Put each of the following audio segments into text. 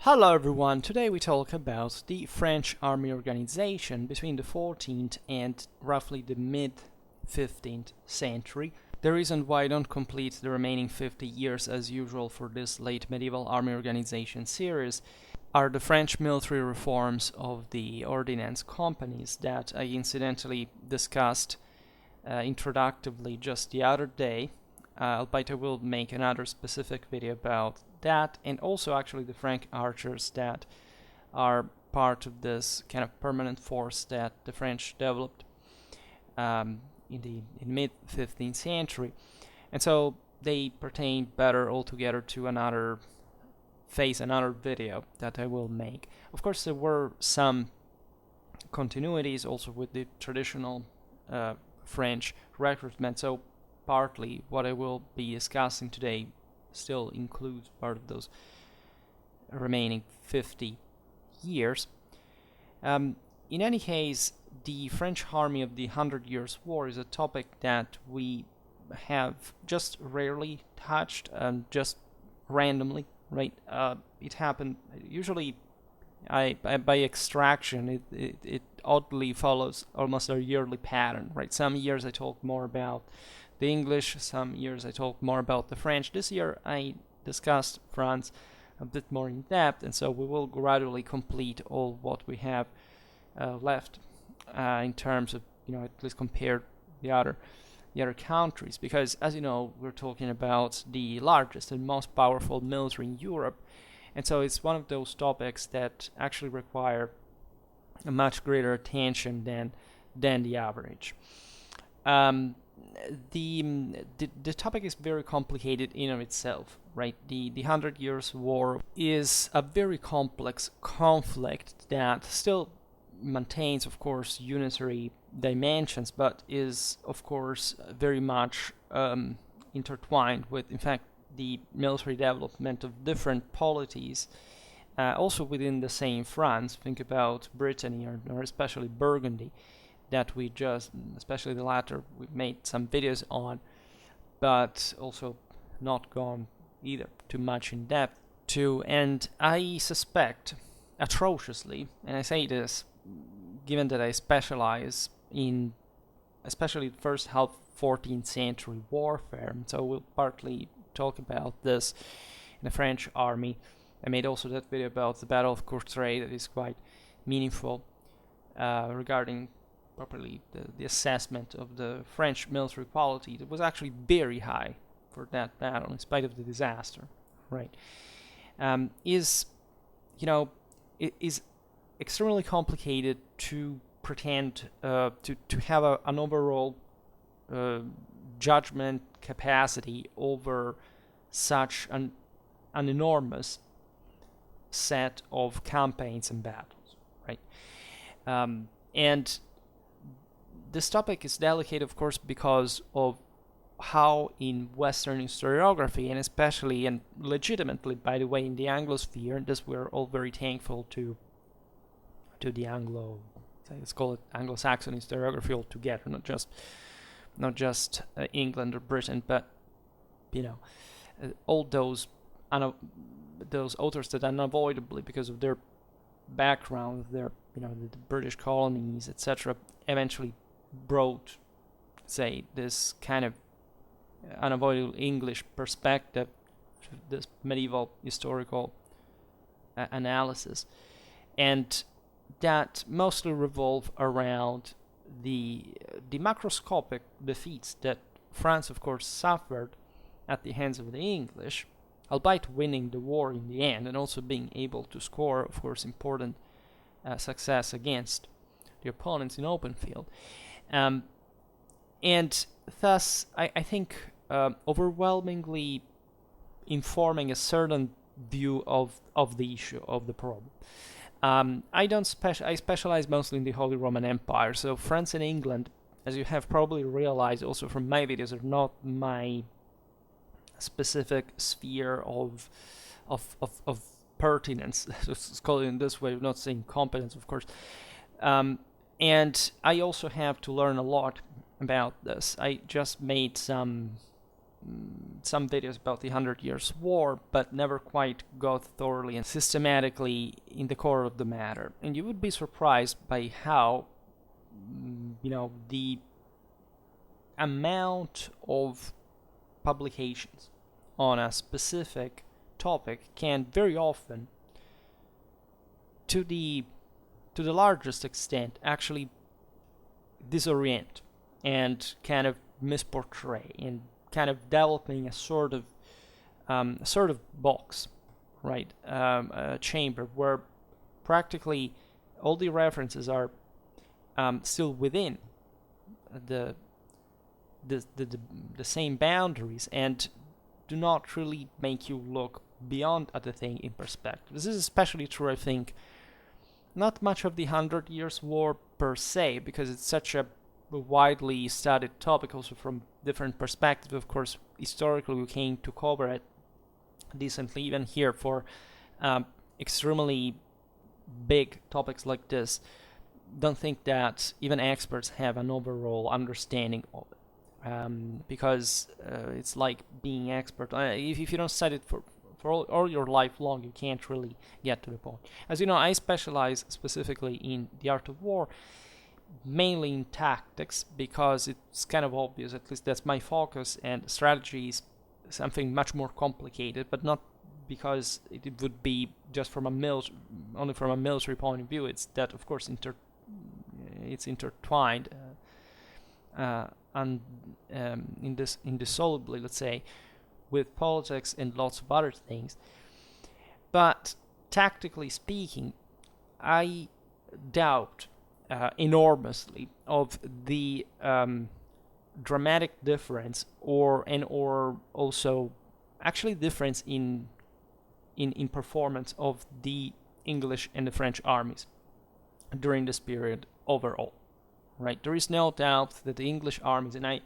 Hello everyone, today we talk about the French army organization between the 14th and roughly the mid-15th century. The reason why I don't complete the remaining 50 years as usual for this late medieval army organization series are the French military reforms of the ordnance companies that I incidentally discussed introductively just the other day. Albeit I will make another specific video about that, and also actually the Frank archers that are part of this kind of permanent force that the French developed in the mid-15th century. And so they pertain better altogether to another video that I will make. Of course, there were some continuities also with the traditional French recruitment, so partly what I will be discussing today still includes part of those remaining 50 years. In any case, the French army of the 100 Years' War is a topic that we have just rarely touched, just randomly, right? It happened usually by extraction. It oddly follows almost a yearly pattern, right? Some years I talk more about the English, some years I talk more about the French. This year I discussed France a bit more in depth, and so we will gradually complete all what we have left in terms of, at least compare the other countries, because as you know, we're talking about the largest and most powerful military in Europe, and so it's one of those topics that actually require a much greater attention than the average. The topic is very complicated in of itself, right? The 100 Years' War is a very complex conflict that still maintains, of course, unitary dimensions, but is, of course, very much intertwined with, in fact, the military development of different polities, also within the same France. Think about Brittany or especially Burgundy, that we just, especially the latter, we've made some videos on, but also not gone either too much in depth to. And I suspect atrociously, and I say this given that I specialize in especially the first half 14th century warfare, so we'll partly talk about this in the French army. I made also that video about the Battle of Courtrai that is quite meaningful regarding properly the assessment of the French military quality. That was actually very high for that battle in spite of the disaster, right? Is extremely complicated to pretend to have an overall judgment capacity over such an enormous set of campaigns and battles, right? And this topic is delicate, of course, because of how in Western historiography, and especially and legitimately, by the way, in the Anglosphere, and this we're all very thankful to the let's call it Anglo-Saxon historiography altogether, not just England or Britain, but all those authors that unavoidably, because of their background, their the British colonies, etc., eventually brought, say, this kind of unavoidable English perspective to this medieval historical analysis, and that mostly revolve around the macroscopic defeats that France, of course, suffered at the hands of the English, albeit winning the war in the end, and also being able to score, of course, important success against the opponents in open field. And thus, I think overwhelmingly informing a certain view of the issue, of the problem. I specialize mostly in the Holy Roman Empire, so France and England, as you have probably realized also from my videos, are not my specific sphere of pertinence. Let's call it in this way, not saying competence, of course. And I also have to learn a lot about this. I just made some some videos about the 100 Years' War, but never quite got thoroughly and systematically in the core of the matter. And you would be surprised by how, the amount of publications on a specific topic can very often, to the largest extent, actually disorient and kind of misportray and kind of developing a sort of box, right? A chamber where practically all the references are still within the same boundaries and do not really make you look beyond at the thing in perspective. This is especially true, I think, not much of the 100 Years' War per se, because it's such a widely studied topic, also from different perspectives. Of course, historically we came to cover it decently, even here for extremely big topics like this. Don't think that even experts have an overall understanding of it, because it's like being expert. If you don't study it for all your life long, you can't really get to the point. As you know, I specialize specifically in the art of war, mainly in tactics, because it's kind of obvious, at least that's my focus, and strategy is something much more complicated, but not because it would be just from only from a military point of view. It's that, of course, it's intertwined and indissolubly, let's say, with politics and lots of other things. But tactically speaking, I doubt enormously of the dramatic difference or also actually difference in performance of the English and the French armies during this period overall, right? There is no doubt that the English armies, and I'm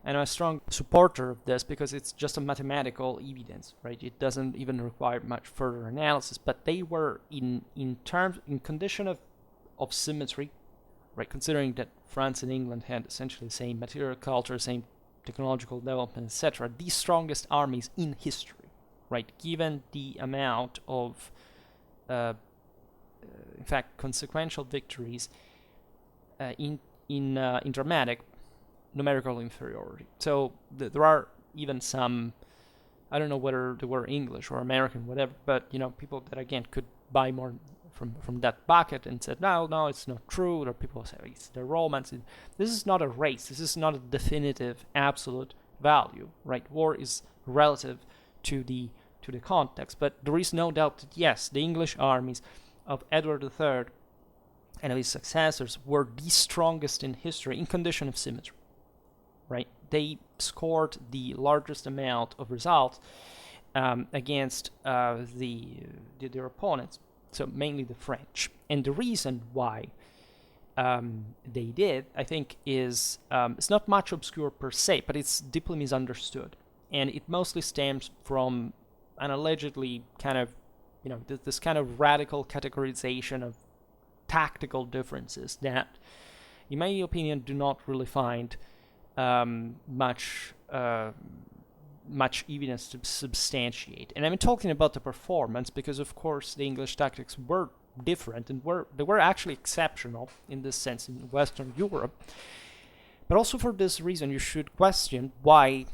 a strong supporter of this because it's just a mathematical evidence, right? It doesn't even require much further analysis, but they were in condition of symmetry, right? Considering that France and England had essentially the same material culture, same technological development, etc., the strongest armies in history, right? Given the amount of, in fact, consequential victories in dramatic numerical inferiority. So there are even some, I don't know whether they were English or American, whatever, but people that again could buy more from that bucket and said, no, it's not true. There are people who say it's the Romans. This is not a race. This is not a definitive, absolute value, right? War is relative to the context, but there is no doubt that yes, the English armies of Edward III and of his successors were the strongest in history in condition of symmetry, right? They scored the largest amount of results against their opponents, so mainly the French. And the reason why they did, I think, is it's not much obscure per se, but it's deeply misunderstood. And it mostly stems from an allegedly kind of, this kind of radical categorization of tactical differences that, in my opinion, do not really find much evidence to substantiate. And I'm talking about the performance because, of course, the English tactics were different and they were actually exceptional in this sense in Western Europe. But also for this reason, you should question why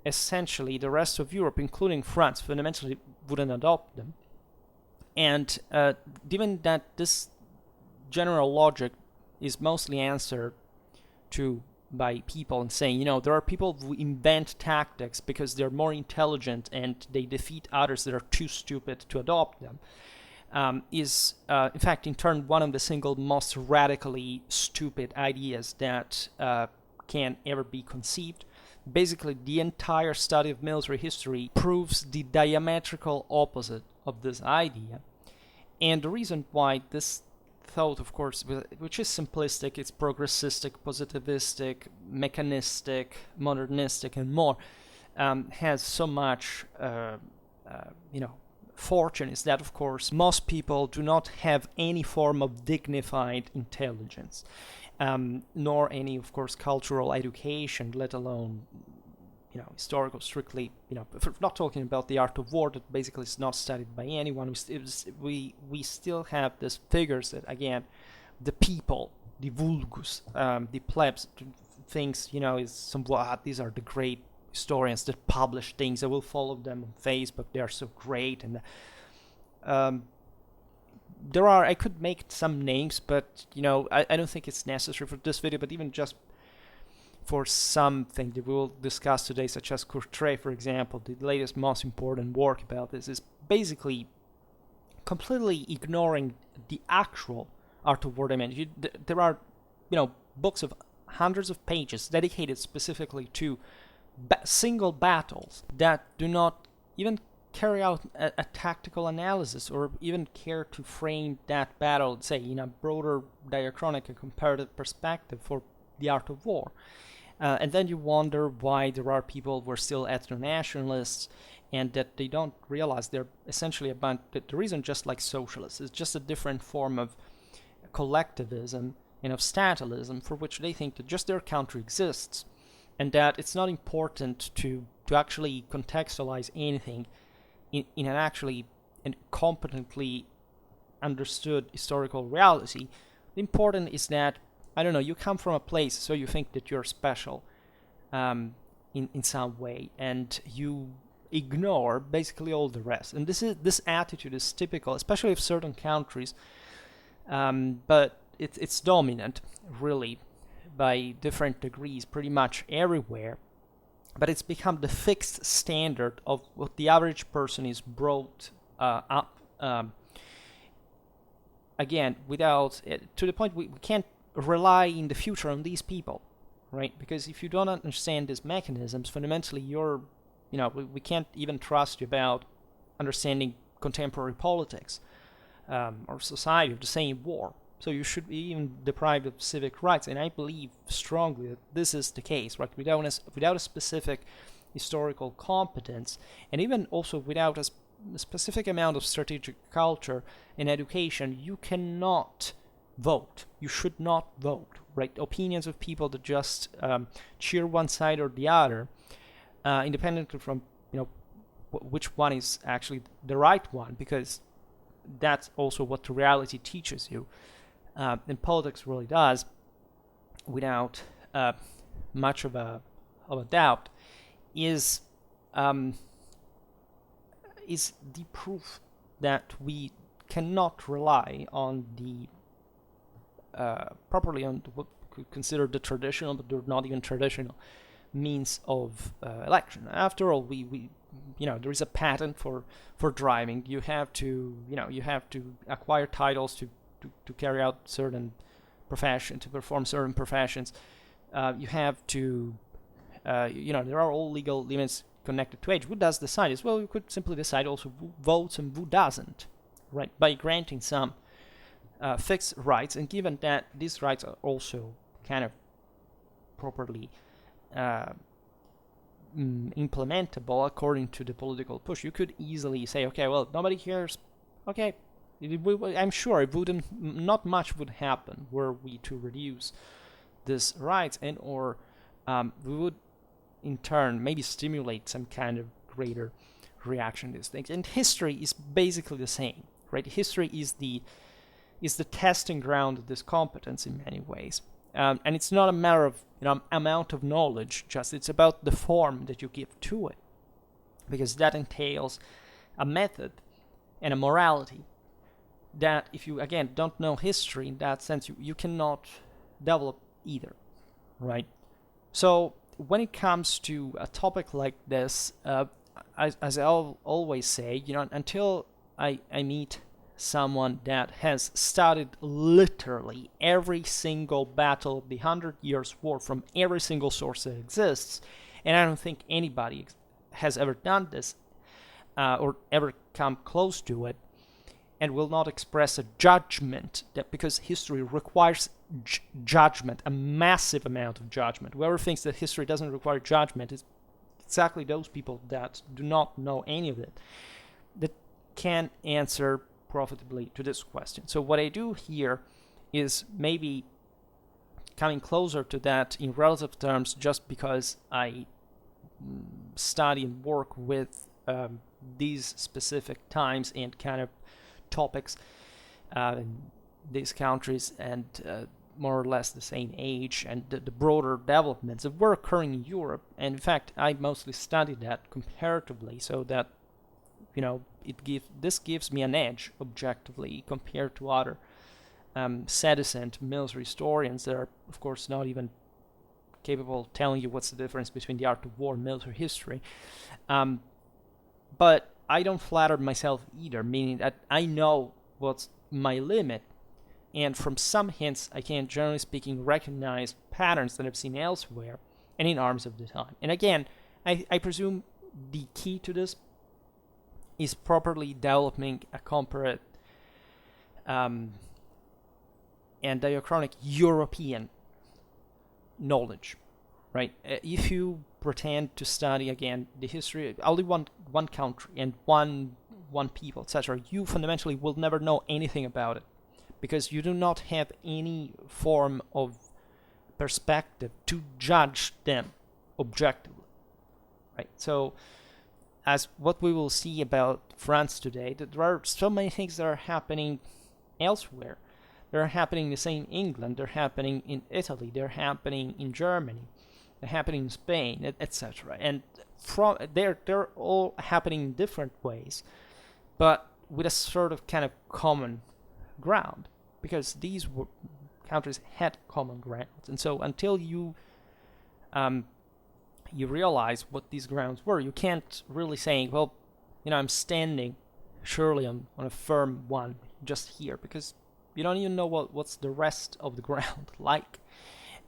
essentially the rest of Europe, including France, fundamentally wouldn't adopt them. And given that this general logic is mostly answered to by people and saying, there are people who invent tactics because they're more intelligent and they defeat others that are too stupid to adopt them, is in fact in turn one of the single most radically stupid ideas that can ever be conceived. Basically, the entire study of military history proves the diametrical opposite of this idea. And the reason why this thought, of course, which is simplistic, it's progressistic, positivistic, mechanistic, modernistic, and more, has so much, fortune, is that, of course, most people do not have any form of dignified intelligence, nor any, of course, cultural education, let alone historical, strictly, if we're not talking about the art of war that basically is not studied by anyone. We still have these figures that, again, the people, the vulgus, the plebs, thinks, is somewhat, these are the great historians that publish things. I will follow them on Facebook. They are so great. And I could make some names, but, I don't think it's necessary for this video, but even just for something that we will discuss today, such as Courtrai, for example, the latest, most important work about this is basically completely ignoring the actual art of war dimension. There are, books of hundreds of pages dedicated specifically to single battles that do not even carry out a tactical analysis or even care to frame that battle, say, in a broader diachronic and comparative perspective for the art of war. And then you wonder why there are people who are still ethno-nationalists and that they don't realize they're essentially a bunch, that there isn't just like socialists. It's just a different form of collectivism and of statalism for which they think that just their country exists and that it's not important to actually contextualize anything in an actually and competently understood historical reality. The important is that, I don't know, you come from a place, so you think that you're special in some way, and you ignore basically all the rest. And this attitude is typical, especially of certain countries, but it's dominant, really, by different degrees, pretty much everywhere. But it's become the fixed standard of what the average person is brought up. Again, without to the point we can't rely in the future on these people, right? Because if you don't understand these mechanisms, fundamentally we can't even trust you about understanding contemporary politics or society of the same war. So you should be even deprived of civic rights, and I believe strongly that this is the case, right? Without a specific historical competence, and even also without a specific amount of strategic culture and education, you cannot vote. You should not vote, right? Opinions of people that just cheer one side or the other, independently from which one is actually the right one, because that's also what the reality teaches you, and politics really does, without much of a doubt, is the proof that we cannot rely on the properly on what we could consider the traditional, but they're not even traditional, means of election. After all, we there is a patent for driving. You have to acquire titles to carry out certain profession, to perform certain professions. You have to there are all legal limits connected to age. Who does decide this? Well, you could simply decide also who votes and who doesn't, right? By granting some fixed rights, and given that these rights are also kind of properly implementable according to the political push, you could easily say, okay, well, nobody cares. Okay, I'm sure not much would happen were we to reduce these rights, and or we would in turn maybe stimulate some kind of greater reaction to these things. And history is basically the same, right? History is the testing ground of this competence in many ways, and it's not a matter of amount of knowledge. Just it's about the form that you give to it, because that entails a method and a morality that, if you again don't know history in that sense, you cannot develop either, right? So when it comes to a topic like this, as I'll always say, until I meet someone that has studied literally every single battle of the 100 Years' War from every single source that exists, and I don't think anybody has ever done this or ever come close to it, and will not express a judgment, that because history requires judgment, a massive amount of judgment. Whoever thinks that history doesn't require judgment is exactly those people that do not know any of it, that can answer profitably to this question. So what I do here is maybe coming closer to that in relative terms, just because I study and work with these specific times and kind of topics in these countries, and more or less the same age, and the broader developments that were occurring in Europe. And in fact, I mostly studied that comparatively, so that this gives me an edge objectively compared to other sedicent military historians that are, of course, not even capable of telling you what's the difference between the art of war and military history. But I don't flatter myself either, meaning that I know what's my limit, and from some hints I can, generally speaking, recognize patterns that I've seen elsewhere and in arms of the time. And again, I presume the key to this is properly developing a comparate and diachronic European knowledge, right? If you pretend to study, again, the history of only one country and one people, etc., you fundamentally will never know anything about it, because you do not have any form of perspective to judge them objectively, right? So, as what we will see about France today, that there are so many things that are happening elsewhere. They're happening the same in England, they're happening in Italy, they're happening in Germany, they're happening in Spain, etc. And they're all happening in different ways, but with a sort of kind of common ground, because these countries had common grounds. And so until you realize what these grounds were, you can't really say, well, I'm standing surely on a firm one just here, because you don't even know what's the rest of the ground like,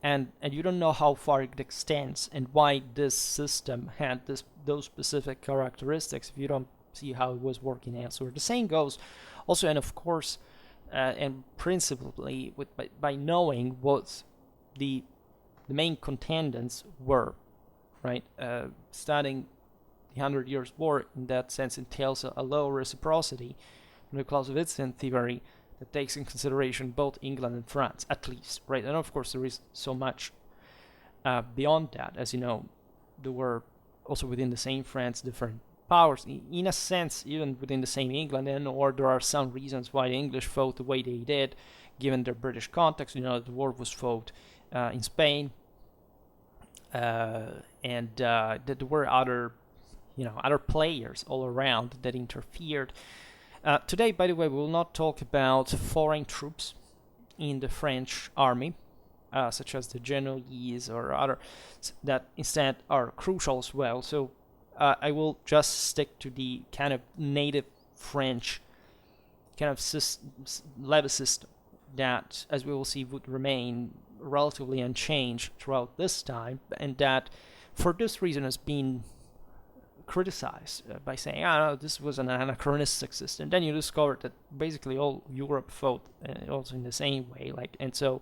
and you don't know how far it extends and why this system had those specific characteristics if you don't see how it was working elsewhere. The same goes also, and of course, and principally by knowing what the main contendants were, right? Studying the 100 Years' War in that sense entails a low reciprocity from the Clausewitzian theory that takes in consideration both England and France, at least, right? And of course, there is so much beyond that. As you know, there were also within the same France different powers, in a sense, even within the same England, or there are some reasons why the English fought the way they did, given their British context. The war was fought in Spain, and there were other players all around that interfered. Today, by the way, we will not talk about foreign troops in the French army, such as the Genoese or other, that instead are crucial as well. So I will just stick to the kind of native French kind of levy system that, as we will see, would remain relatively unchanged throughout this time, and that for this reason has been criticized by saying, no, this was an anachronistic system. Then you discover that basically all Europe fought also in the same way, and so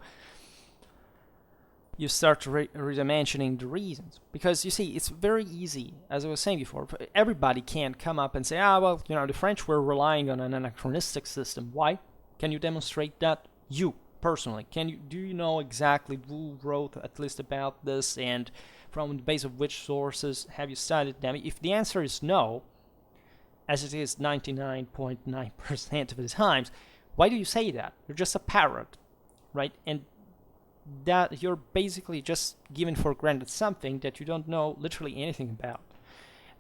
you start mentioning the reasons, because you see, it's very easy, as I was saying before, everybody can come up and say, the French were relying on an anachronistic system. Why? Can you demonstrate that? You personally, do you know exactly who wrote at least about this, and from the base of which sources have you studied them? If the answer is no, as it is 99.9% of the times, why do you say that? You're just a parrot, right? And that you're basically just giving for granted something that you don't know literally anything about.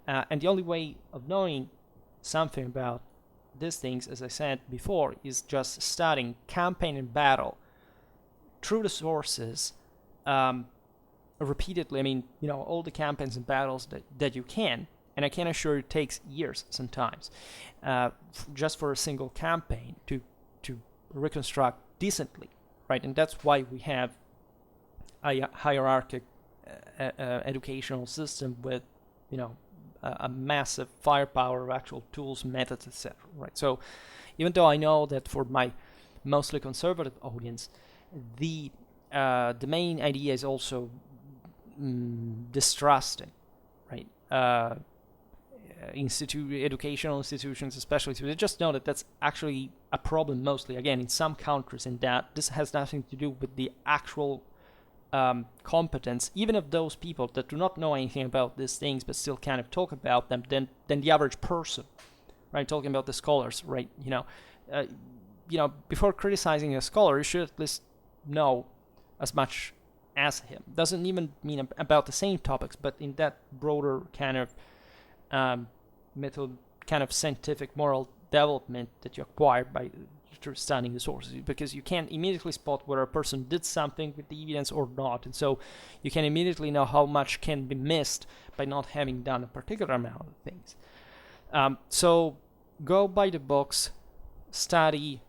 And the only way of knowing something about these things, as I said before, is just studying campaign and battle through the sources, repeatedly. All the campaigns and battles that you can, and I can assure you it takes years sometimes, just for a single campaign to reconstruct decently, right? And that's why we have a hierarchic educational system with, a massive firepower of actual tools, methods, etc. Right? So, even though I know that for my mostly conservative audience, the main idea is also distrusting, right? Educational institutions, especially, so they just know that that's actually a problem mostly, again, in some countries, and that this has nothing to do with the actual competence, even of those people that do not know anything about these things but still kind of talk about them, than the average person, right? Talking about the scholars, right? Before criticizing a scholar, you should at least know as much as him. Doesn't even mean about the same topics, but in that broader kind of method, kind of scientific moral development that you acquire by through studying the sources, because you can immediately spot whether a person did something with the evidence or not, and so you can immediately know how much can be missed by not having done a particular amount of things. So go by the books, study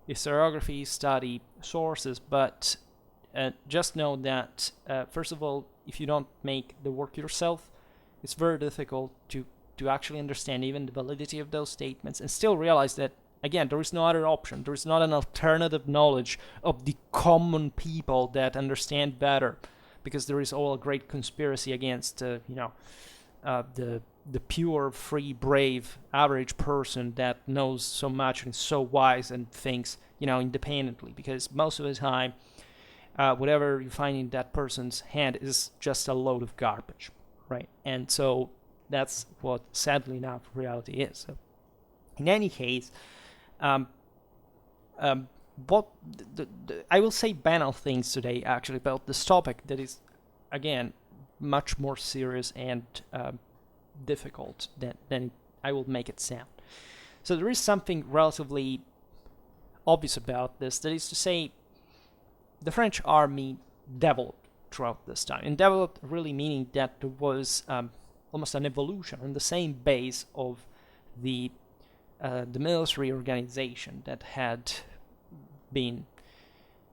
historiography, study sources, but just know that first of all, if you don't make the work yourself, it's very difficult to actually understand even the validity of those statements, and still realize that, again, there is no other option. There is not an alternative knowledge of the common people that understand better, because there is all a great conspiracy against the pure, free, brave, average person that knows so much and is so wise and thinks, independently, because most of the time, whatever you find in that person's hand is just a load of garbage, right? And so that's what, sadly enough, reality is. So, in any case, I will say banal things today, actually, about this topic that is, again, much more serious and difficult than I will make it sound. So there is something relatively obvious about this, that is to say, the French army developed throughout this time, and developed really meaning that there was almost an evolution on the same base of the military organization that had been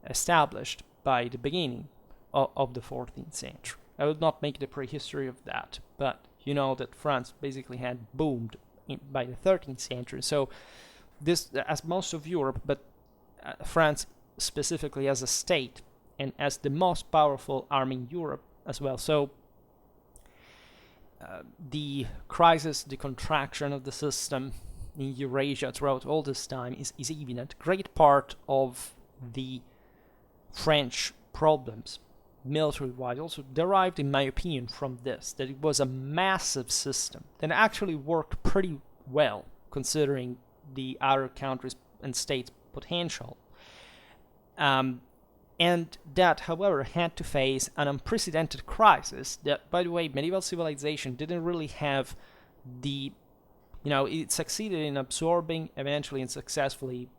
established by the beginning of the 14th century. I will not make the prehistory of that, but you know that France basically had boomed by the 13th century. So this, as most of Europe, but France specifically as a state and as the most powerful army in Europe as well. So the crisis, the contraction of the system in Eurasia throughout all this time is evident. Great part of the French problems, military-wise, also derived, in my opinion, from this, that it was a massive system that actually worked pretty well, considering the other countries' and states' potential. And that, however, had to face an unprecedented crisis that, by the way, medieval civilization didn't really have the, it succeeded in absorbing eventually and successfully,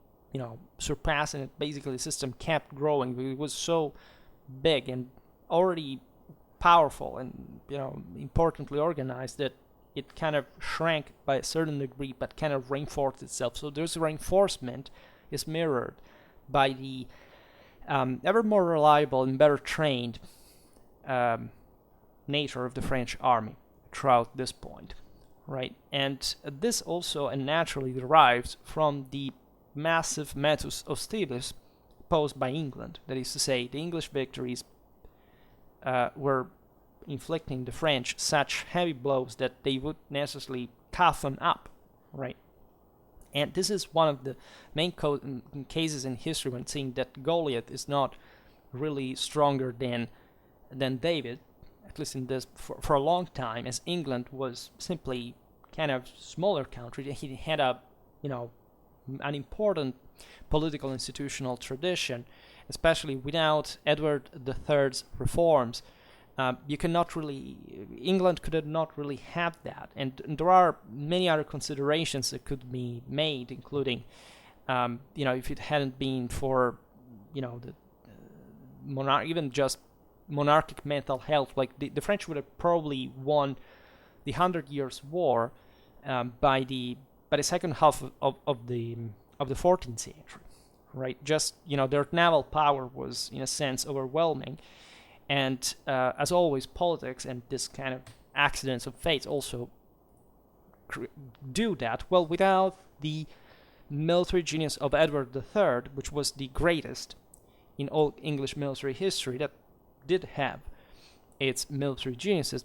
surpassing it. Basically, the system kept growing. It was so big and already powerful and, importantly organized that it kind of shrank by a certain degree, but kind of reinforced itself. So this reinforcement is mirrored by the ever more reliable and better trained nature of the French army throughout this point, right? And this also and naturally derives from the massive metus hostilitas posed by England. That is to say, the English victories were inflicting the French such heavy blows that they would necessarily toughen up, right? And this is one of the main cases in history when seeing that Goliath is not really stronger than David, at least in this for a long time, as England was simply kind of smaller country. He had an important political institutional tradition, especially without Edward III's reforms. England could not really have that. And there are many other considerations that could be made, including, if it hadn't been for, the even just monarchic mental health, like the French would have probably won the 100 Years' War by the second half of the 14th century, right? Just, their naval power was, in a sense, overwhelming. And as always, politics and this kind of accidents of fate also do that. Well, without the military genius of Edward III, which was the greatest in all English military history, that did have its military geniuses,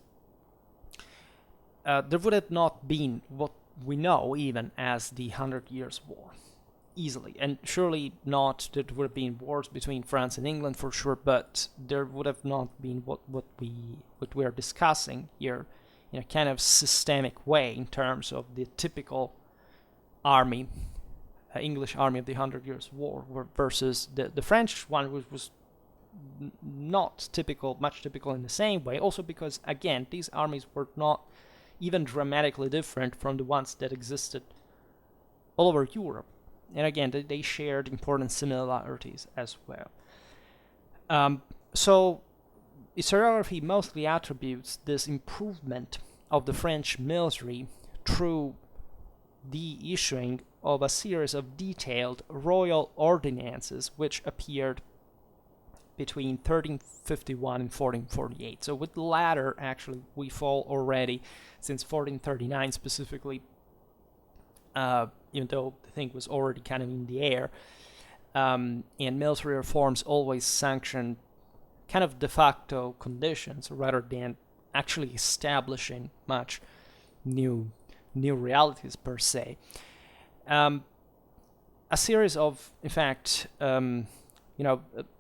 there would have not been what we know even as the 100 Years' War. easily, and surely not that there would have been wars between France and England for sure, but there would have not been what we are discussing here in a kind of systemic way in terms of the typical army, English army of the 100 Years' War, versus the French one, which was not much typical in the same way. Also because, again, these armies were not even dramatically different from the ones that existed all over Europe. And again, they shared important similarities as well. So historiography mostly attributes this improvement of the French military through the issuing of a series of detailed royal ordinances which appeared between 1351 and 1448. So with the latter, actually, we fall already since 1439 specifically, even though the thing was already kind of in the air. And military reforms always sanctioned kind of de facto conditions rather than actually establishing much new realities per se. A series of, in fact, an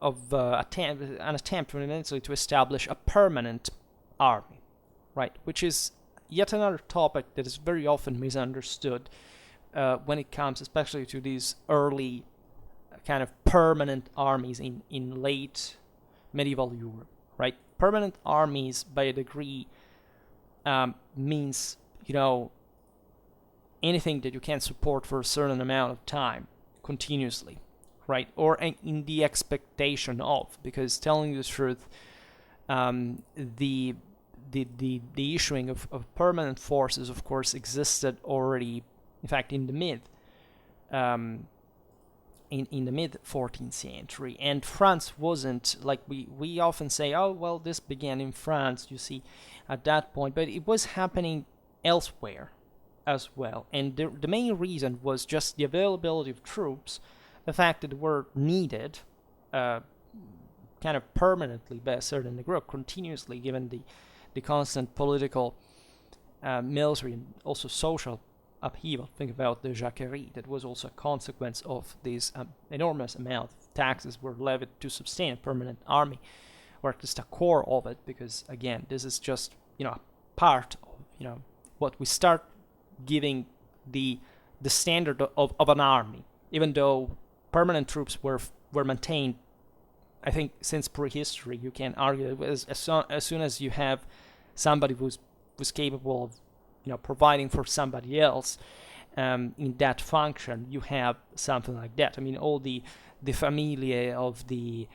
attempt fundamentally to establish a permanent army, right? Which is yet another topic that is very often misunderstood when it comes, especially to these early kind of permanent armies in late medieval Europe, right? Permanent armies, by a degree, means, anything that you can support for a certain amount of time continuously, right? Or in the expectation of, because telling you the truth, the issuing of permanent forces, of course, existed already, in fact, in the mid 14th century, and France wasn't, like we often say, oh well, this began in France, you see, at that point, but it was happening elsewhere as well, and the main reason was just the availability of troops, the fact that they were needed kind of permanently by a certain group, continuously, given the constant political, military, and also social upheaval. Think about the Jacquerie. That was also a consequence of this enormous amount of taxes were levied to sustain a permanent army, or at least a core of it, because again, this is just a part of what we start giving the standard of an army, even though permanent troops were maintained, I think, since prehistory. You can argue as soon as you have somebody who's capable of providing for somebody else in that function, you have something like that. I mean, all the familiae of the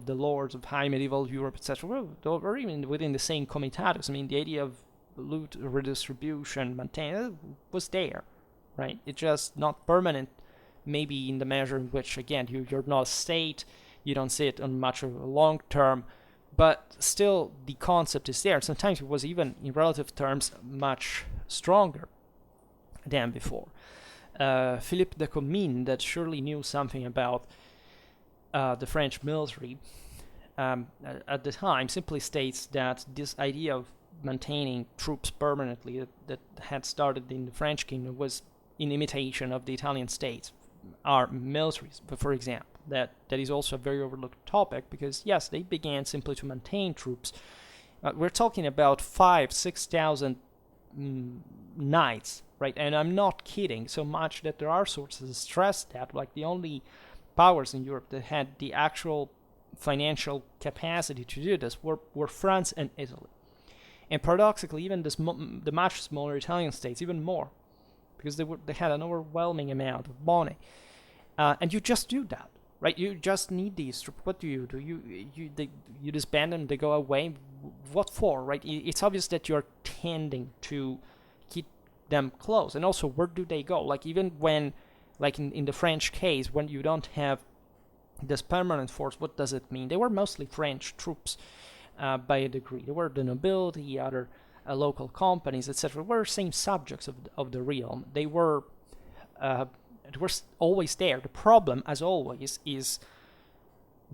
lords of high medieval Europe, etc., were even within the same comitatus. I mean, the idea of loot redistribution, maintain, was there, right? It's just not permanent, maybe in the measure in which, again, you're not a state, you don't see it on much of a long term, but still the concept is there. Sometimes it was even, in relative terms, much stronger than before. Philippe de Comines, that surely knew something about the French military at the time, simply states that this idea of maintaining troops permanently that had started in the French kingdom was in imitation of the Italian states, our militaries, for example. That is also a very overlooked topic, because yes, they began simply to maintain troops. We're talking about 5,000-6,000 knights, right? And I'm not kidding so much that there are sources that stress that, like, the only powers in Europe that had the actual financial capacity to do this were France and Italy. And paradoxically, even the much smaller Italian states, even more, because they had an overwhelming amount of money. And you just do that, right? You just need these troops. What do? You disband them, they go away. What for, right? It's obvious that you're tending to keep them close. And also, where do they go? Like, even when, like in the French case, when you don't have this permanent force, what does it mean? They were mostly French troops by a degree. They were the nobility, other local companies, etc. Were same subjects of the realm. They were always there. The problem, as always, is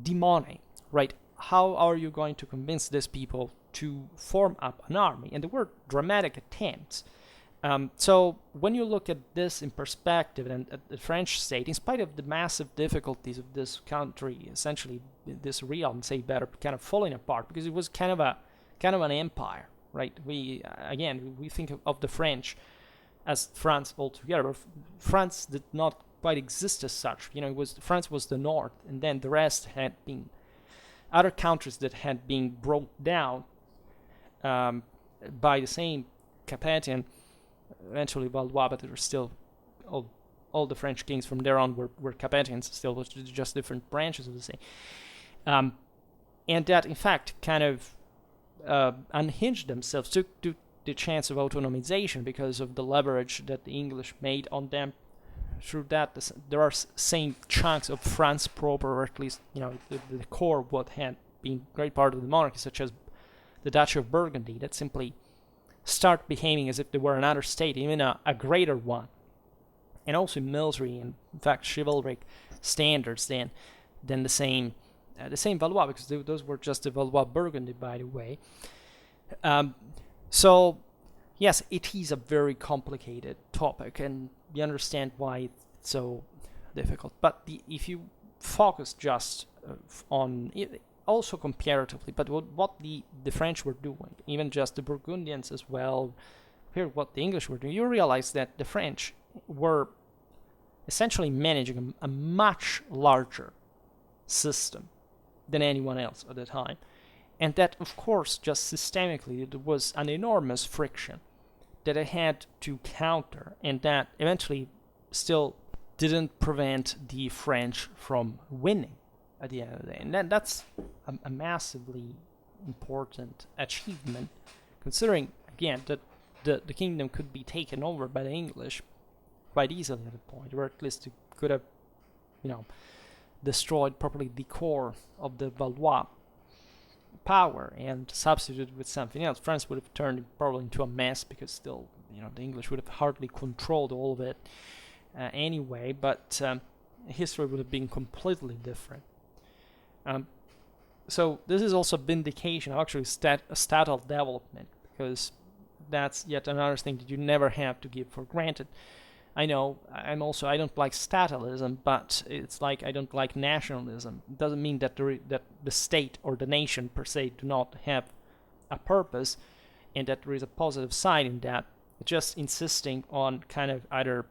the money, right? How are you going to convince these people to form up an army? And there were dramatic attempts So when you look at this in perspective and at the French state, in spite of the massive difficulties of this country, essentially this realm, say better, kind of falling apart, because it was kind of an empire, right? We think of the French as France altogether, but France did not quite exist as such. France was the north, and then the rest had been other countries that had been brought down by the same Capetian, eventually Valois, but there were still all the French kings from there on were Capetians, still was just different branches of the same. And that, in fact, kind of unhinged themselves, took the chance of autonomization because of the leverage that the English made on them. Through that, there are same chunks of France proper, or at least the core of what had been great part of the monarchy, such as the Duchy of Burgundy, that simply start behaving as if they were another state, even a greater one, and also military and, in fact, chivalric standards than the same Valois, because those were just the Valois Burgundy, by the way. So, yes, it is a very complicated topic, and you understand why it's so difficult. But if you focus just on it, also comparatively, but what the French were doing, even just the Burgundians as well, here what the English were doing, you realize that the French were essentially managing a much larger system than anyone else at the time. And that, of course, just systemically, there was an enormous friction that they had to counter, and that eventually still didn't prevent the French from winning at the end of the day. And that's a massively important achievement, considering, again, that the kingdom could be taken over by the English quite easily at a point, or at least it could have, destroyed properly the core of the Valois power and substituted with something else. France would have turned probably into a mess, because still, the English would have hardly controlled all of it anyway, but history would have been completely different. So this is also vindication of actually statal development, because that's yet another thing that you never have to give for granted. I know, I don't like statalism, but it's like I don't like nationalism. It doesn't mean that the state or the nation per se do not have a purpose, and that there is a positive side in that. It's just insisting on kind of either,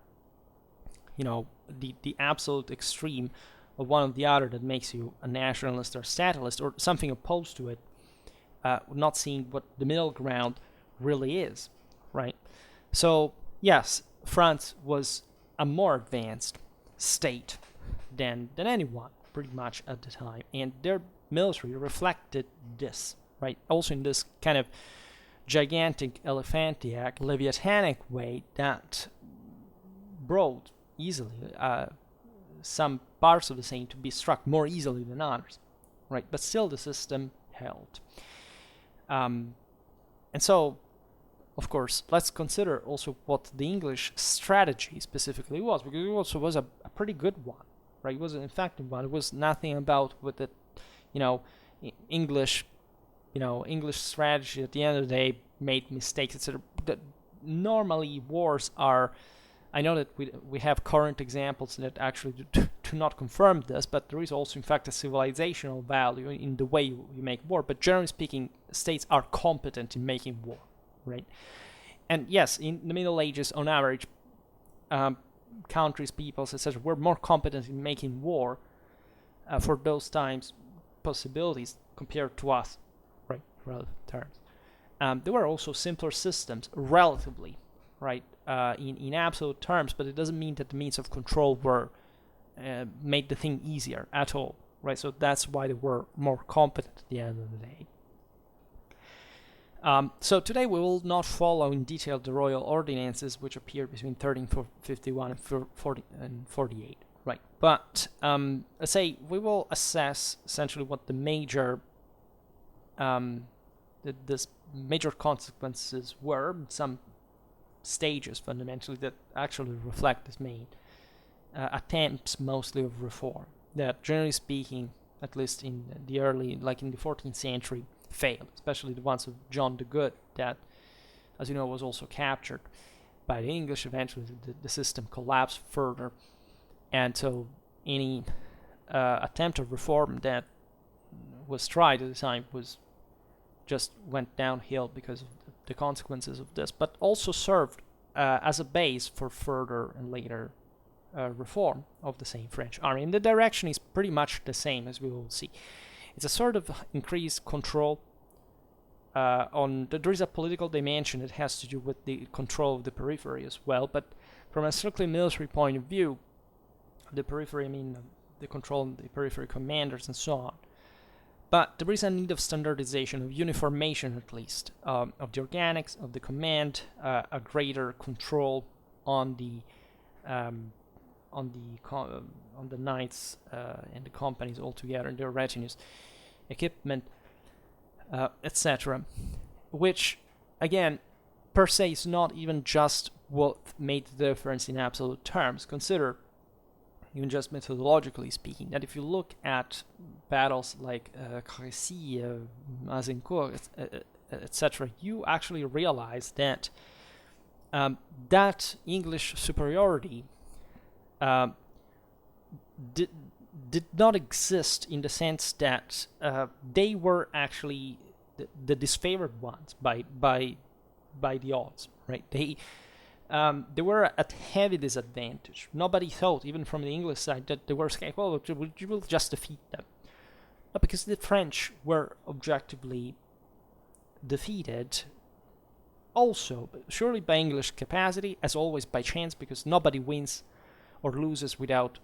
the absolute extreme of one or the other that makes you a nationalist or statalist, or something opposed to it, not seeing what the middle ground really is, right? So, yes, France was a more advanced state than anyone, pretty much, at the time, and their military reflected this, right? Also in this kind of gigantic, elephantiac, leviathanic way that brought easily some parts of the same to be struck more easily than others, right? But still the system held. And so, of course, let's consider also what the English strategy specifically was, because it also was a pretty good one, right? It was an effective one. It was nothing about with the, English strategy at the end of the day made mistakes, etc. That normally wars are, I know that we have current examples that actually do not confirm this, but there is also, in fact, a civilizational value in the way you make war. But generally speaking, states are competent in making war, right? And yes, in the Middle Ages, on average, countries, peoples, etc., were more competent in making war for those times possibilities compared to us, right? Relative terms. There were also simpler systems, relatively, right? In absolute terms, but it doesn't mean that the means of control were made the thing easier at all, right? So that's why they were more competent at the end of the day. So today we will not follow in detail the royal ordinances which appeared between 1351 and 48, right? But let's say we will assess essentially what the major major consequences were, some stages fundamentally that actually reflect this main attempts mostly of reform that, generally speaking, at least in the early, like in the 14th century, failed, especially the ones of John the Good that, as you know, was also captured by the English. Eventually the system collapsed further, and so any attempt of reform that was tried at the time was just went downhill because of the consequences of this, but also served as a base for further and later reform of the same French army. And the direction is pretty much the same, as we will see. It's a sort of increased control there is a political dimension that has to do with the control of the periphery as well, but from a strictly military point of view, the periphery, I mean the control of the periphery commanders and so on. But there is a need of standardization, of uniformation at least, of the organics, of the command, a greater control on the knights and the companies altogether, and their retinues, equipment, etc. Which, again, per se is not even just what made the difference in absolute terms. Consider, even just methodologically speaking, that if you look at battles like Crécy, Azincourt, etc., you actually realize that that English superiority did not exist in the sense that they were actually the disfavored ones by the odds, right? They were at heavy disadvantage. Nobody thought, even from the English side, that they were scared. Well, you will just defeat them. But because the French were objectively defeated, also surely by English capacity, as always by chance, because nobody wins or loses without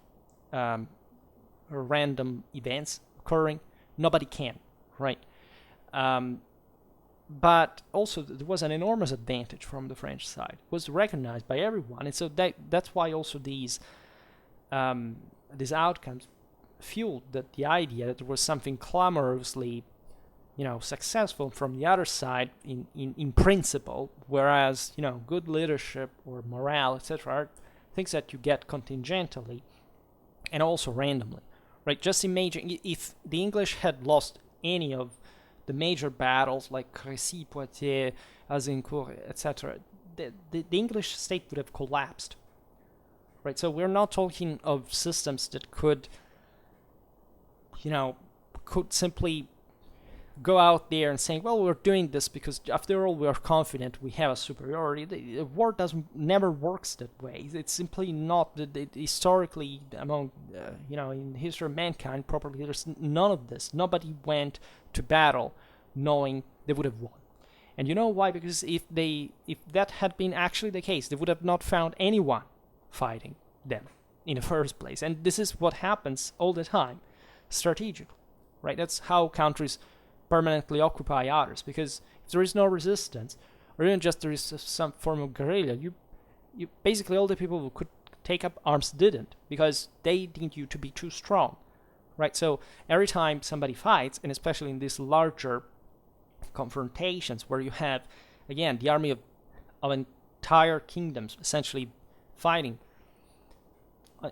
random events occurring. Nobody can, right? But also there was an enormous advantage from the French side. It was recognized by everyone, and so that's why also these outcomes fueled the idea that there was something clamorously, successful from the other side in principle, whereas good leadership or morale, etc., are things that you get contingentally and also randomly, right? Just imagine if the English had lost any of the major battles like Crécy, Poitiers, Azincourt, etc., the English state would have collapsed, right? So we're not talking of systems that could simply go out there and say, well, we're doing this because after all we are confident we have a superiority. The war never works that way. It's simply not historically among in the history of mankind properly. There's none of this. Nobody went to battle knowing they would have won. And you know why? Because if that had been actually the case, they would have not found anyone fighting them in the first place. And this is what happens all the time, strategically, right? That's how countries permanently occupy others, because if there is no resistance, or even just there is some form of guerrilla, you basically all the people who could take up arms didn't, because they deemed you to be too strong, right? So every time somebody fights, and especially in these larger confrontations where you have, again, the army of entire kingdoms essentially fighting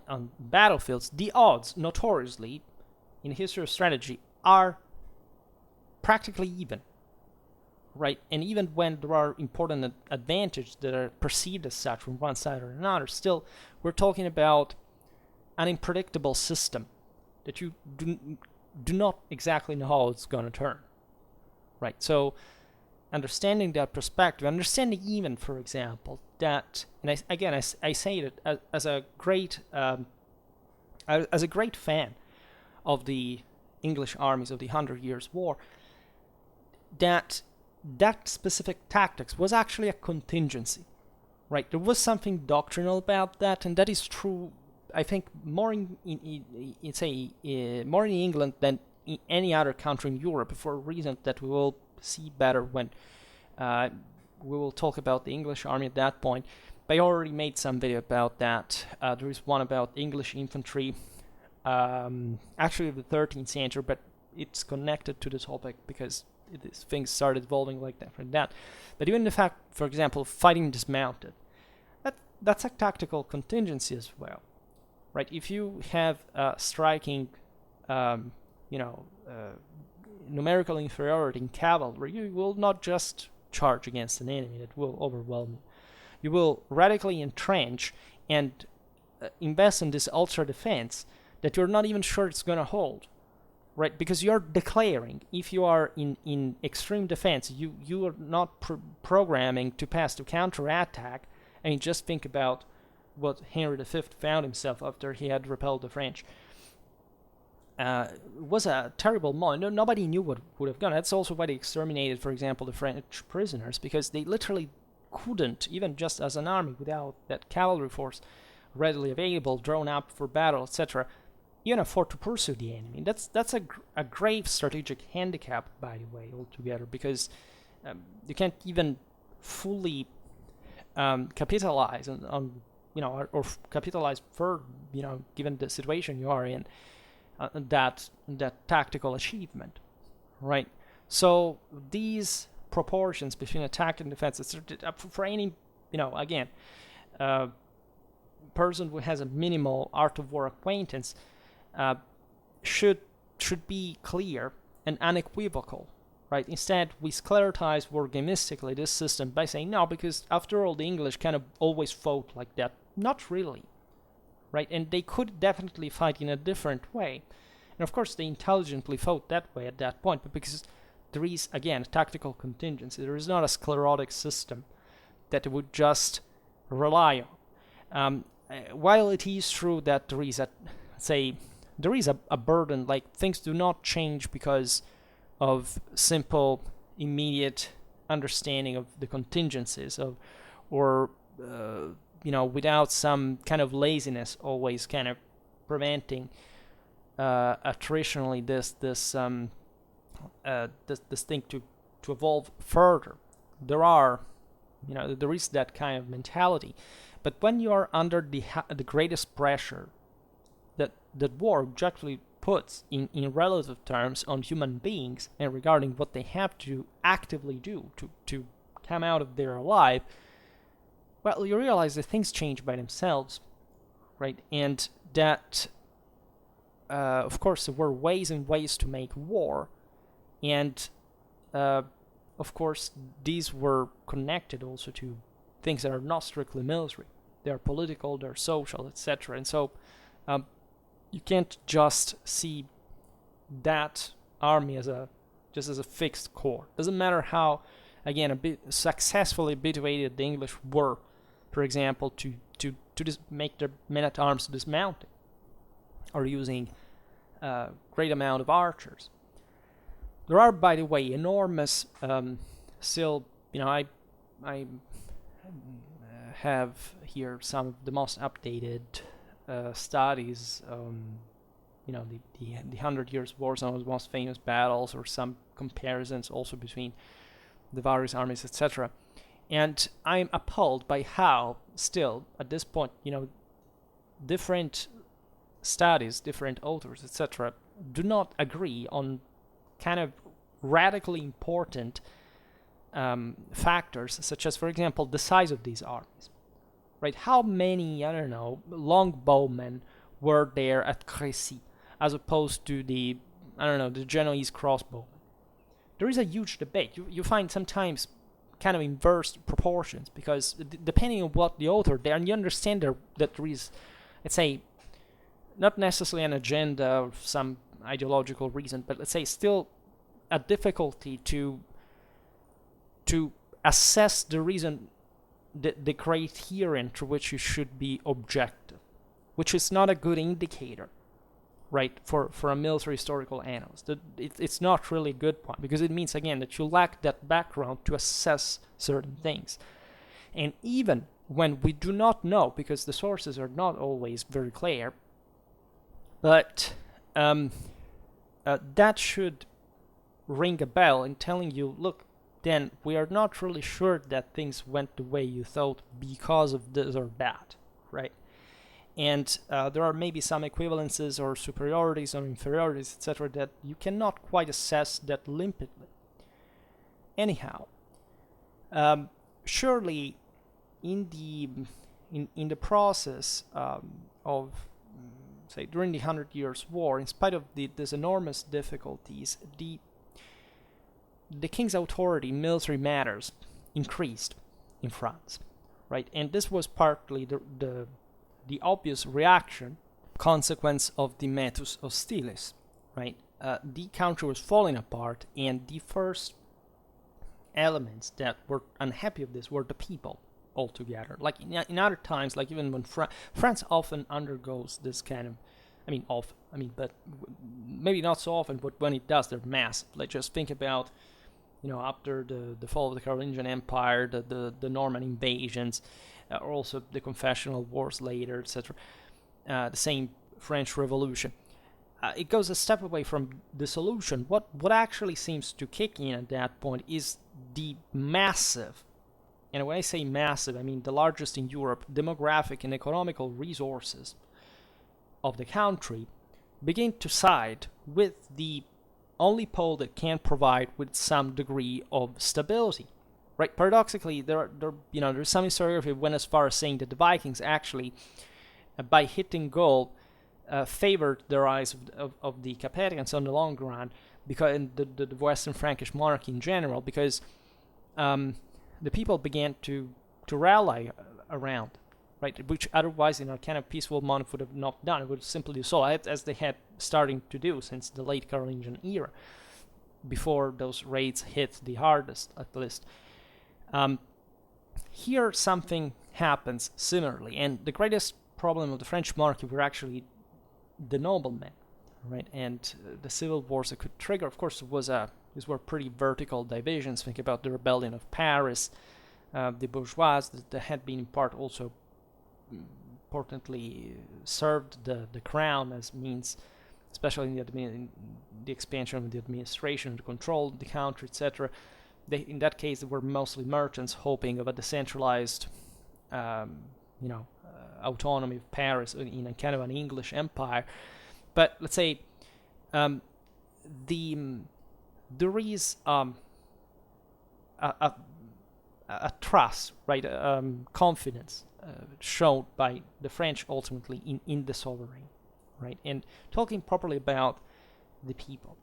on battlefields, the odds, notoriously, in the history of strategy, are practically even, right? And even when there are important advantages that are perceived as such from one side or another, still we're talking about an unpredictable system that you do not exactly know how it's going to turn, right? So understanding that perspective, understanding even, for example, that, and I say it as a great fan of the English armies of the 100 Years' War, that specific tactics was actually a contingency, right? There was something doctrinal about that, and that is true, I think, more in England than in any other country in Europe, for a reason that we will see better when we will talk about the English army at that point. But I already made some video about that. There is one about English infantry, actually the 13th century, but it's connected to the topic because things started evolving like that from that. But even the fact, for example, fighting dismounted, that's a tactical contingency as well, right? If you have striking, numerical inferiority in cavalry, you will not just charge against an enemy that will overwhelm you. You will radically entrench and invest in this ultra defense that you're not even sure it's going to hold, right? Because you're declaring, if you are in extreme defense, you are not programming to pass to counterattack. I mean, just think about what Henry V found himself after he had repelled the French. It was a terrible moment. Nobody knew what would have gone. That's also why they exterminated, for example, the French prisoners, because they literally couldn't, even just as an army, without that cavalry force readily available, drawn up for battle, etc., even afford to pursue the enemy. That's a grave strategic handicap, by the way, altogether, because you can't even fully capitalize on or capitalize for, given the situation you are in, that tactical achievement, right? So these proportions between attack and defense, it's for any, again, person who has a minimal art of war acquaintance, should be clear and unequivocal, right? Instead, we sclerotize wargamistically this system by saying no, because after all, the English kind of always fought like that. Not really, right? And they could definitely fight in a different way. And of course, they intelligently fought that way at that point, but because there is, again, a tactical contingency, there is not a sclerotic system that it would just rely on. While it is true that there is a burden, like things do not change because of simple, immediate understanding of the contingencies or without some kind of laziness always kind of preventing traditionally this thing to evolve further. There is that kind of mentality, but when you are under the greatest pressure that war objectively puts in relative terms on human beings, and regarding what they have to actively do to come out of there alive, well, you realize that things change by themselves, right? And that, of course, there were ways and ways to make war, and of course, these were connected also to things that are not strictly military. They are political, they're social, etc. And so you can't just see that army as a fixed core. Doesn't matter how, again, a bit successfully habituated the English were, for example, to make their men-at-arms dismounted, or using a great amount of archers. There are, by the way, enormous still, I have here some of the most updated studies, the 100 Years' War, some of the most famous battles, or some comparisons also between the various armies, etc. And I'm appalled by how still, at this point, different studies, different authors, etc., do not agree on kind of radically important factors, such as, for example, the size of these armies, right? How many, longbowmen were there at Crécy, as opposed to the Genoese crossbowmen? There is a huge debate. You find sometimes kind of inverse proportions, because depending on what the author there, and you understand that there is, let's say, not necessarily an agenda or some ideological reason, but let's say still a difficulty to assess the reason, the criterion through which you should be objective, which is not a good indicator, right, for a military historical analyst. It's not really a good point, because it means, again, that you lack that background to assess certain things. And even when we do not know, because the sources are not always very clear, but that should ring a bell in telling you, look, then we are not really sure that things went the way you thought because of this or that, right? And there are maybe some equivalences or superiorities or inferiorities, etc., that you cannot quite assess that limpidly. Anyhow, surely in the process of, say, during the 100 Years' War, in spite of these enormous difficulties, the king's authority in military matters increased in France, right? And this was partly the obvious reaction, consequence of the metus hostilis, right? The country was falling apart, and the first elements that were unhappy of this were the people altogether. Like in other times, like even when France often undergoes this kind of, but maybe not so often, but when it does, they're massive. Like just think about, after the fall of the Carolingian Empire, the Norman invasions, or also the confessional wars later, etc. The same French Revolution. It goes a step away from the solution. What actually seems to kick in at that point is the massive, and when I say massive, I mean the largest in Europe, demographic and economical resources of the country begin to side with the only pole that can provide with some degree of stability. Right? Paradoxically, there's some historiography went as far as saying that the Vikings actually, by hitting Gaul, favored the rise of the Capetians on the long run, because in the Western Frankish monarchy in general, because the people began to rally around, right, which otherwise in a kind of peaceful monarch would have not done. It would simply do so, as they had starting to do since the late Carolingian era, before those raids hit the hardest, at least. Here something happens similarly, and the greatest problem of the French monarchy were actually the noblemen, right? And the civil wars that could trigger, of course, these were pretty vertical divisions. Think about the rebellion of Paris, the bourgeois that had been in part also importantly served the crown as means, especially in the expansion of the administration, the control of the country, etc. In that case, they were mostly merchants hoping of a decentralized, autonomy of Paris in a kind of an English empire. But let's say there is a trust, right, confidence shown by the French ultimately in the sovereign, right, and talking properly about the people.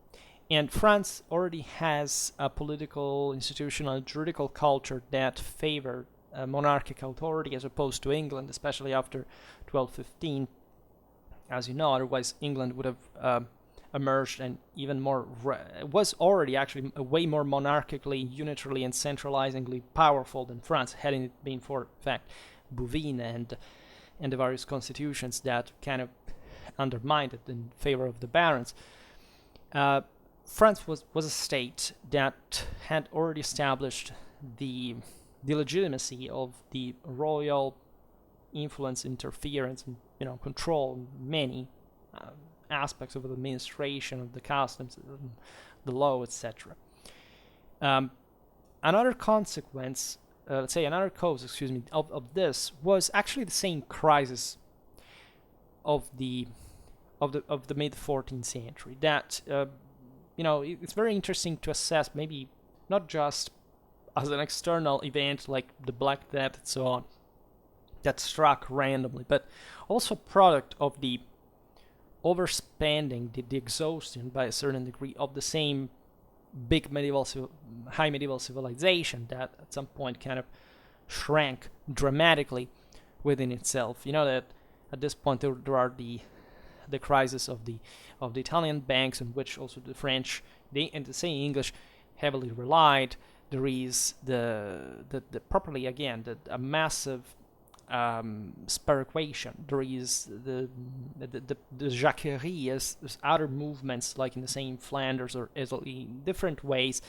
And France already has a political, institutional, juridical culture that favored monarchic authority as opposed to England, especially after 1215. As you know, otherwise England would have emerged and even more, was already actually way more monarchically, unitarily, and centralizingly powerful than France, hadn't it been for, in fact, Bouvines and the various constitutions that kind of undermined it in favor of the barons. France was a state that had already established the legitimacy of the royal influence, interference, and control in many aspects of the administration, of the customs, the law, etc. Another consequence, another cause, of this was actually the same crisis of the mid 14th century. That it's very interesting to assess, maybe not just as an external event like the Black Death and so on, that struck randomly, but also product of the overspending, the exhaustion by a certain degree of the same big high medieval civilization that at some point kind of shrank dramatically within itself. That at this point there are the crisis of the Italian banks, on which also the French, and the same English, heavily relied. There is a massive sperequation. There is the Jacquerie as other movements, like in the same Flanders or Italy, in different ways,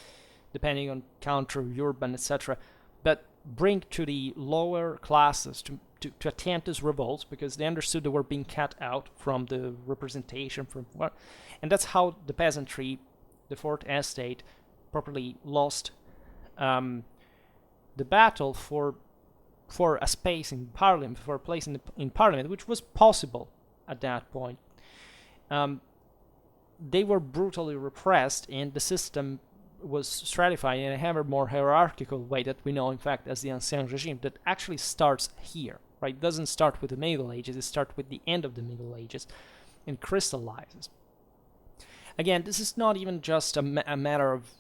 depending on country, urban, etc. But bring to the lower classes to attempt these revolts, because they understood they were being cut out from the representation and that's how the peasantry, the Fourth Estate, properly lost the battle for a space in Parliament, for a place in Parliament, which was possible at that point. They were brutally repressed, and the system was stratified in a ever more hierarchical way that we know, in fact, as the Ancien Regime, that actually starts here, right? It doesn't start with the Middle Ages, it starts with the end of the Middle Ages and crystallizes. Again, this is not even just a matter of,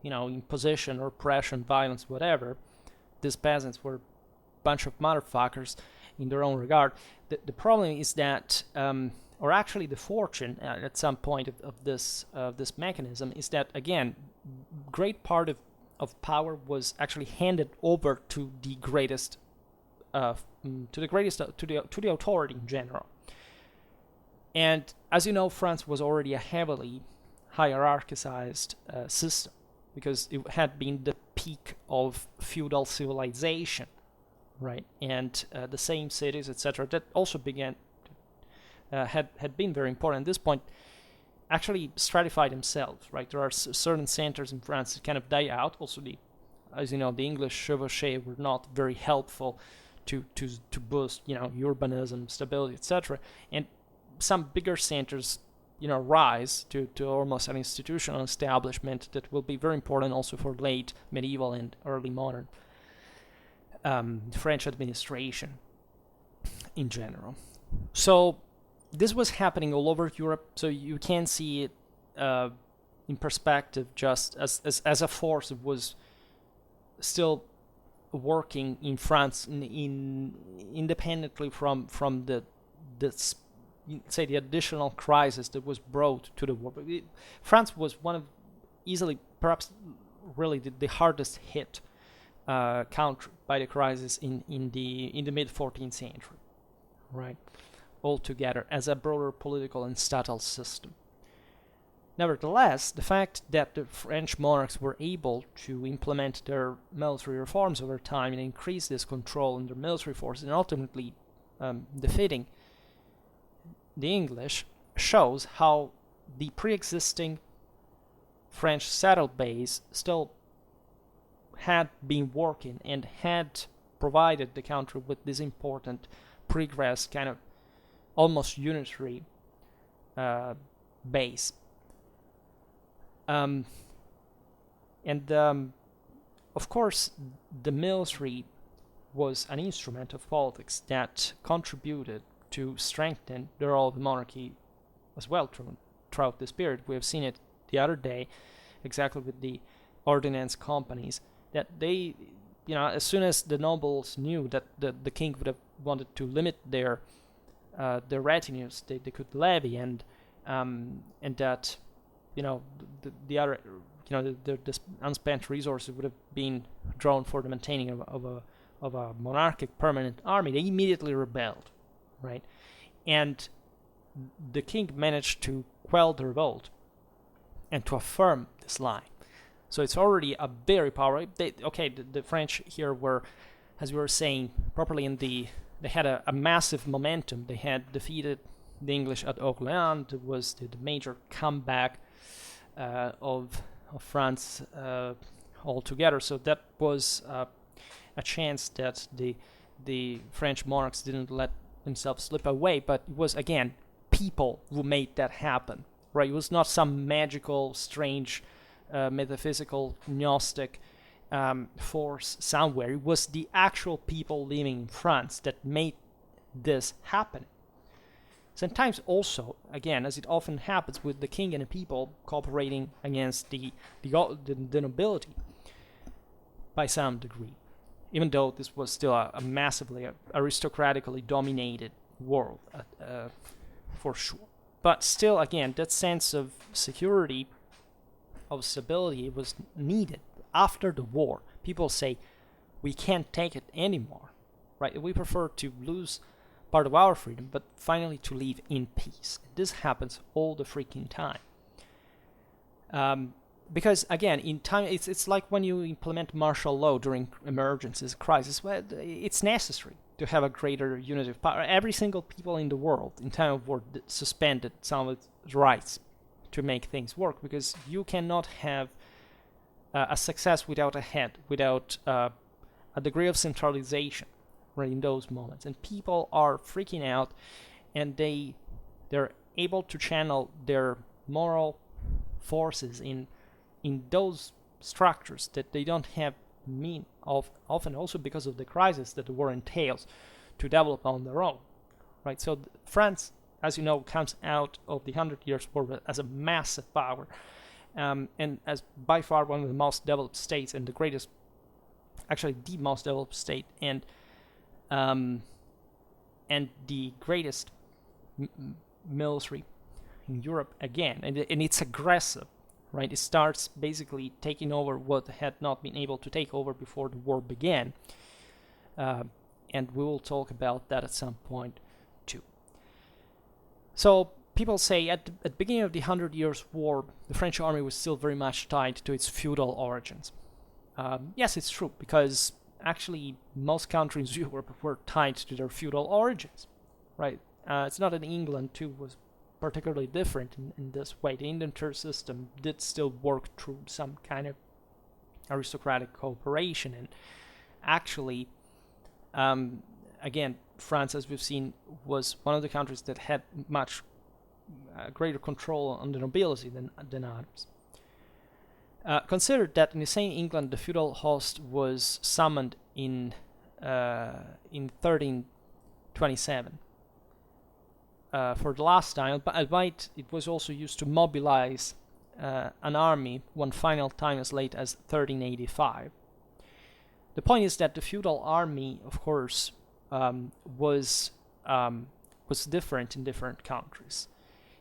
imposition or oppression, violence, whatever. These peasants were bunch of motherfuckers in their own regard. The problem is that, or actually the fortune at some point of this mechanism is that, again, great part of power was actually handed over to the greatest, to the authority in general. And as you know, France was already a heavily hierarchicized system, because it had been the peak of feudal civilization, right? And the same cities, etc., that also began had been very important at this point, actually stratified themselves, right? There are certain centers in France that kind of die out. Also, as you know, the English chevauchés were not very helpful to boost, urbanism, stability, etc. And some bigger centers, rise to almost an institutional establishment that will be very important also for late medieval and early modern French administration in general. So this was happening all over Europe, so you can see it in perspective just as a force that was still working in France independently from the additional crisis that was brought to the war. France was one of easily, perhaps really the hardest hit country by the crisis in the mid 14th century, right? Altogether, as a broader political and statal system. Nevertheless, the fact that the French monarchs were able to implement their military reforms over time and increase this control in their military forces and ultimately defeating the English shows how the pre-existing French settled base still had been working and had provided the country with this important progress, kind of almost unitary base. And of course, the military was an instrument of politics that contributed to strengthen the role of the monarchy as well throughout this period. We have seen it the other day, exactly with the ordinance companies, that they, as soon as the nobles knew that the king would have wanted to limit their retinues, they could levy, and that the other the unspent resources would have been drawn for the maintaining of a monarchic permanent army. They immediately rebelled, right? And the king managed to quell the revolt and to affirm this line. So it's already a very powerful. The French here were, as we were saying, properly they had a massive momentum. They had defeated the English at Orléans. It was the major comeback of France altogether. So that was a chance that the French monarchs didn't let themselves slip away. But it was, again, people who made that happen, right? It was not some magical, strange, metaphysical, gnostic force somewhere. It was the actual people living in France that made this happen. Sometimes also, again, as it often happens with the king and the people cooperating against the nobility by some degree, even though this was still a massively aristocratically dominated world, for sure. But still, again, that sense of security, of stability was needed after the war. People say, we can't take it anymore, right? We prefer to lose part of our freedom, but finally to live in peace. This happens all the freaking time. Because again, in time, it's like when you implement martial law during emergencies, crisis. Well, it's necessary to have a greater unity of power. Every single people in the world in time of war suspended some of its rights to make things work, because you cannot have a success without a head, without a degree of centralization, right, in those moments. And people are freaking out, and they're able to channel their moral forces in those structures that they don't have mean of, often also because of the crisis that the war entails, to develop on their own, right? So France, as you know, comes out of the 100 Years' War as a massive power, and as by far one of the most developed states and the greatest, actually the most developed state, and and the greatest military in Europe again, and it's aggressive, right? It starts basically taking over what had not been able to take over before the war began, and we will talk about that at some point too. So people say at the beginning of the 100 Years' War, the French army was still very much tied to its feudal origins. Yes, it's true, because actually most countries in Europe were tied to their feudal origins, right? It's not that England too was particularly different in this way. The indenture system did still work through some kind of aristocratic cooperation, and actually, again, France, as we've seen, was one of the countries that had much greater control on the nobility than others. Consider that in the same England, the feudal host was summoned in 1327 for the last time, but it was also used to mobilize an army one final time as late as 1385. The point is that the feudal army, of course, was different in different countries.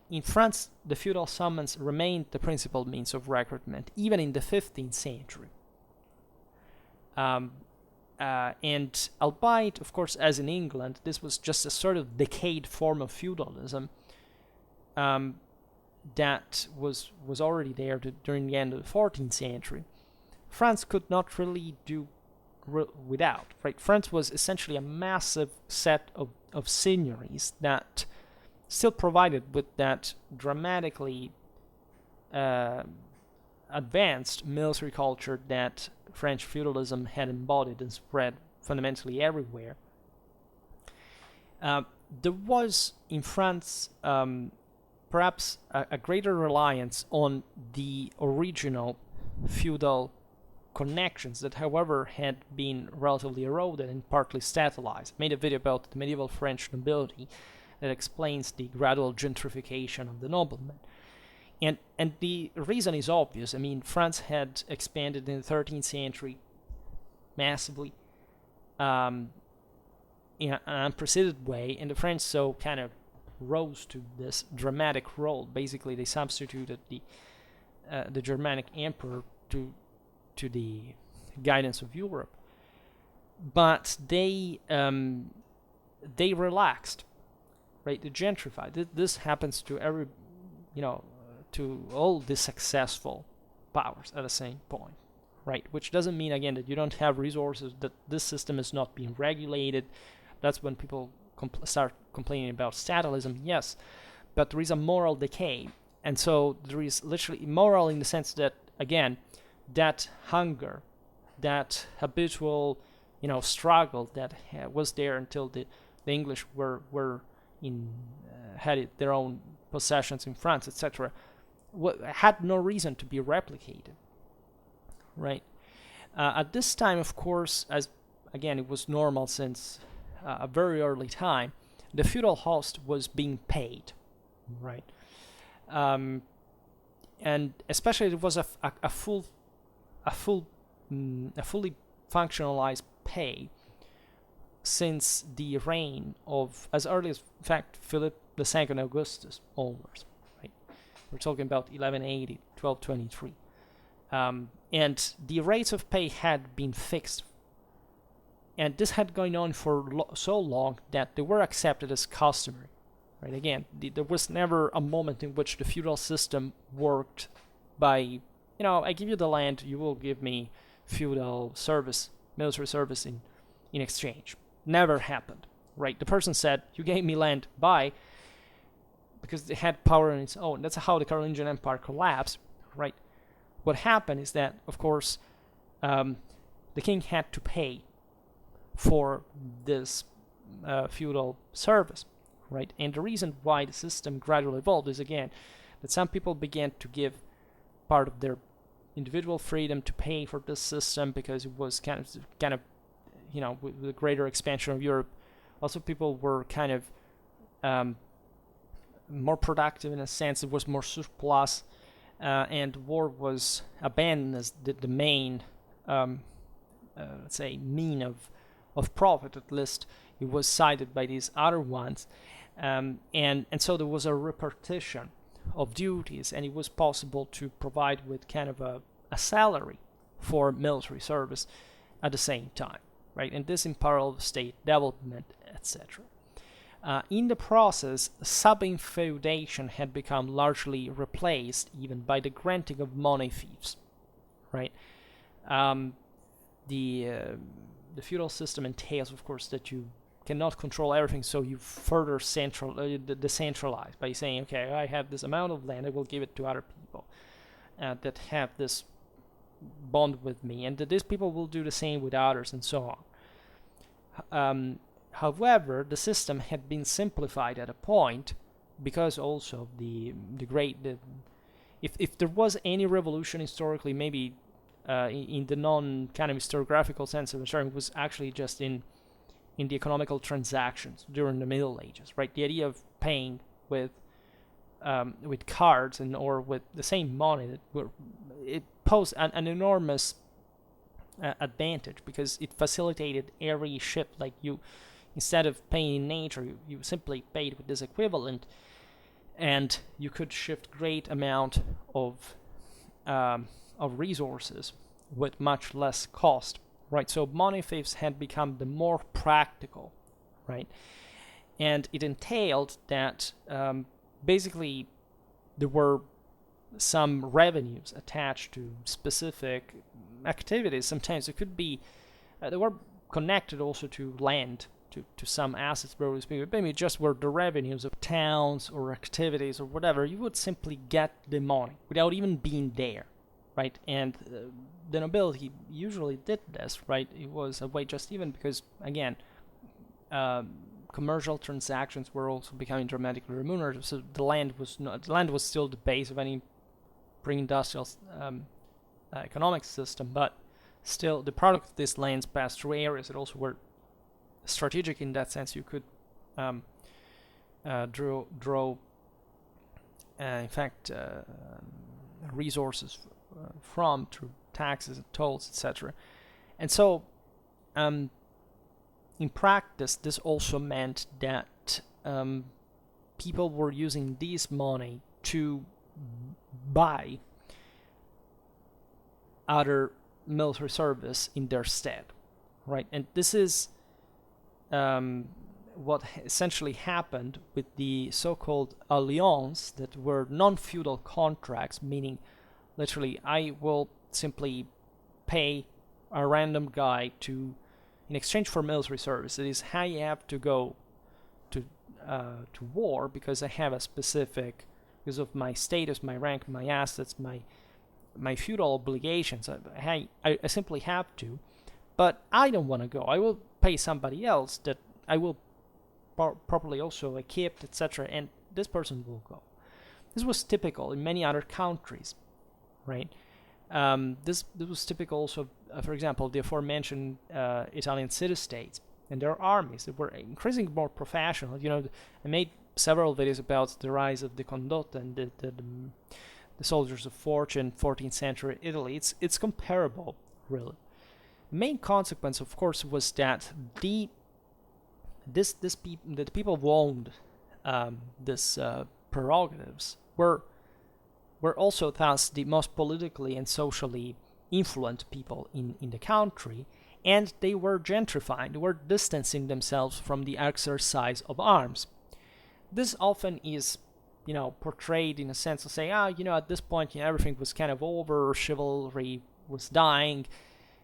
In France, the feudal summons remained the principal means of recruitment, even in the 15th century. And albeit, of course, as in England, this was just a sort of decayed form of feudalism that was already there during the end of the 14th century. France could not really do without, right? France was essentially a massive set of seigneuries that still provided with that dramatically advanced military culture that French feudalism had embodied and spread fundamentally everywhere. There was in France perhaps a greater reliance on the original feudal connections that, however, had been relatively eroded and partly statalized. I made a video about the medieval French nobility that explains the gradual gentrification of the noblemen. And the reason is obvious. I mean, France had expanded in the 13th century massively in an unprecedented way, and the French so kind of rose to this dramatic role. Basically, they substituted the Germanic emperor to the guidance of Europe, but they relaxed, right? They gentrified. This happens to every, to all the successful powers at the same point, right? Which doesn't mean, again, that you don't have resources, that this system is not being regulated. That's when people start complaining about statalism, yes, but there is a moral decay. And so there is literally moral in the sense that, again, that hunger, that habitual, struggle that was there until the English were had their own possessions in France, etc., had no reason to be replicated, right? At this time, of course, as again it was normal since a very early time, the feudal host was being paid, right? And especially it was a fully functionalized pay since the reign of, as early as, in fact, Philip II Augustus onwards, right? We're talking about 1180, 1223. And the rates of pay had been fixed. And this had gone on for so long that they were accepted as customary, right? Again, there was never a moment in which the feudal system worked by, I give you the land, you will give me feudal service, military service in exchange. Never happened, right? The person said, you gave me land, bye, because they had power on its own. That's how the Carolingian Empire collapsed, right? What happened is that, of course, the king had to pay for this feudal service, right? And the reason why the system gradually evolved is, again, that some people began to give part of their individual freedom to pay for this system because it was kind of with the greater expansion of Europe. Also, people were kind of more productive in a sense. It was more surplus, and war was abandoned as the main, let's say, mean of profit, at least it was cited by these other ones. And so there was a repartition of duties, and it was possible to provide with kind of a salary for military service at the same time, right? And this in parallel with state development, etc. In the process, sub-infeudation had become largely replaced even by the granting of money fiefs, right? The feudal system entails, of course, that you cannot control everything, so you further decentralize by saying, okay, I have this amount of land, I will give it to other people that have this bond with me, and that these people will do the same with others, and so on. However, the system had been simplified at a point because also if there was any revolution historically, maybe in the non-kind of historiographical sense of the term, it was actually just in the economical transactions during the Middle Ages, right? The idea of paying with cards or with the same money, it posed an enormous advantage because it facilitated every ship. Like you, instead of paying in nature, you simply paid with this equivalent, and you could shift great amount of resources with much less cost. Right, so money fiefs had become the more practical, right? And it entailed that basically there were some revenues attached to specific activities. Sometimes it could be, they were connected also to land, to some assets, broadly speaking. Maybe just were the revenues of towns or activities or whatever. You would simply get the money without even being there, right? And the nobility usually did this, right? It was a way, just even because, again, commercial transactions were also becoming dramatically remunerative. So the land was still the base of any pre-industrial economic system, but still the product of these lands passed through areas that also were strategic in that sense. You could draw in fact, resources from through taxes and tolls, etc. And so, in practice, this also meant that people were using this money to buy other military service in their stead, right? And this is what essentially happened with the so-called alliances, that were non-feudal contracts, meaning literally I will simply pay a random guy in exchange for military service. It is I have to go to war because I have a specific, because of my status, my rank, my assets, my feudal obligations. I simply have to, but I don't want to go. I will pay somebody else that I will properly also equipped, etc., and this person will go. This was typical in many other countries, right? This was typical also, for example, the aforementioned Italian city-states and their armies that were increasingly more professional. I made several videos about the rise of the condotta and the soldiers of fortune, 14th century Italy. It's comparable, really. The main consequence, of course, was that the people who owned these prerogatives were also thus the most politically and socially influent people in the country, and they were gentrifying, they were distancing themselves from the exercise of arms. This often is, portrayed in a sense of saying, at this point, everything was kind of over, chivalry was dying,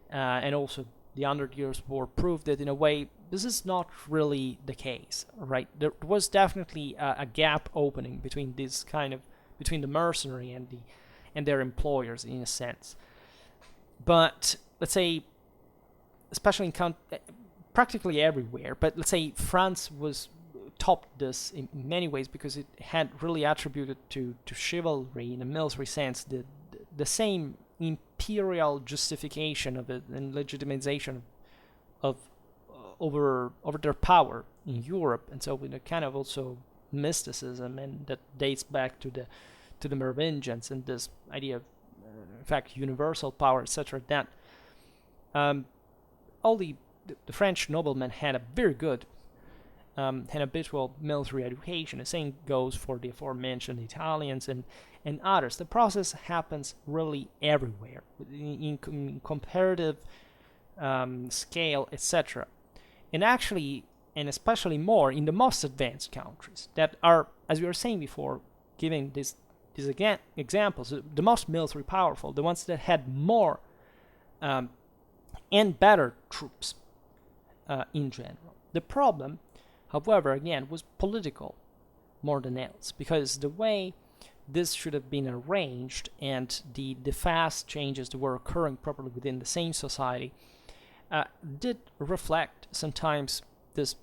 and also the 100 Years' War proved that in a way this is not really the case, right? There was definitely a gap opening between between the mercenary and their employers, in a sense. But let's say, especially practically everywhere, but let's say France topped this in many ways because it had really attributed to chivalry in a military sense the same imperial justification of it and legitimization of over their power in Europe, and so with a kind of also mysticism, and that dates back to the Merovingians and this idea of, in fact, universal power, etc. That all the the French noblemen had a very good and habitual military education. The same goes for the aforementioned Italians and others. The process happens really everywhere in comparative scale, etc. And actually, and especially more in the most advanced countries that are, as we were saying before, giving these again examples, the most military powerful, the ones that had more and better troops in general. The problem, however, again, was political more than else, because the way this should have been arranged and the fast changes that were occurring properly within the same society did reflect sometimes this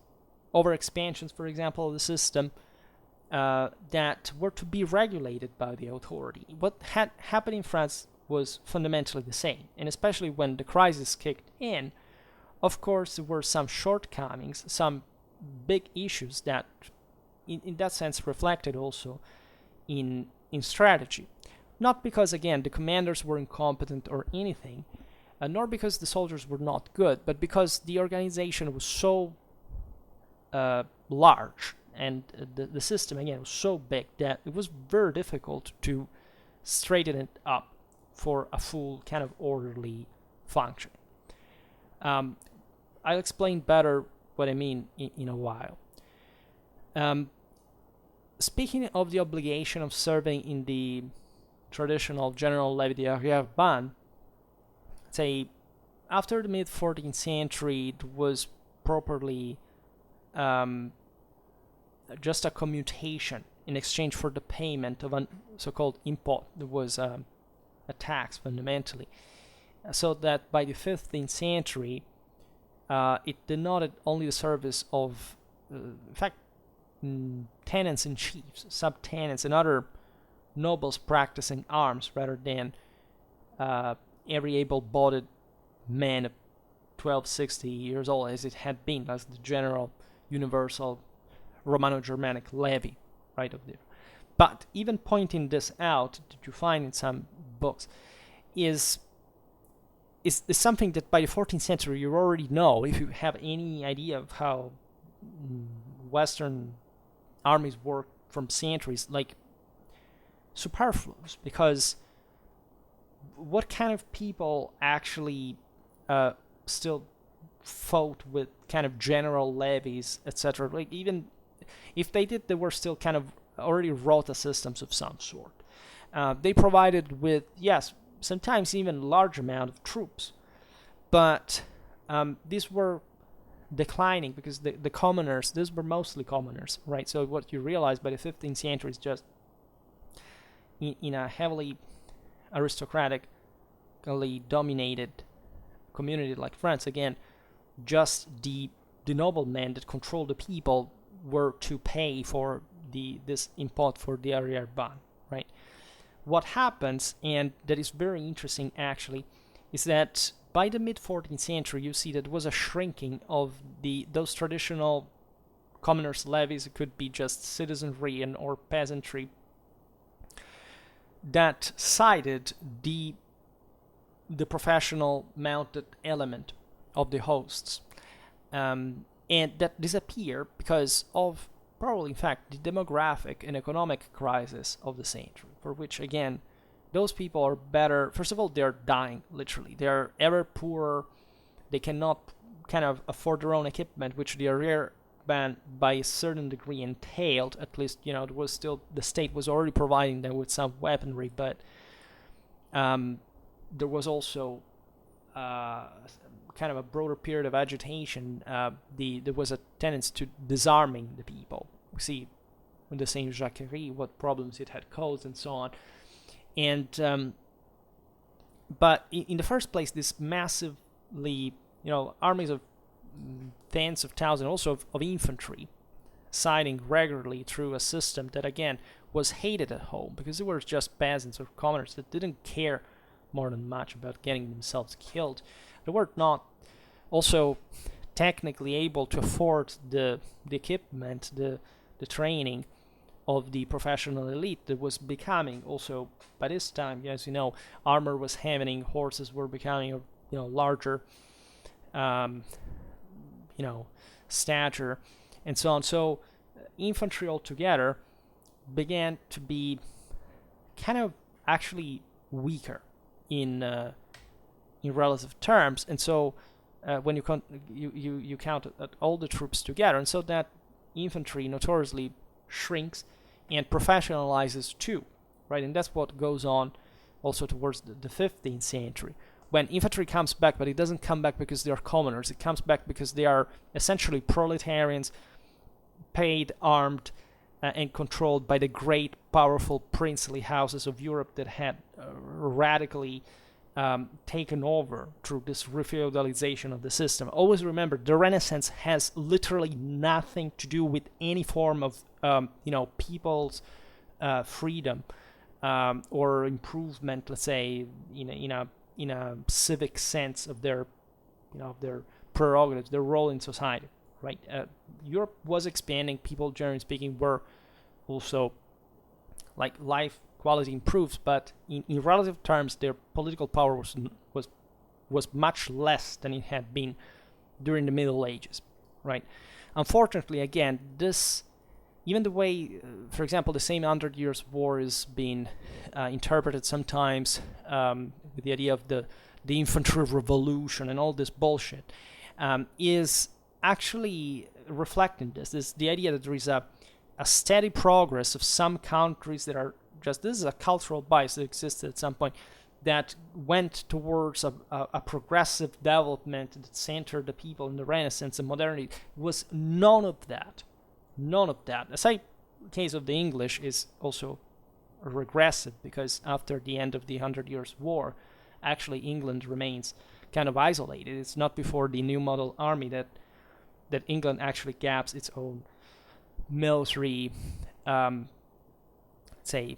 overexpansions, for example, of the system that were to be regulated by the authority. What had happened in France was fundamentally the same, and especially when the crisis kicked in, of course, there were some shortcomings, some big issues that, in that sense, reflected also in strategy. Not because, again, the commanders were incompetent or anything, nor because the soldiers were not good, but because the organization was so large and the system, again, was so big that it was very difficult to straighten it up for a full kind of orderly function. I'll explain better what I mean in a while. Speaking of the obligation of serving in the traditional general levy d'arrière-ban, say after the mid-14th century, it was properly just a commutation in exchange for the payment of a so-called impôt. There was a tax fundamentally, so that by the 15th century, it denoted only the service of, in fact, tenants and chiefs, subtenants, and other nobles practicing arms, rather than every able-bodied man of 12, 60 years old, as it had been, as the general universal Romano-Germanic levy, right up there. But even pointing this out, that you find in some books, is something that by the 14th century you already know, if you have any idea of how Western armies work from centuries, like superfluous, because what kind of people actually still fought with kind of general levies, etc.? Like, even if they did, they were still kind of already rota systems of some sort. They provided with, yes, sometimes even large amount of troops, but these were declining because the commoners, these were mostly commoners, right? So what you realize by the 15th century is just in a heavily aristocratically dominated community like France, again, just the noblemen that control the people were to pay for this impôt for the arrière-ban, right? What happens, and that is very interesting actually, is that by the mid-14th century you see that there was a shrinking of those traditional commoners' levies. It could be just citizenry or peasantry that sided the professional mounted element of the hosts, and that disappeared because of probably, in fact, the demographic and economic crisis of the century, for which, again, those people are better. First of all, they're dying, literally. They're ever poorer. They cannot kind of afford their own equipment, which the arrière-ban, by a certain degree, entailed. At least, it was still, the state was already providing them with some weaponry, but there was also kind of a broader period of agitation. There was a tendency to disarming the people. We see in the same Jacquerie what problems it had caused and so on. And but in the first place, this massively, armies of tens of thousands, also of infantry, siding regularly through a system that, again, was hated at home because they were just peasants or commoners that didn't care more than much about getting themselves killed. They were not also technically able to afford the equipment, the training of the professional elite that was becoming also by this time, as you know, armor was happening, horses were becoming larger, stature, and so on. So infantry altogether began to be kind of actually weaker in relative terms, and so when you count all the troops together, and so that infantry notoriously shrinks and professionalizes too, right? And that's what goes on also towards the 15th century, when infantry comes back, but it doesn't come back because they are commoners. It comes back because they are essentially proletarians, paid, armed, and controlled by the great, powerful, princely houses of Europe that had radically taken over through this refeudalization of the system. Always remember, the Renaissance has literally nothing to do with any form of, people's freedom or improvement, let's say, in a civic sense of their prerogatives, their role in society, right? Europe was expanding. People, generally speaking, were also like life quality improves, but in relative terms, their political power was much less than it had been during the Middle Ages, right? Unfortunately, again, this, even the way, for example, the same 100 Years' War is being interpreted sometimes with the idea of the infantry revolution and all this bullshit, is actually reflecting this the idea that there is a steady progress of some countries that are just, this is a cultural bias that existed at some point, that went towards a progressive development that centered the people in the Renaissance and modernity. It was none of that. The same case of the English is also regressive, because after the end of the 100 Years' War, actually England remains kind of isolated. It's not before the New Model Army that England actually gaps its own military, say,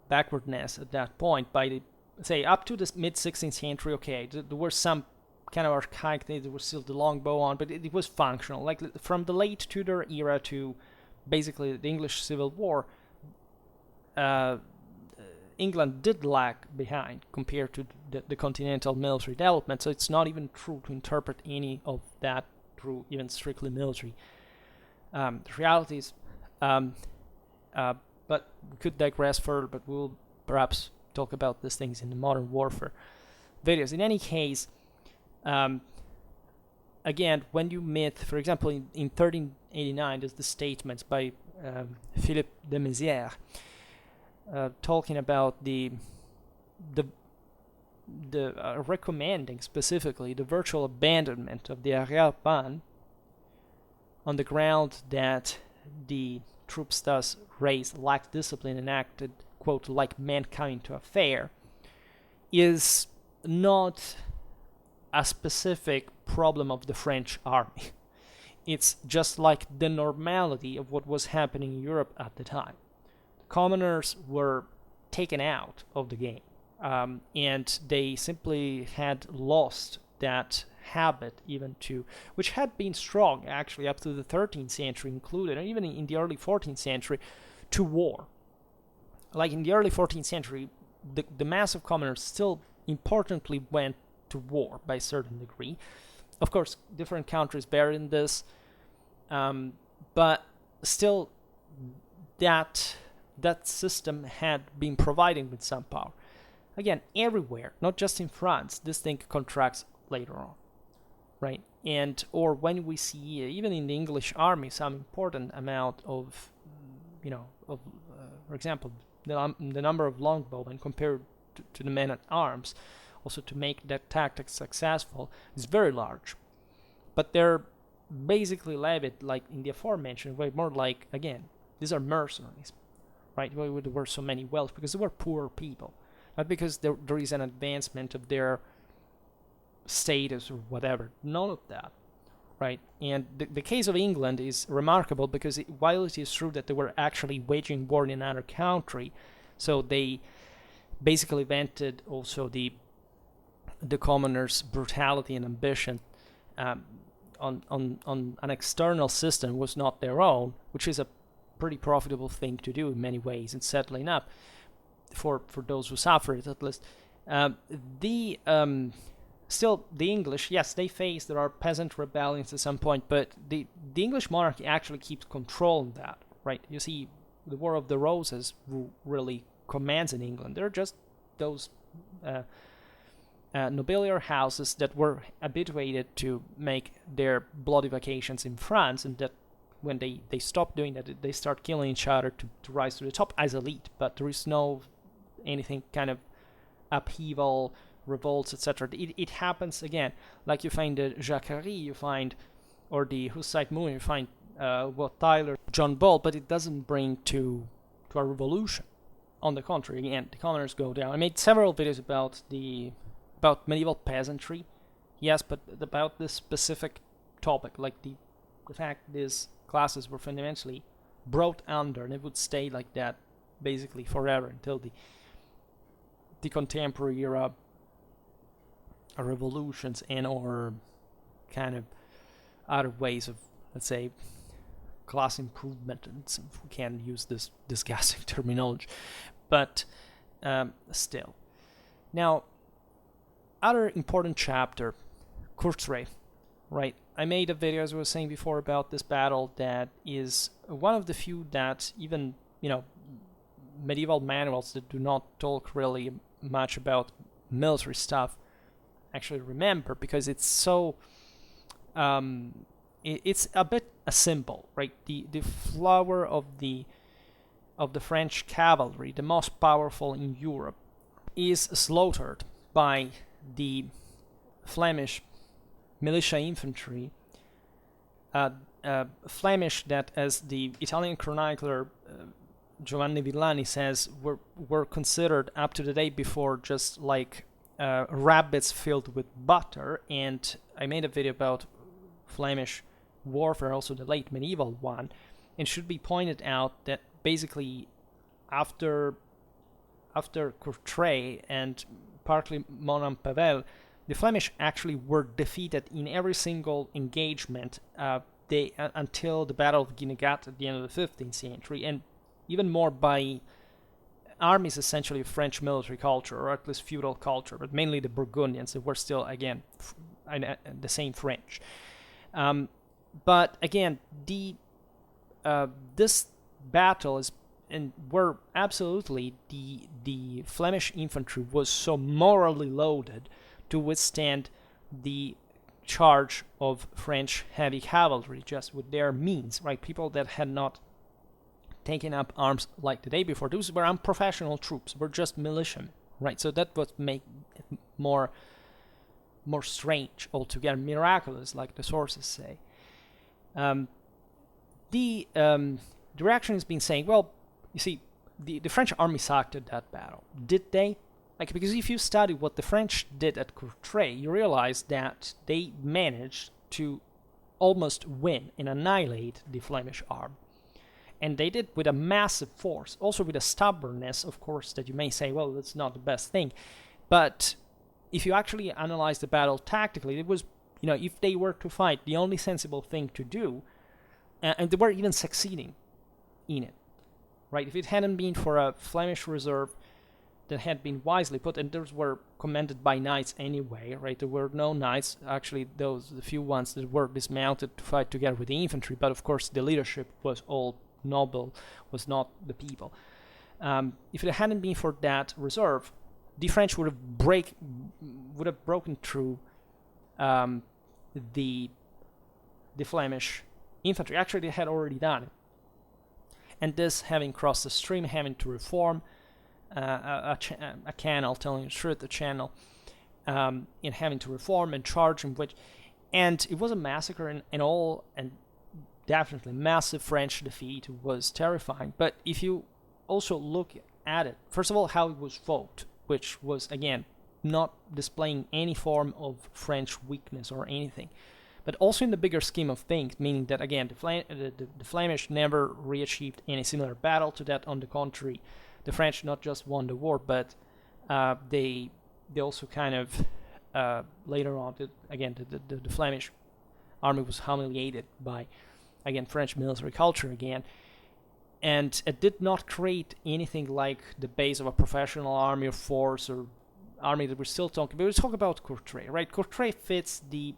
backwardness at that point. By the, say, up to the mid-16th century, okay, there were some kind of archaic things. There was still the longbow on, but it was functional. Like from the late Tudor era to basically the English Civil War, England did lag behind compared to the continental military development. So it's not even true to interpret any of that through even strictly military realities. But we could digress further, but we'll perhaps talk about these things in the modern warfare videos. In any case, again, when you meet, for example, in 1389, there's the statements by Philippe de Mézières, talking about the recommending specifically the virtual abandonment of the arrière-ban on the ground that the troops thus raised lacked discipline and acted, quote, like men coming to a fair, is not a specific problem of the French army. It's just like the normality of what was happening in Europe at the time. The commoners were taken out of the game, and they simply had lost that habit, even to, which had been strong actually up to the 13th century included, and even in the early 14th century, to war. Like in the early 14th century, the mass of commoners still importantly went to war by a certain degree. Of course, different countries vary in this, but still that system had been providing with some power. Again, everywhere, not just in France, this thing contracts later on, right? And or when we see, even in the English army, some important amount of, for example, the number of longbowmen compared to the men at arms, also to make that tactic successful, is very large. But they're basically levied, like in the aforementioned way, more like, again, these are mercenaries, right? Why there were so many wealth? Because they were poor people, not because there is an advancement of their status or whatever. None of that, right? And the case of England is remarkable because while it is true that they were actually waging war in another country, so they basically vented also the commoners' brutality and ambition on an external system was not their own, which is a pretty profitable thing to do in many ways in settling up for those who suffer it, at least. The still, the English, yes, they face, there are peasant rebellions at some point, but the English monarchy actually keeps control of that, right? You see, the War of the Roses, who really commands in England, they're just those nobiliar houses that were habituated to make their bloody vacations in France, and that when they stop doing that, they start killing each other to rise to the top as elite, but there is no anything kind of upheaval, revolts, etc. It happens again, like you find the Jacquerie, you find, or the Hussite movement, you find Wat Tyler, John Bull, but it doesn't bring to a revolution. On the contrary, again, the commoners go down. I made several videos about medieval peasantry, yes, but about this specific topic, like the fact these classes were fundamentally brought under, and it would stay like that basically forever until the contemporary era revolutions and or kind of other ways of, let's say, class improvement, and if we can use this disgusting terminology, but still. Now, other important chapter, Courtrai, right? I made a video, as I was saying before, about this battle that is one of the few that even, medieval manuals that do not talk really much about military stuff actually remember, because it's so it's a bit a symbol, right? The flower of the French cavalry, the most powerful in Europe, is slaughtered by the Flemish militia infantry, Flemish that, as the Italian chronicler Giovanni Villani says, were considered up to the day before just like rabbits filled with butter. And I made a video about Flemish warfare, also the late medieval one, and should be pointed out that basically after Courtrai and partly Mont'Ampel, the Flemish actually were defeated in every single engagement until the Battle of Guinegate at the end of the 15th century, and even more by armies essentially of French military culture, or at least feudal culture, but mainly the Burgundians that were still, again, the same French. But again, this battle is, and where absolutely the Flemish infantry was so morally loaded to withstand the charge of French heavy cavalry just with their means, right? People that had not taken up arms like the day before. Those were unprofessional troops, were just militiamen, right? So that would make it more strange altogether, miraculous, like the sources say. The reaction has been saying, well, you see, the French army sucked at that battle. Did they? Because if you study what the French did at Courtrai, you realize that they managed to almost win and annihilate the Flemish army. And they did with a massive force, also with a stubbornness, of course, that you may say, well, that's not the best thing. But if you actually analyze the battle tactically, it was, if they were to fight, the only sensible thing to do, and they were even succeeding in it, right? If it hadn't been for a Flemish reserve that had been wisely put, and those were commanded by knights anyway, right? There were no knights, actually, the few ones that were dismounted to fight together with the infantry, but of course the leadership was all noble, was not the people. If it hadn't been for that reserve, the French would have broken through the Flemish infantry. Actually, they had already done it. And this, having crossed the stream, having to reform a canal, telling the truth, a channel, and having to reform and charge, and it was a massacre and all, and definitely massive French defeat. Was terrifying. But if you also look at it, first of all, how it was fought, which was, again, not displaying any form of French weakness or anything, but also in the bigger scheme of things, meaning that, again, the Flemish never re-achieved any similar battle to that. On the contrary, the French not just won the war, but they also kind of later on, the Flemish army was humiliated by, again, French military culture again, and it did not create anything like the base of a professional army or force or army that we're still talking about. We'll talk about Courtrai, right? Courtrai fits the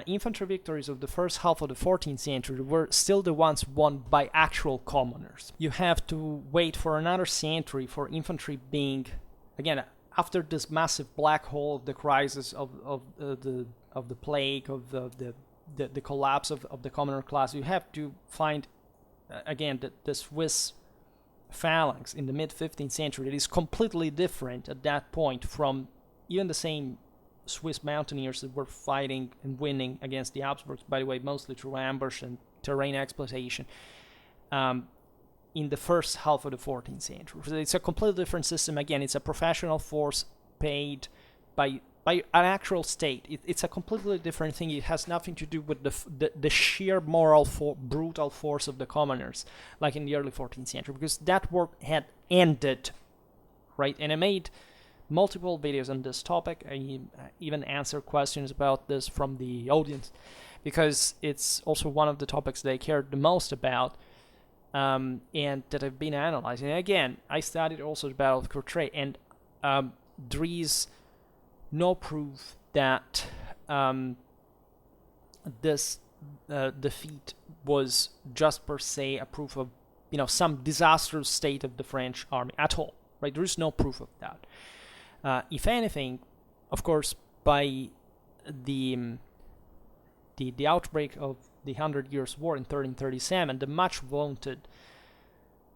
infantry victories of the first half of the 14th century were still the ones won by actual commoners. You have to wait for another century for infantry being, again, after this massive black hole of the crisis of the plague, of the collapse of the commoner class. You have to find again the Swiss phalanx in the mid 15th century that is completely different at that point from even the same Swiss mountaineers that were fighting and winning against the Habsburgs, by the way, mostly through ambush and terrain exploitation, in the first half of the 14th century. So it's a completely different system. Again, it's a professional force paid by an actual state. It's a completely different thing. It has nothing to do with the sheer moral brutal force of the commoners, like in the early 14th century, because that war had ended, right? And I made multiple videos on this topic. I even answer questions about this from the audience, because it's also one of the topics that I cared the most about, and that I've been analyzing. And again, I studied also the Battle of Courtrai, and there is no proof that this defeat was just per se a proof of some disastrous state of the French army at all, right? There is no proof of that. If anything, of course, by the outbreak of the 100 Years' War in 1337, the much vaunted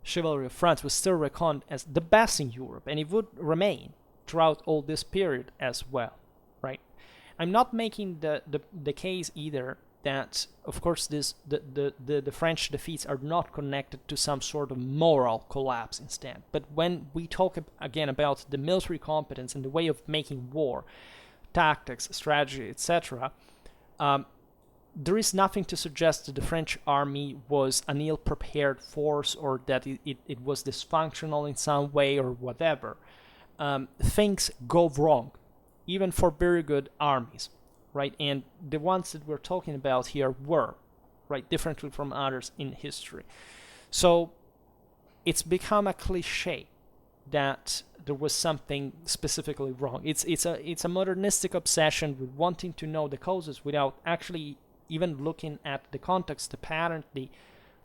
chivalry of France was still reckoned as the best in Europe, and it would remain throughout all this period as well, right? I'm not making the case either that, of course, the French defeats are not connected to some sort of moral collapse instead. But when we talk again about the military competence and the way of making war, tactics, strategy, etc., there is nothing to suggest that the French army was an ill-prepared force or that it was dysfunctional in some way or whatever. Things go wrong, even for very good armies, right? And the ones that we're talking about here were, right, differently from others in history. So it's become a cliche that there was something specifically wrong. It's a modernistic obsession with wanting to know the causes without actually even looking at the context, the pattern, the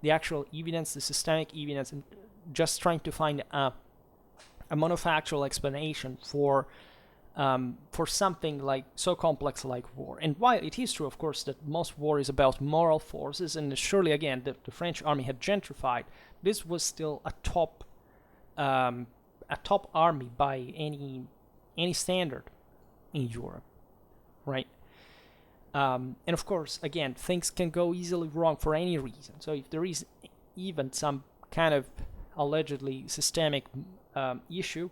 actual evidence, the systemic evidence, and just trying to find a monofactual explanation for something like so complex like war. And while it is true, of course, that most war is about moral forces, and surely again the French army had gentrified, this was still a top army by any standard in Europe, right? And of course, again, things can go easily wrong for any reason. So if there is even some kind of allegedly systemic issue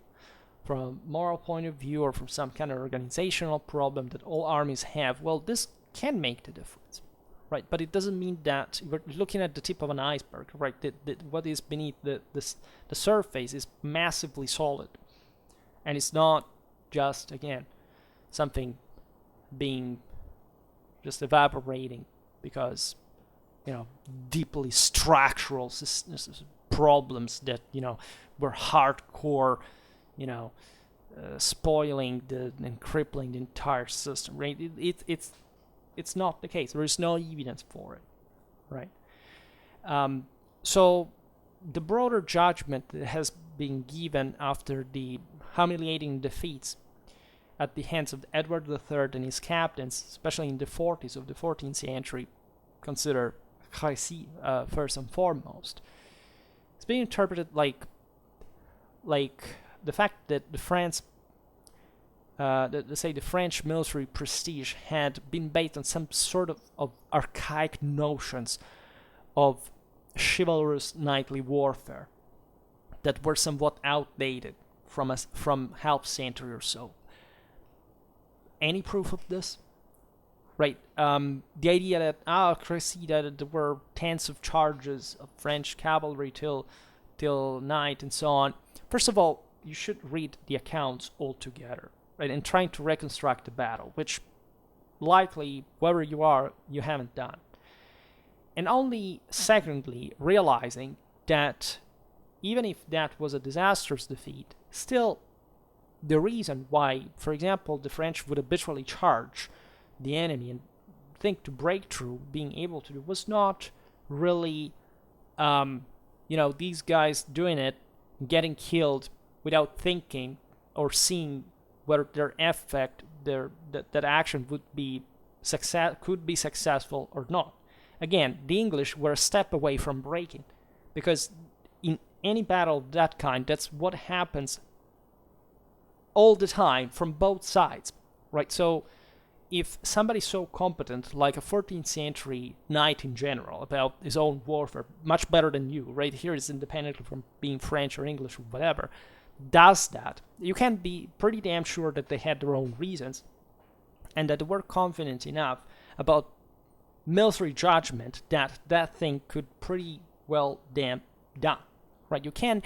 from a moral point of view or from some kind of organizational problem that all armies have, well, this can make the difference, right? But it doesn't mean that we're looking at the tip of an iceberg, right? What is beneath the surface is massively solid, and it's not just, again, something being just evaporating because deeply structural problems that were hardcore, spoiling and crippling the entire system, right? It's not the case. There is no evidence for it, right? So the broader judgment that has been given after the humiliating defeats at the hands of Edward III and his captains, especially in the 40s of the 14th century, consider Crécy first and foremost. It's being interpreted like the fact that the French military prestige had been based on some sort of archaic notions of chivalrous knightly warfare that were somewhat outdated from half century or so. Any proof of this? Right. The idea that Crécy, that there were tens of charges of French cavalry till night and so on. First of all, you should read the accounts all together, right, and trying to reconstruct the battle, which likely, wherever you are, you haven't done. And only secondly, realizing that even if that was a disastrous defeat, still the reason why, for example, the French would habitually charge the enemy and think to break through, being able to do, was not really, these guys doing it, getting killed without thinking or seeing whether their effect, that action could be successful or not. Again, the English were a step away from breaking, because in any battle of that kind, that's what happens all the time from both sides, right? So if somebody's so competent, like a 14th century knight in general, about his own warfare, much better than you, right? Here is independently from being French or English or whatever, does that, you can be pretty damn sure that they had their own reasons and that they were confident enough about military judgment that that thing could pretty well damn done, right? You can,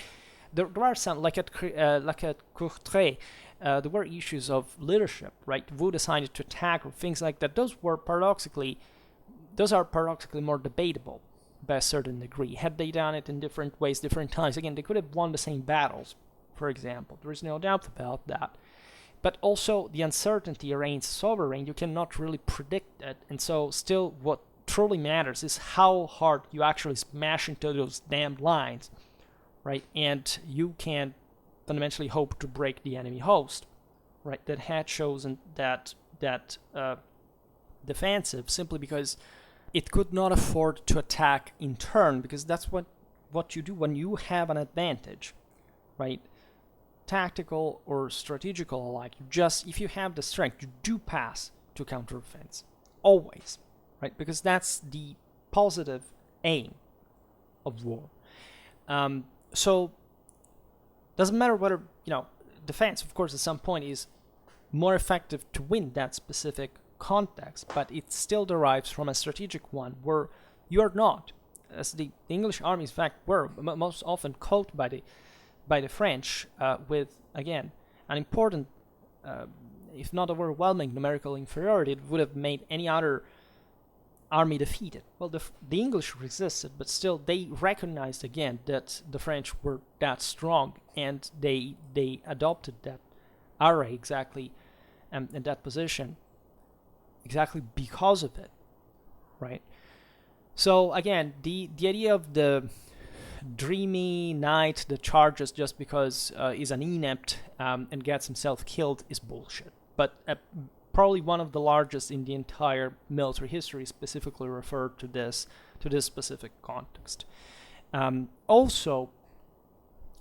there are some, like at Courtrai, there were issues of leadership, right? Who decided to attack or things like that. Those are paradoxically more debatable by a certain degree. Had they done it in different ways, different times, again, they could have won the same battles, for example. There is no doubt about that. But also, the uncertainty reigns sovereign. You cannot really predict it. And so, still, what truly matters is how hard you actually smash into those damn lines, right? And you can fundamentally hope to break the enemy host, right? That had chosen that defensive simply because it could not afford to attack in turn, because that's what you do when you have an advantage, right? Tactical or strategical alike. If you have the strength, you do pass to counteroffense. Always, right? Because that's the positive aim of war. So, doesn't matter whether, defense, of course, at some point is more effective to win that specific context, but it still derives from a strategic one where you are not, as the English armies, in fact, were most often caught by the French with, again, an important, if not overwhelming, numerical inferiority that would have made any other army defeated. Well, the English resisted, but still they recognized again that the French were that strong, and they adopted that array exactly, and that position exactly because of it, right? So again, the idea of the dreamy knight that charges just because is an inept and gets himself killed is bullshit. But probably one of the largest in the entire military history specifically referred to this specific context. Also,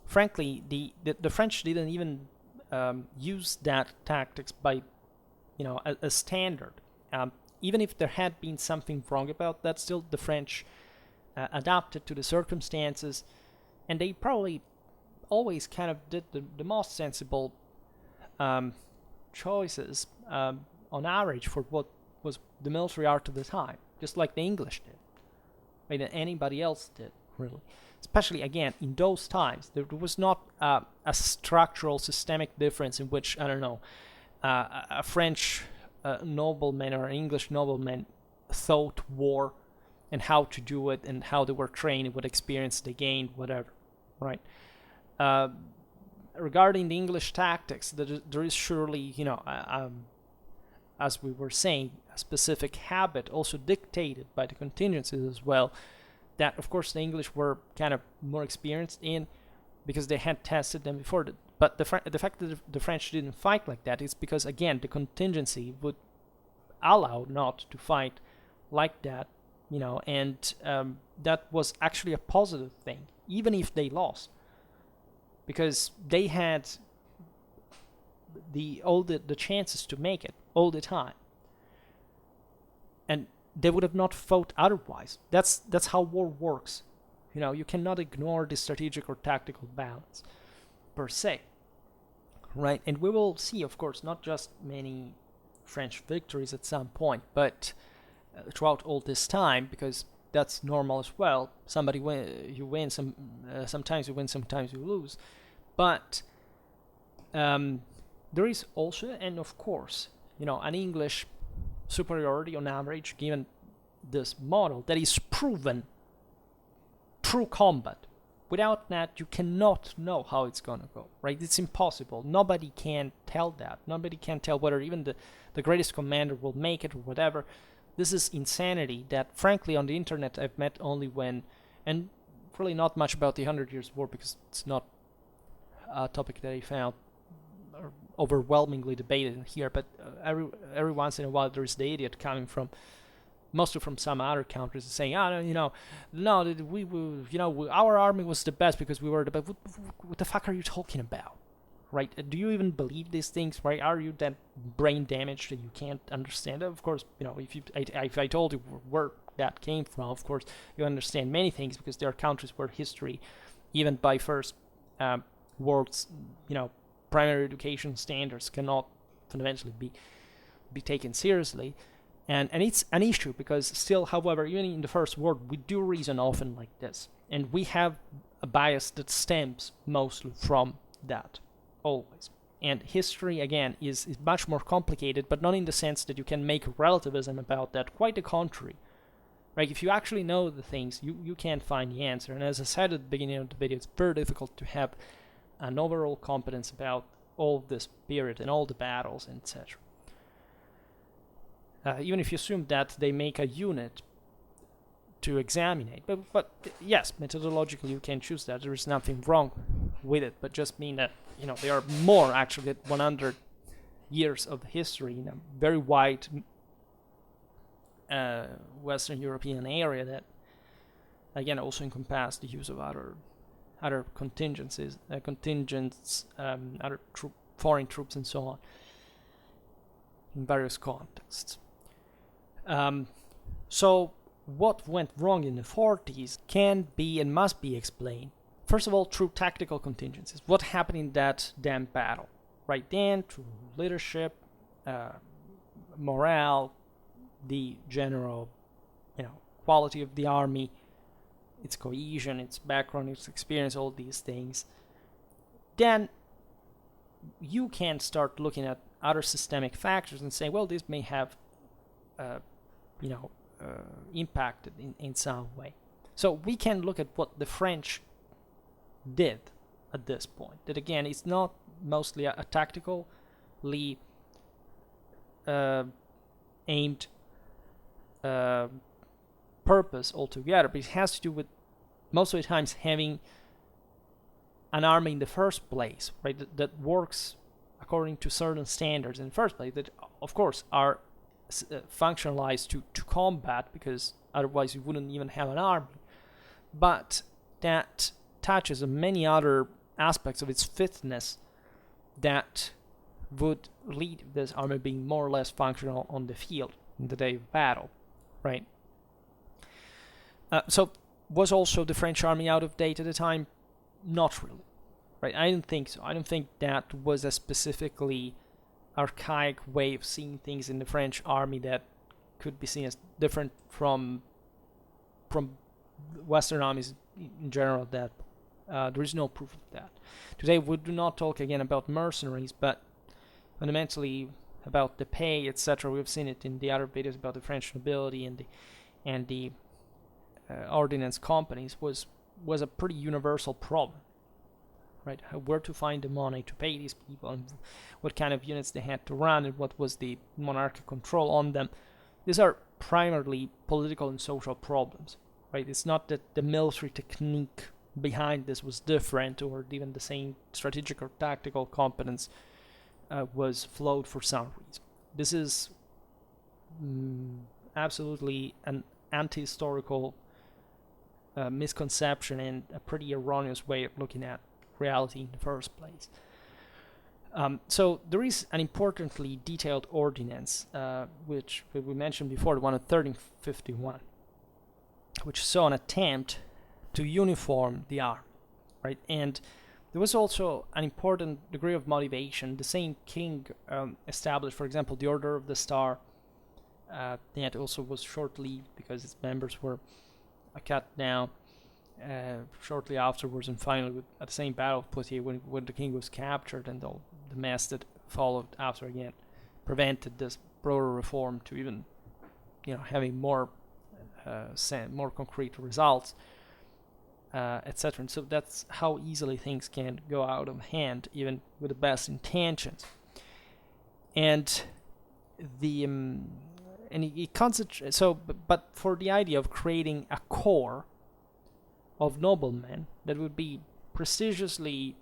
frankly, the French didn't even use that tactics by, a standard. Even if there had been something wrong about that, still the French adapted to the circumstances, and they probably always kind of did the most sensible choices on average for what was the military art of the time, just like the English did, right? And anybody else did, really. Especially, again, in those times, there was not a structural, systemic difference in which, I don't know, a French nobleman or an English nobleman thought war and how to do it and how they were trained, what experience they gained, whatever, right? Regarding the English tactics, there is surely, as we were saying, a specific habit also dictated by the contingencies as well, that of course the English were kind of more experienced in because they had tested them before. But the fact that the French didn't fight like that is because, again, the contingency would allow not to fight like that, and that was actually a positive thing, even if they lost, because they had all the chances to make it all the time, and they would have not fought otherwise. That's how war works. You cannot ignore the strategic or tactical balance per se, right? And we will see, of course, not just many French victories at some point, but throughout all this time, because that's normal as well. You win, sometimes you win, sometimes you lose. But there is also, and of course, an English superiority on average, given this model, that is proven through combat, without that, you cannot know how it's going to go, right? It's impossible. Nobody can tell that. Nobody can tell whether even the greatest commander will make it or whatever. This is insanity that, frankly, on the internet I've met only when, and really not much about the 100 Years' War because it's not a topic that I found overwhelmingly debated here, but every once in a while there is the idiot coming from, mostly from some other countries, saying, our army was the best because we were the best. What the fuck are you talking about, right? Do you even believe these things, right? Are you that brain damaged that you can't understand it? Of course, if I told you where that came from, of course, you understand many things because there are countries where history, even by first world's, primary education standards cannot fundamentally be taken seriously. And it's an issue because still, however, even in the First World, we do reason often like this. And we have a bias that stems mostly from that, always. And history, again, is much more complicated, but not in the sense that you can make relativism about that. Quite the contrary. Right? If you actually know the things, you can find the answer. And as I said at the beginning of the video, it's very difficult to have an overall competence about all this period and all the battles, etc. Even if you assume that they make a unit to examine it. But yes, methodologically you can choose that. There is nothing wrong with it, but just mean that, there are more actually than 100 years of history in a very wide Western European area that, again, also encompass the use of other contingents, other foreign troops and so on in various contexts. So what went wrong in the 40s can be and must be explained, first of all, through tactical contingencies. What happened in that damn battle? Right then, through leadership, morale, the general, quality of the army, its cohesion, its background, its experience, all these things. Then you can start looking at other systemic factors and say, well, this may have impacted in some way. So we can look at what the French did at this point. That, again, it's not mostly a tactically aimed purpose altogether, but it has to do with most of the times having an army in the first place, right? That works according to certain standards in the first place, that of course are functionalized to combat, because otherwise you wouldn't even have an army, but that touches on many other aspects of its fitness that would lead this army being more or less functional on the field in the day of battle, right? So was also the French army out of date at the time? Not really, right? I don't think so. I don't think that was a specifically archaic way of seeing things in the French army that could be seen as different from Western armies in general. That there is no proof of that. Today we do not talk again about mercenaries, but fundamentally about the pay, etc. We've seen it in the other videos about the French nobility and the ordnance companies was a pretty universal problem, right? Where to find the money to pay these people, and what kind of units they had to run, and what was the monarchical control on them. These are primarily political and social problems, right? It's not that the military technique behind this was different, or even the same strategic or tactical competence was flawed for some reason. This is absolutely an anti-historical misconception and a pretty erroneous way of looking at reality in the first place. So there is an importantly detailed ordinance, which we mentioned before, the one of 1351, which saw an attempt to uniform the army, right? And there was also an important degree of motivation. The same king established, for example, the Order of the Star. That also was short-lived because its members were cut down shortly afterwards, and finally at the same battle of Poitiers, when the king was captured, and all the mess that followed after, again, prevented this broader reform to even having more concrete results. etc. And so that's how easily things can go out of hand, even with the best intentions. And the and it concentrates. So, but for the idea of creating a core of noblemen that would be prestigiously,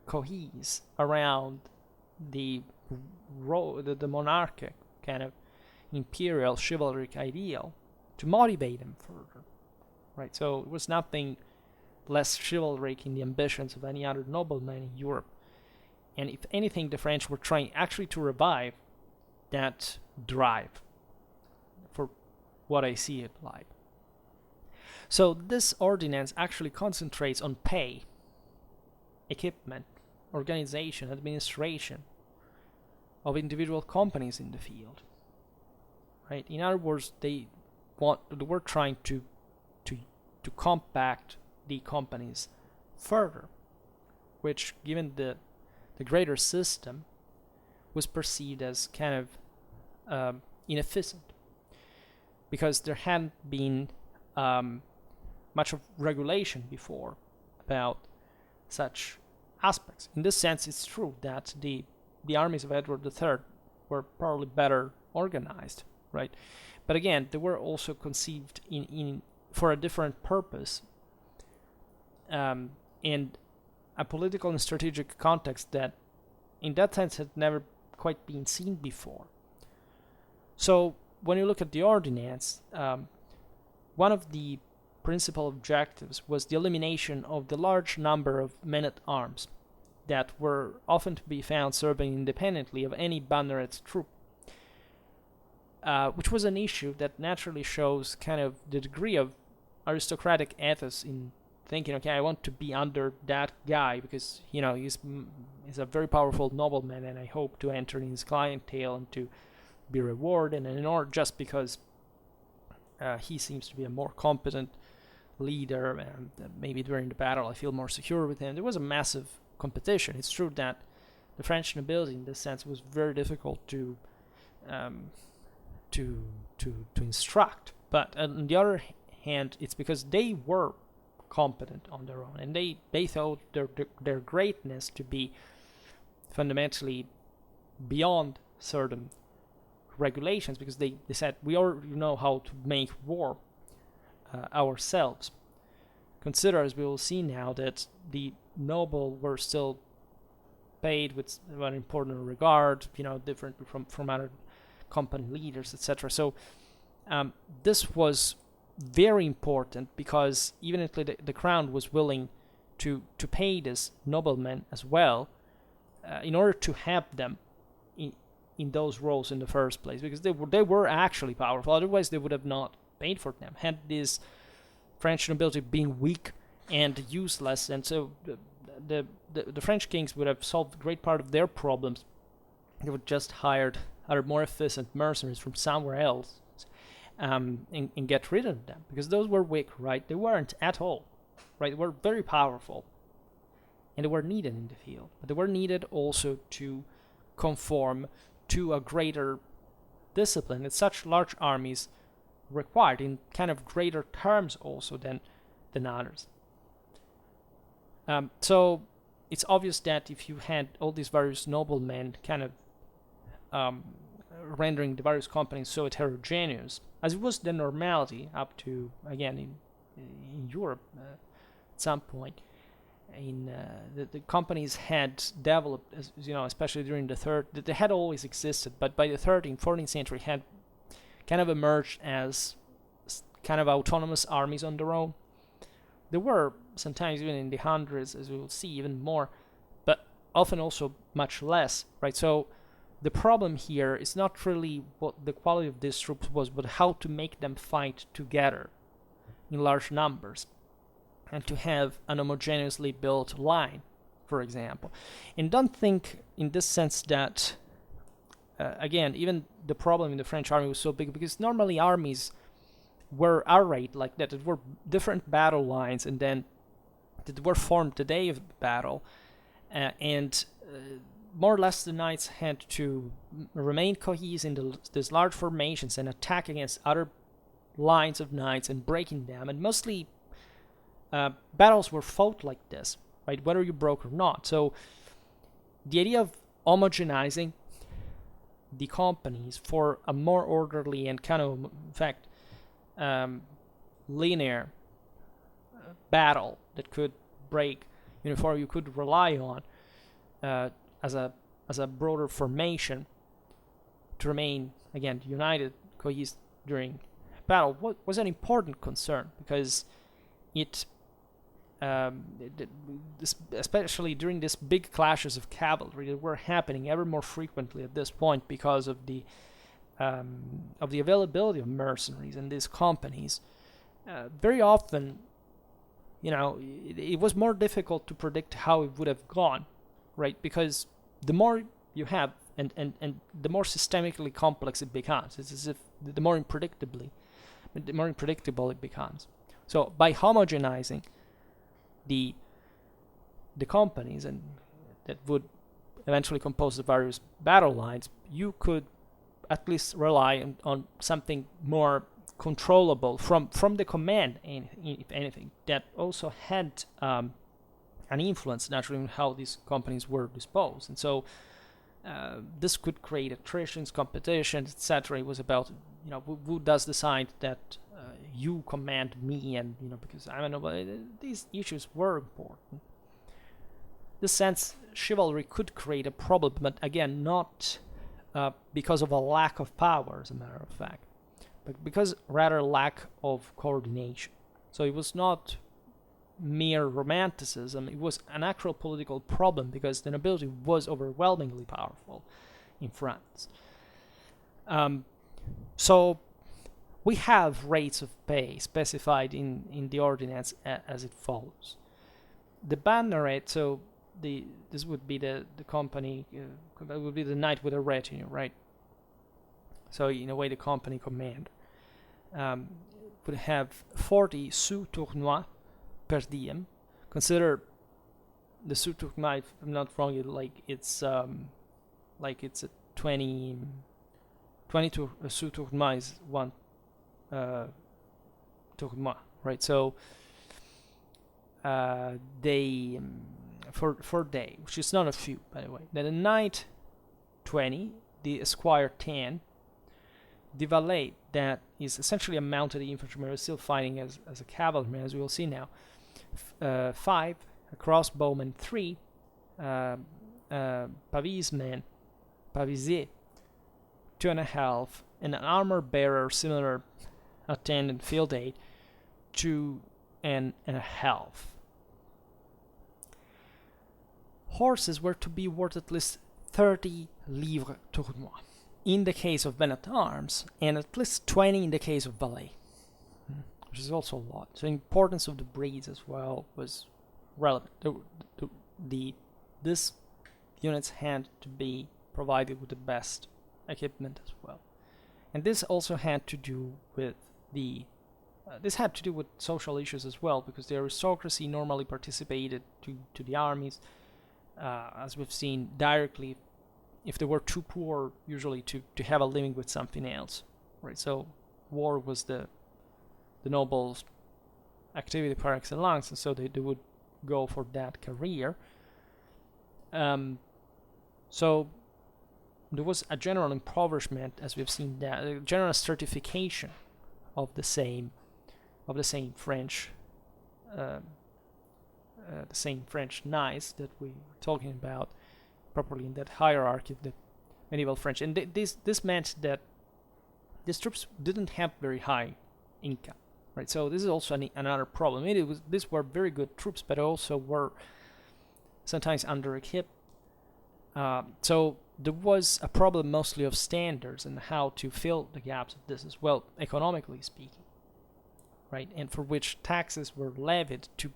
cohese around the monarchic kind of imperial chivalric ideal to motivate them further, right? So it was nothing less chivalric in the ambitions of any other nobleman in Europe. And if anything, the French were trying actually to revive that drive, for what I see it like. So this ordinance actually concentrates on pay, equipment, organization, administration of individual companies in the field. Right? In other words, they were trying to compact the companies further, which, given the greater system, was perceived as kind of inefficient, because there hadn't been much of regulation before about such aspects. In this sense, it's true that the armies of Edward III were probably better organized, right? But again, they were also conceived in for a different purpose, and a political and strategic context that, in that sense, had never quite been seen before. So when you look at the ordinance, one of the principal objectives was the elimination of the large number of men-at-arms that were often to be found serving independently of any banneret troop, which was an issue that naturally shows kind of the degree of aristocratic ethos in thinking, okay, I want to be under that guy because, he's a very powerful nobleman, and I hope to enter in his clientele and to be rewarded, and not just because he seems to be a more competent leader, and maybe during the battle I feel more secure with him. There was a massive competition. It's true that the French nobility, in this sense, was very difficult to instruct. But on the other hand, it's because they were competent on their own, and they thought their greatness to be fundamentally beyond certain regulations, because they said, we already know how to make war ourselves. Consider, as we will see now, that the noble were still paid with an important regard, different from other company leaders, etc. So this was very important, because even if the crown was willing to pay this noblemen as well, in order to have them in those roles in the first place, because they were actually powerful. Otherwise, they would have not paid for them. Had this French nobility been weak and useless, and so the French kings would have solved a great part of their problems. They would just hired other more efficient mercenaries from somewhere else, and get rid of them, because those were weak, right? They weren't at all, right? They were very powerful, and they were needed in the field, but they were needed also to conform to a greater discipline that such large armies required, in kind of greater terms also than others. So it's obvious that if you had all these various noblemen kind of rendering the various companies so heterogeneous, as it was the normality up to, again, in Europe at some point, the companies had developed, especially during they had always existed, but by the 13th, 14th century had kind of emerged as kind of autonomous armies on their own. There were sometimes even in the hundreds, as we will see, even more, but often also much less, right? So the problem here is not really what the quality of these troops was, but how to make them fight together in large numbers, and to have an homogeneously built line, for example. And don't think in this sense that, again, even the problem in the French army was so big, because normally armies were arrayed like that. It were different battle lines, and then that were formed the day of the battle, and more or less the knights had to remain cohesive in these large formations and attack against other lines of knights and breaking them, and mostly battles were fought like this, right? Whether you broke or not. So the idea of homogenizing the companies for a more orderly and kind of, in fact, linear battle that could break uniform, you could rely on as a broader formation to remain, again, united, cohesive during battle was an important concern, because it especially during these big clashes of cavalry that were happening ever more frequently at this point because of the availability of mercenaries in these companies, very often, it was more difficult to predict how it would have gone, right? Because the more you have, and the more systemically complex it becomes, it's as if the more unpredictable it becomes. So by homogenizing the companies and that would eventually compose the various battle lines, you could at least rely on something more controllable from the command, if anything, that also had an influence naturally on how these companies were disposed. And so this could create attritions, competitions, etc. It was about, who does decide that you command me, and because I don't know, these issues were important. In this sense, chivalry could create a problem, but again, not because of a lack of power, as a matter of fact, but because rather lack of coordination. So it was not mere romanticism, it was an actual political problem, because the nobility was overwhelmingly powerful in France. So we have rates of pay specified in the ordinance as it follows. The banneret, so this would be the company, that would be the knight with a retinue, right? So in a way, the company commander would have 40 sous tournois per diem. Consider the sous tournois, if I'm not wrong, it's a 20 sous tournois is one tournoi, right? So they for day, which is not a few, by the way. Then the knight 20, the esquire 10, the valet, that is essentially a mounted infantryman, is still fighting as a cavalryman, as we will see now. 5, a crossbowman 3, pavisman, pavisier 2.5, and an armor-bearer, similar attendant field aid 2.5. Horses were to be worth at least 30 livres tournois in the case of men-at-arms, and at least 20 in the case of valet, which is also a lot. So the importance of the breeds as well was relevant. These units had to be provided with the best equipment as well. And this also had to do with social issues as well, because the aristocracy normally participated to the armies, as we've seen, directly if they were too poor, usually to have a living with something else, right? So war was the nobles' activity par excellence, and so they would go for that career. So there was a general impoverishment, as we've seen, that a general certification of the same French knights that we were talking about properly in that hierarchy of the medieval French. And this meant that these troops didn't have very high income, right? So this is also another problem. These were very good troops, but also were sometimes under-equipped. So there was a problem mostly of standards and how to fill the gaps of this as well, economically speaking, right? And for which taxes were levied to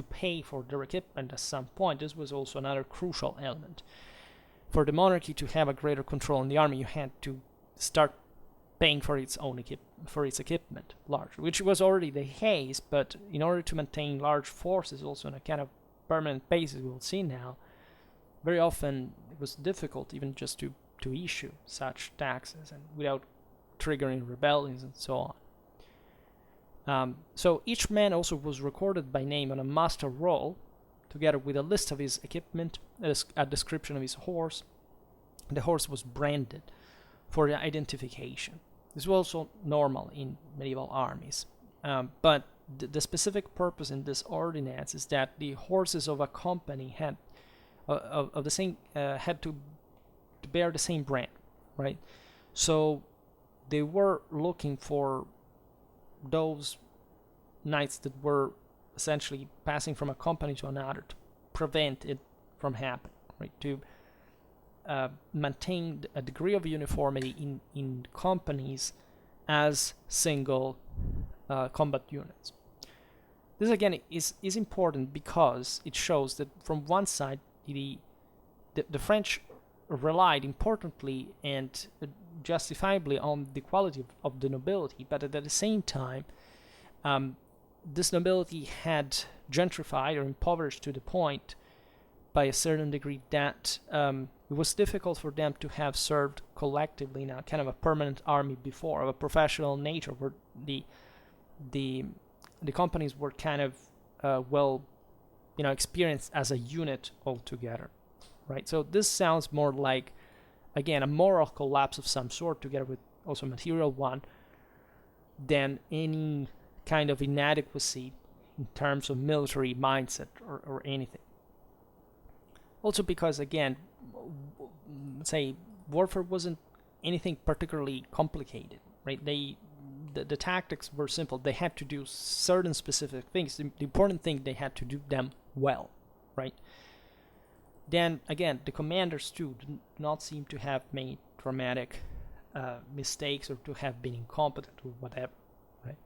pay for their equipment at some point. This was also another crucial element. For the monarchy to have a greater control in the army, you had to start paying for its own equipment, largely, which was already the case, but in order to maintain large forces also on a kind of permanent basis, we'll see now, very often it was difficult even just to issue such taxes and without triggering rebellions and so on. So each man also was recorded by name on a master roll, together with a list of his equipment, a description of his horse. The horse was branded for the identification. This was also normal in medieval armies. But the specific purpose in this ordinance is that the horses of a company had of the same had to bear the same brand, right? So they were looking for those knights that were essentially passing from a company to another to prevent it from happening, right? To maintain a degree of uniformity in companies as single combat units. This again is important because it shows that from one side the French relied importantly and justifiably on the quality of the nobility, but at the same time this nobility had gentrified or impoverished to the point by a certain degree that it was difficult for them to have served collectively in a kind of a permanent army before, of a professional nature, where the companies were kind of experienced as a unit altogether, right? So this sounds more like, again, a moral collapse of some sort, together with also a material one, than any kind of inadequacy in terms of military mindset or anything. Also because, again, say warfare wasn't anything particularly complicated, right? The tactics were simple. They had to do certain specific things. The important thing, they had to do them well, right? Then again, the commanders too do not seem to have made dramatic mistakes or to have been incompetent or whatever, right?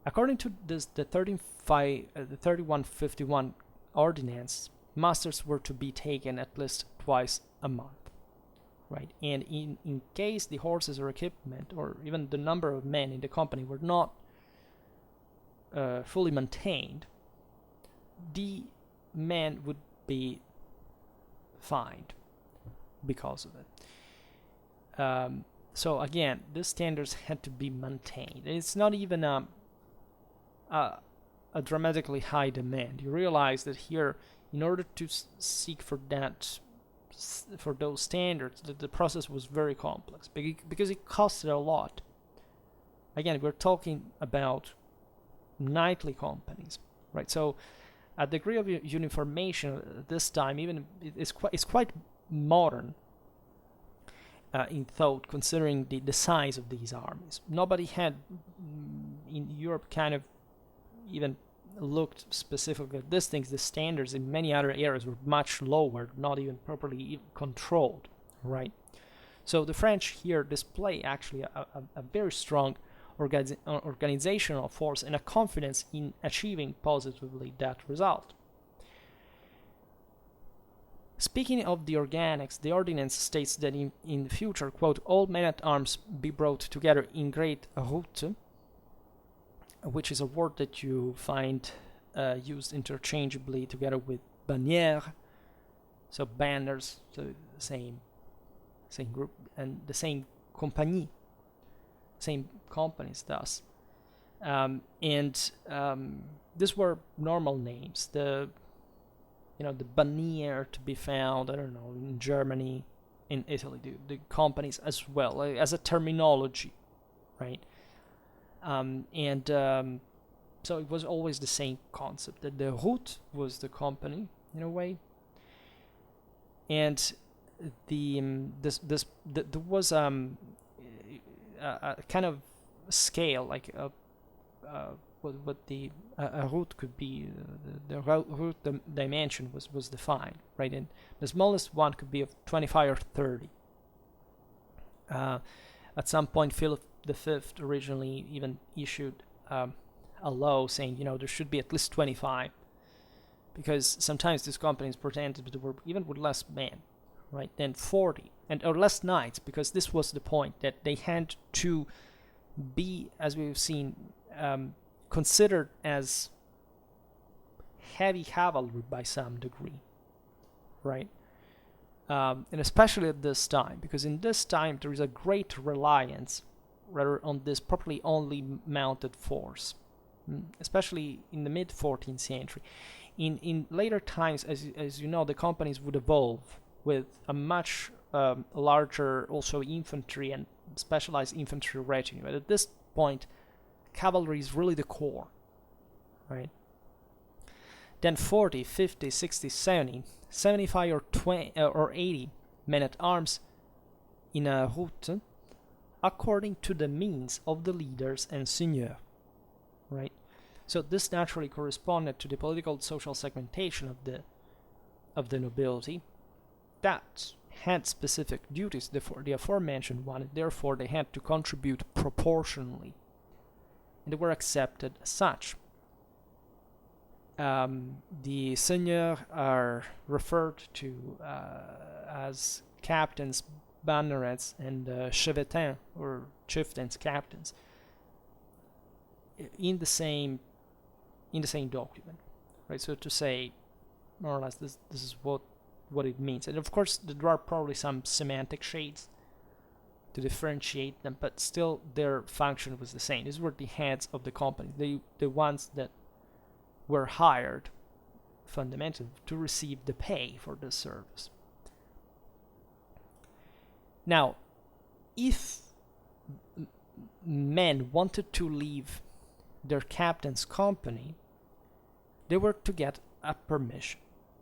According to the 3151 ordinance, masters were to be taken at least twice a month, right? And in case the horses or equipment or even the number of men in the company were not fully maintained, the men would be fined because of it. So again, the standards had to be maintained. It's not even a dramatically high demand. You realize that here, in order to seek for those standards, that the process was very complex because it costed a lot. Again, we're talking about knightly companies, right? So a degree of uniformation at this time even is quite modern in thought, considering the size of these armies. Nobody had in Europe kind of even looked specifically at these things. The standards in many other areas were much lower, not even properly controlled, right? So the French here display actually a very strong organizational force and a confidence in achieving positively that result. Speaking of the organics, the ordinance states that in the future, quote, all men-at-arms be brought together in great route, which is a word that you find used interchangeably together with bannière, so banners, so same group, and the same compagnie, same companies thus. These were normal names. The bannière to be found, I don't know, in Germany, in Italy, the companies as well, as a terminology, right? So it was always the same concept, that the route was the company in a way, and there was a kind of scale, like what the route could be. The route dimension was defined, right? And the smallest one could be of 25 or 30. At some point, Philip V originally even issued a law saying, there should be at least 25, because sometimes these companies pretended to work even with less men, right? Then 40 or less knights, because this was the point, that they had to be, as we've seen, considered as heavy cavalry by some degree, right? And especially at this time, because in this time there is a great reliance rather on this properly only mounted force, especially in the mid 14th century. In later times, as you know, the companies would evolve with a much larger also infantry and specialized infantry retinue. But at this point, cavalry is really the core, right? Then 40, 50, 60, 70, 75 or 20 or 80 men-at-arms in a route according to the means of the leaders and seigneurs, right? So this naturally corresponded to the political and social segmentation of the nobility that had specific duties, the aforementioned one, and therefore they had to contribute proportionally, and they were accepted as such. The seigneurs are referred to as captains, bannerets, and chevêtins or chieftains, captains, in the same document, right? So to say, more or less, this is what it means, and of course there are probably some semantic shades to differentiate them, but still their function was the same. These were the heads of the company, the ones that were hired fundamentally to receive the pay for this service. Now, if men wanted to leave their captain's company, they were to get a permission,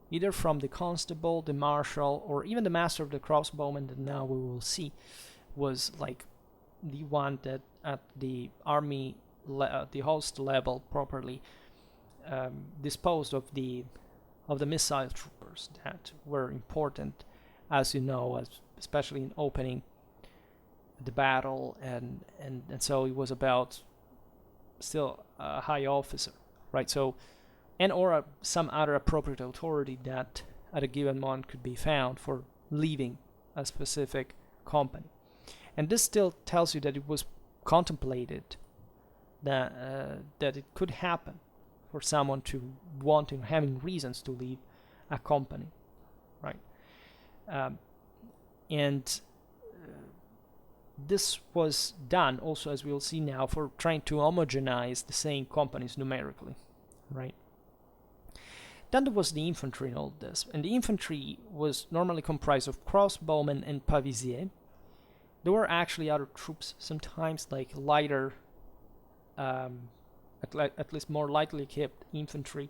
either from the constable, the marshal, or even the master of the crossbowmen that now we will see was like the one that at the army, the host level properly disposed of the missile troopers that were important, as you know, especially in opening the battle, and so it was about still a high officer, right? So, and or some other appropriate authority that at a given moment could be found for leaving a specific company, and this still tells you that it was contemplated that it could happen for someone to wanting, having reasons to leave a company, right? And this was done also, as we will see now, for trying to homogenize the same companies numerically, right? Then there was the infantry in all this, and the infantry was normally comprised of crossbowmen and pavisiers. There were actually other troops sometimes, like lighter, at least more lightly equipped infantry.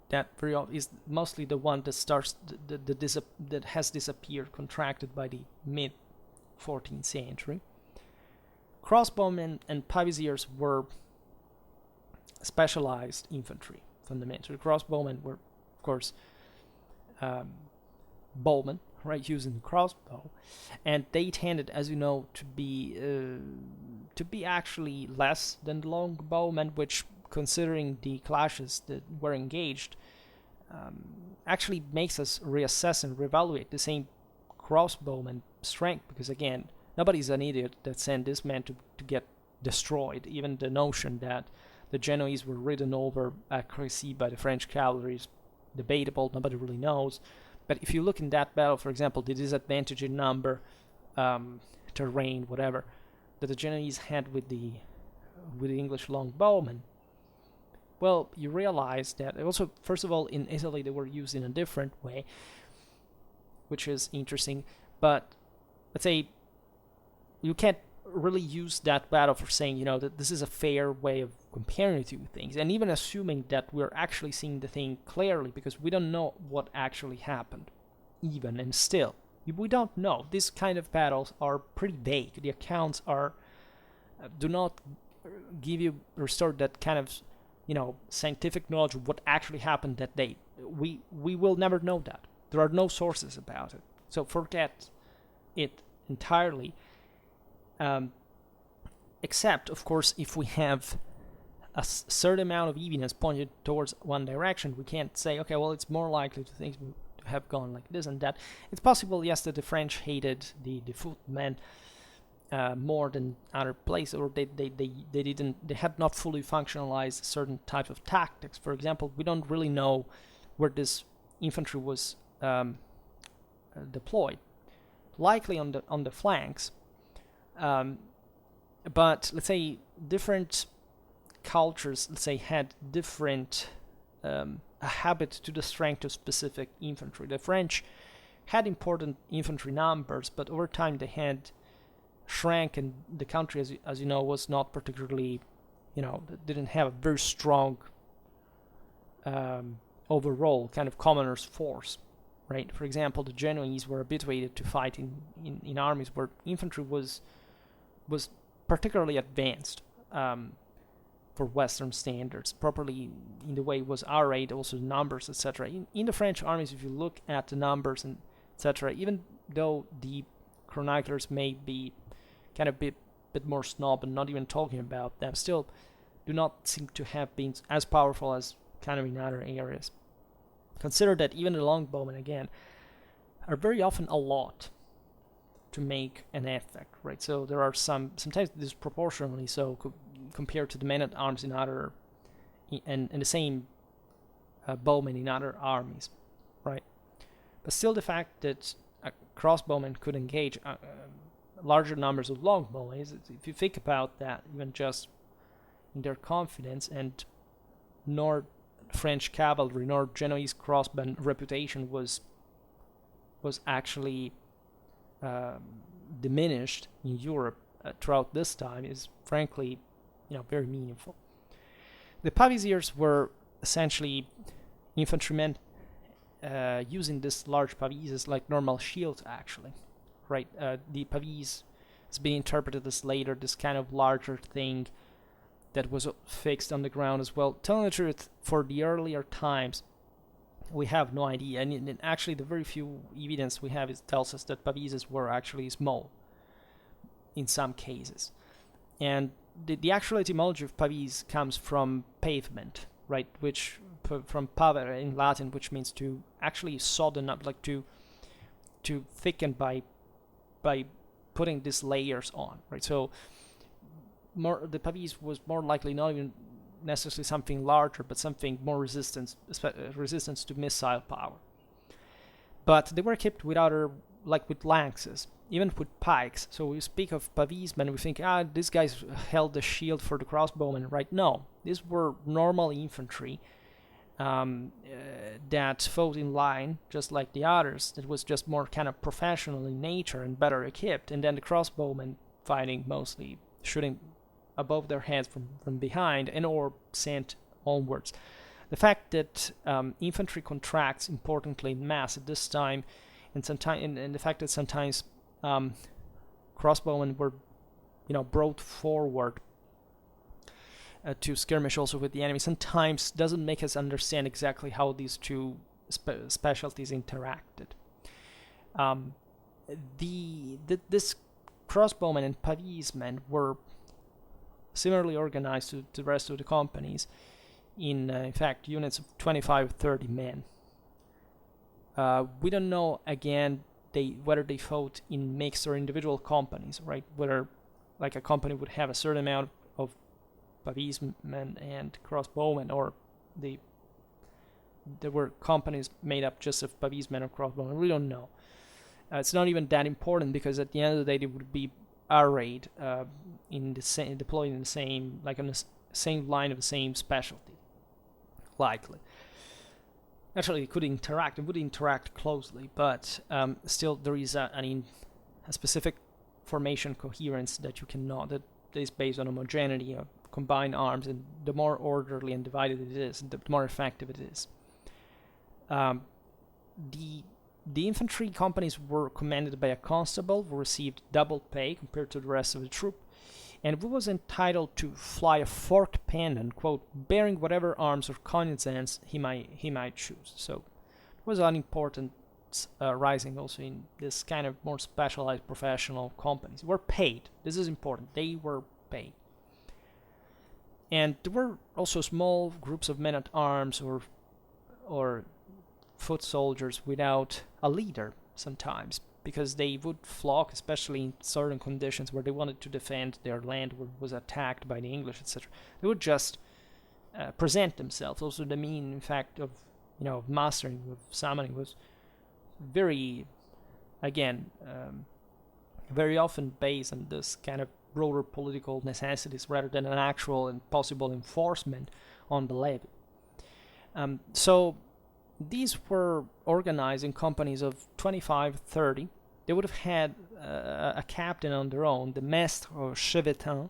That is mostly the one that starts that has disappeared, contracted by the mid 14th century. Crossbowmen and pavisiers were specialized infantry fundamentally. Crossbowmen were, of course, bowmen, right, using the crossbow, and they tended, as you know, to be actually less than the longbowmen, which, considering the clashes that were engaged, actually makes us reassess and reevaluate the same crossbowman strength, because again, nobody's an idiot that sent this man to get destroyed. Even the notion that the Genoese were ridden over at Crécy by the French cavalry is debatable. Nobody really knows. But if you look in that battle, for example, the disadvantage in number, terrain, whatever, that the Genoese had with the English longbowmen, well, you realize that also, first of all, in Italy they were used in a different way, which is interesting. But let's say you can't really use that battle for saying, that this is a fair way of comparing the two things, and even assuming that we're actually seeing the thing clearly, because we don't know what actually happened, even, and still, we don't know. These kind of battles are pretty vague. The accounts are do not give you, restore that kind of, scientific knowledge of what actually happened that day. We will never know that. There are no sources about it. So forget it entirely. Except, of course, if we have a certain amount of evidence pointed towards one direction, we can't say, okay, well, it's more likely to things to have gone like this and that. It's possible, yes, that the French hated the footmen more than other places, or they had not fully functionalized certain type of tactics. For example, we don't really know where this infantry was deployed. Likely on the flanks, But let's say different cultures, let's say, had different a habit to the strength of specific infantry. The French had important infantry numbers, but over time they had shrank, and the country, as you know, was not particularly, didn't have a very strong overall kind of commoners force, right? For example, the Genoese were habituated to fight in armies where infantry was particularly advanced for Western standards, properly in the way it was arrayed, also the numbers, etc. In the French armies, if you look at the numbers and etc., even though the chroniclers may be kind of a bit more snob and not even talking about them, still do not seem to have been as powerful as kind of in other areas. Consider that even the longbowmen, again, are very often a lot to make an effect, right? So there are sometimes disproportionately so compared to the men-at-arms in other, and the same bowmen in other armies, right? But still, the fact that a crossbowman could engage larger numbers of longbowmen, if you think about that, even just in their confidence, and nor French cavalry nor Genoese crossbowmen reputation was actually diminished in Europe throughout this time, is frankly, very meaningful. The pavisiers were essentially infantrymen using this large pavises like normal shields, actually, right? The pavis has been interpreted as later this kind of larger thing that was fixed on the ground as well. Telling the truth, for the earlier times, we have no idea, and actually the very few evidence we have tells us that pavises were actually small in some cases. And the actual etymology of pavis comes from pavement, right, which from pavere in Latin, which means to actually sodden up, like to thicken by putting these layers on, right? So the pavis was more likely not even necessarily something larger, but something more resistance to missile power. But they were equipped with other, like with lances, even with pikes. So we speak of pavismen, we think, these guys held the shield for the crossbowmen, right? No, these were normal infantry that fought in line, just like the others. It was just more kind of professional in nature and better equipped. And then the crossbowmen fighting mostly, shooting above their heads from behind and or sent onwards. The fact that infantry contracts importantly in mass at this time, and the fact that sometimes crossbowmen were, brought forward to skirmish also with the enemy, sometimes doesn't make us understand exactly how these two specialties interacted. This crossbowmen and pavismen were similarly organized to the rest of the companies in fact, units of 25 or 30 men. We don't know, again, whether they fought in mixed or individual companies, right? Whether like a company would have a certain amount of pavismen and crossbowmen, or there were companies made up just of pavismen or crossbowmen. We don't know. It's not even that important, because at the end of the day, they would be arrayed deployed in the same, like on the same line of the same specialty, likely. Actually, it would interact closely, but still there is a specific formation coherence that you cannot, that is based on homogeneity of combined arms, and the more orderly and divided it is, the more effective it is. The infantry companies were commanded by a constable who received double pay compared to the rest of the troop, and who was entitled to fly a forked pendant, quote, bearing whatever arms or cognizance he might choose. So it was an important rising also in this kind of more specialized professional companies. Were paid. This is important. They were paid. And there were also small groups of men-at-arms or foot soldiers without a leader sometimes, because they would flock, especially in certain conditions where they wanted to defend their land, where it was attacked by the English, etc. They would just present themselves. Also, the mean, in fact, of mastering, of summoning was very, again, very often based on this kind of broader political necessities rather than an actual and possible enforcement on the levy. So these were organized in companies of 25, 30. They would have had a captain on their own, the maître or chevetin,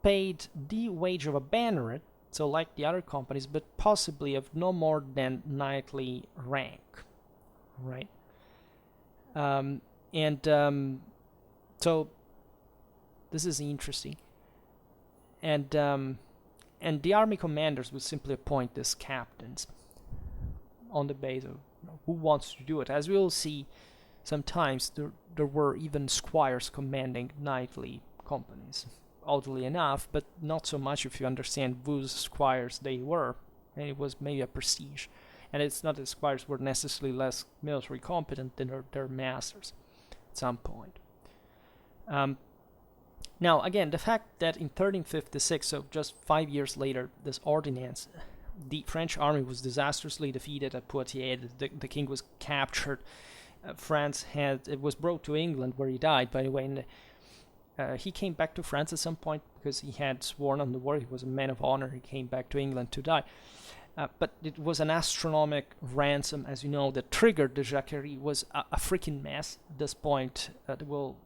paid the wage of a banneret, so like the other companies, but possibly of no more than knightly rank, right? So this is interesting, and the army commanders would simply appoint these captains on the basis of who wants to do it. As we'll see, sometimes there were even squires commanding knightly companies, oddly enough, but not so much if you understand whose squires they were, and it was maybe a prestige. And it's not that squires were necessarily less military competent than their masters at some point. Now, again, the fact that in 1356, so just 5 years later, this ordinance, the French army was disastrously defeated at Poitiers. The king was captured. It was brought to England, where he died, by the way. And he came back to France at some point because he had sworn on the war. He was a man of honor. He came back to England to die. But it was an astronomical ransom, as you know, that triggered the Jacquerie. It was a freaking mess at this point. The whole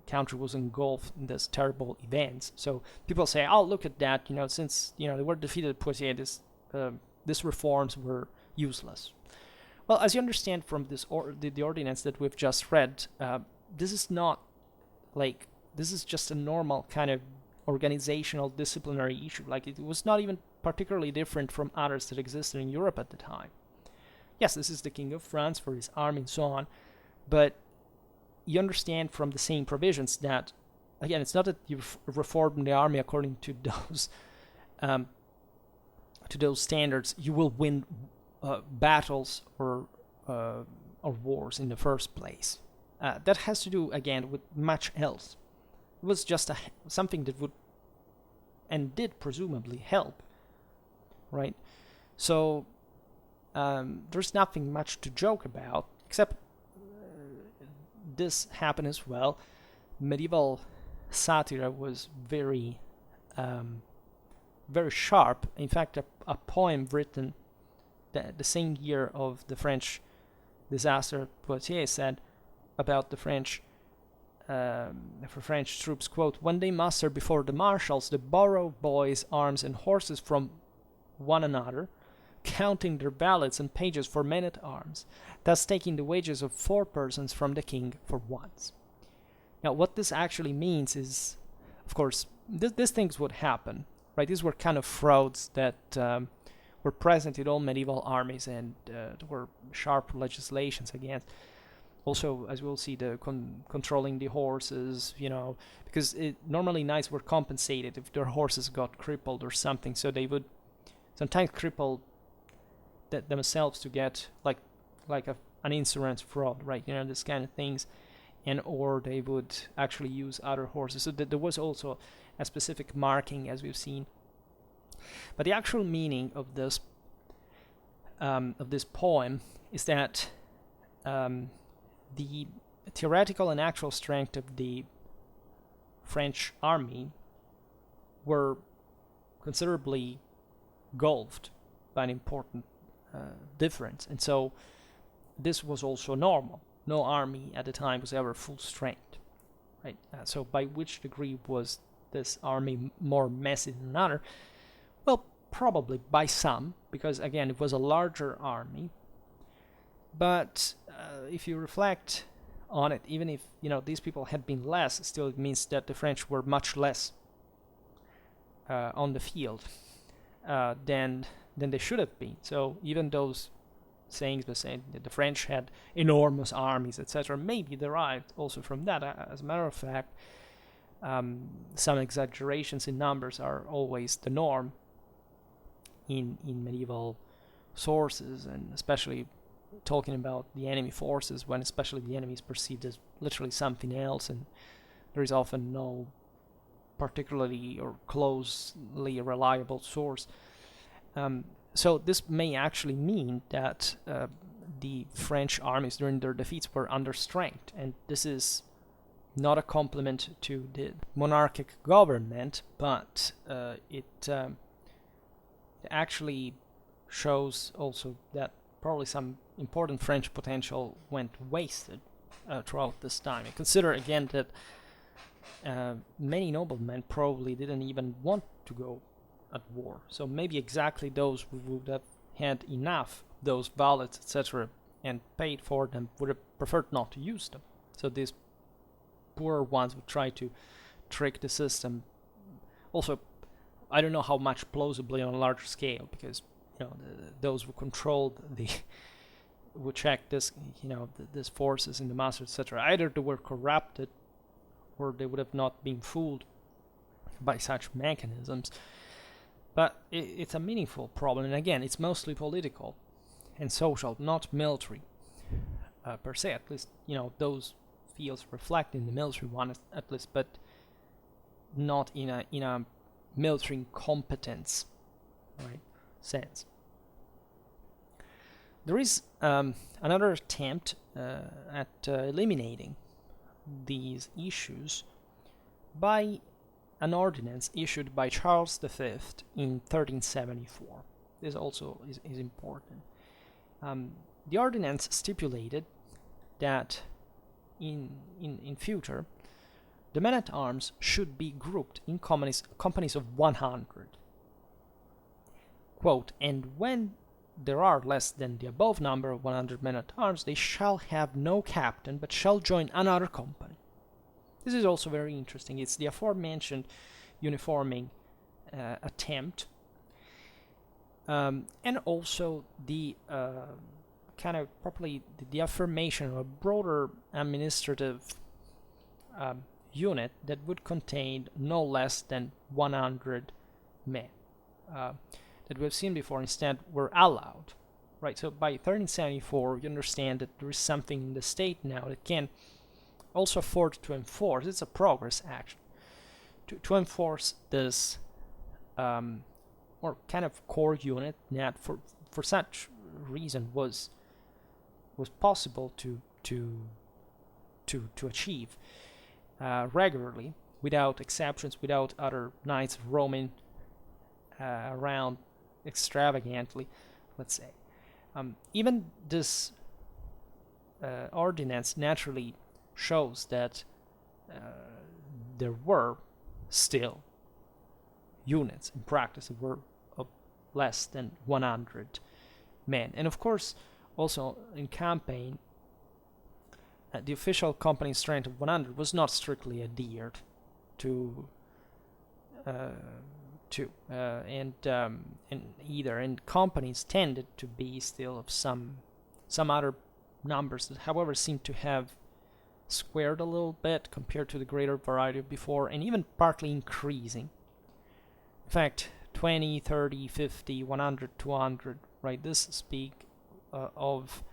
country was engulfed in this terrible events. So people say, "Oh, look at that! Since they were defeated at Poitiers, these reforms were useless." Well, as you understand from the ordinance that we've just read, this is not this is just a normal kind of organizational disciplinary issue. It was not even particularly different from others that existed in Europe at the time. Yes, this is the King of France for his army and so on, but you understand from the same provisions that, again, it's not that you reform the army according to those standards. You will win battles or wars in the first place. That has to do, again, with much else. It was just something that would and did presumably help, right? So there's nothing much to joke about, except this happened as well. Medieval satire was very, very sharp. In fact, a poem written the same year of the French disaster at Poitiers said about the French troops, quote, "When they muster before the marshals, they borrow boys' arms and horses from one another, counting their valets and pages for men-at-arms, thus taking the wages of 4 persons from the king for once." Now, what this actually means is, of course, these things would happen, right? These were kind of frauds that were present in all medieval armies, and there were sharp legislations against. Also, as we'll see, the controlling the horses, because normally knights were compensated if their horses got crippled or something, so they would sometimes cripple themselves to get an insurance fraud, right? This kind of things, or they would actually use other horses. So there was also a specific marking, as we've seen. But the actual meaning of this poem is that the theoretical and actual strength of the French army were considerably gulfed by an important difference, and so this was also normal. No army at the time was ever full strength, right? So by which degree was this army more messy than another? Well, probably by some, because again, it was a larger army. But if you reflect on it, even if these people had been less, still it means that the French were much less on the field than they should have been. So even those sayings were saying that the French had enormous armies, etc., maybe derived also from that. As a matter of fact, some exaggerations in numbers are always the norm in medieval sources, and especially talking about the enemy forces, when especially the enemy is perceived as literally something else, and there is often no particularly or closely reliable source. So this may actually mean that the French armies during their defeats were under strength, and this is not a complement to the monarchic government, but it actually shows also that probably some important French potential went wasted throughout this time. And consider again that many noblemen probably didn't even want to go at war. So maybe exactly those who would have had enough of those ballots, etc., and paid for them would have preferred not to use them. So these poorer ones would try to trick the system. Also, I don't know how much plausibly on a larger scale, because those who controlled who checked this, these forces in the master, etc. Either they were corrupted, or they would have not been fooled by such mechanisms. But it's a meaningful problem, and again, it's mostly political and social, not military per se. At least, those fields reflect in the military one, at least, but not in a military competence, right, sense. There is another attempt at eliminating these issues by an ordinance issued by Charles V in 1374. This also is important. The ordinance stipulated that in future, the men-at-arms should be grouped in companies of 100. Quote, and when there are less than the above number of 100 men-at-arms, they shall have no captain, but shall join another company. This is also very interesting. It's the aforementioned uniforming attempt, and also the kind of properly the affirmation of a broader administrative unit that would contain no less than 100 men that we've seen before instead were allowed, right? So by 1374, you understand that there is something in the state now that can also afford to enforce. It's a progress action to enforce this or kind of core unit that for such reason was possible to achieve regularly, without exceptions, without other knights roaming around extravagantly, let's say. Even this ordinance naturally shows that there were still units in practice that were of less than 100 men. And of course, also in campaign, the official company strength of 100 was not strictly adhered to and either, and companies tended to be still of some other numbers that, however, seem to have squared a little bit compared to the greater variety of before, and even partly increasing. In fact, 20, 30, 50, 100, 200, right? This speak of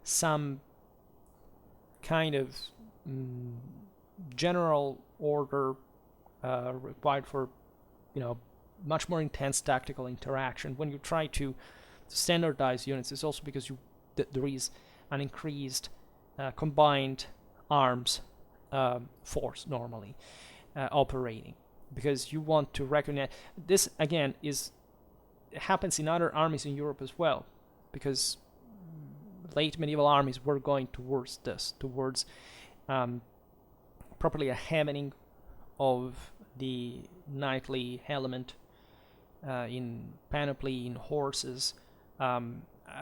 some kind of general order required for, much more intense tactical interaction. When you try to standardize units, it's also because there is an increased combined arms force normally operating, because you want to recognize this. Again, happens in other armies in Europe as well, because late medieval armies were going towards properly a hemming of the knightly element in panoply, in horses, a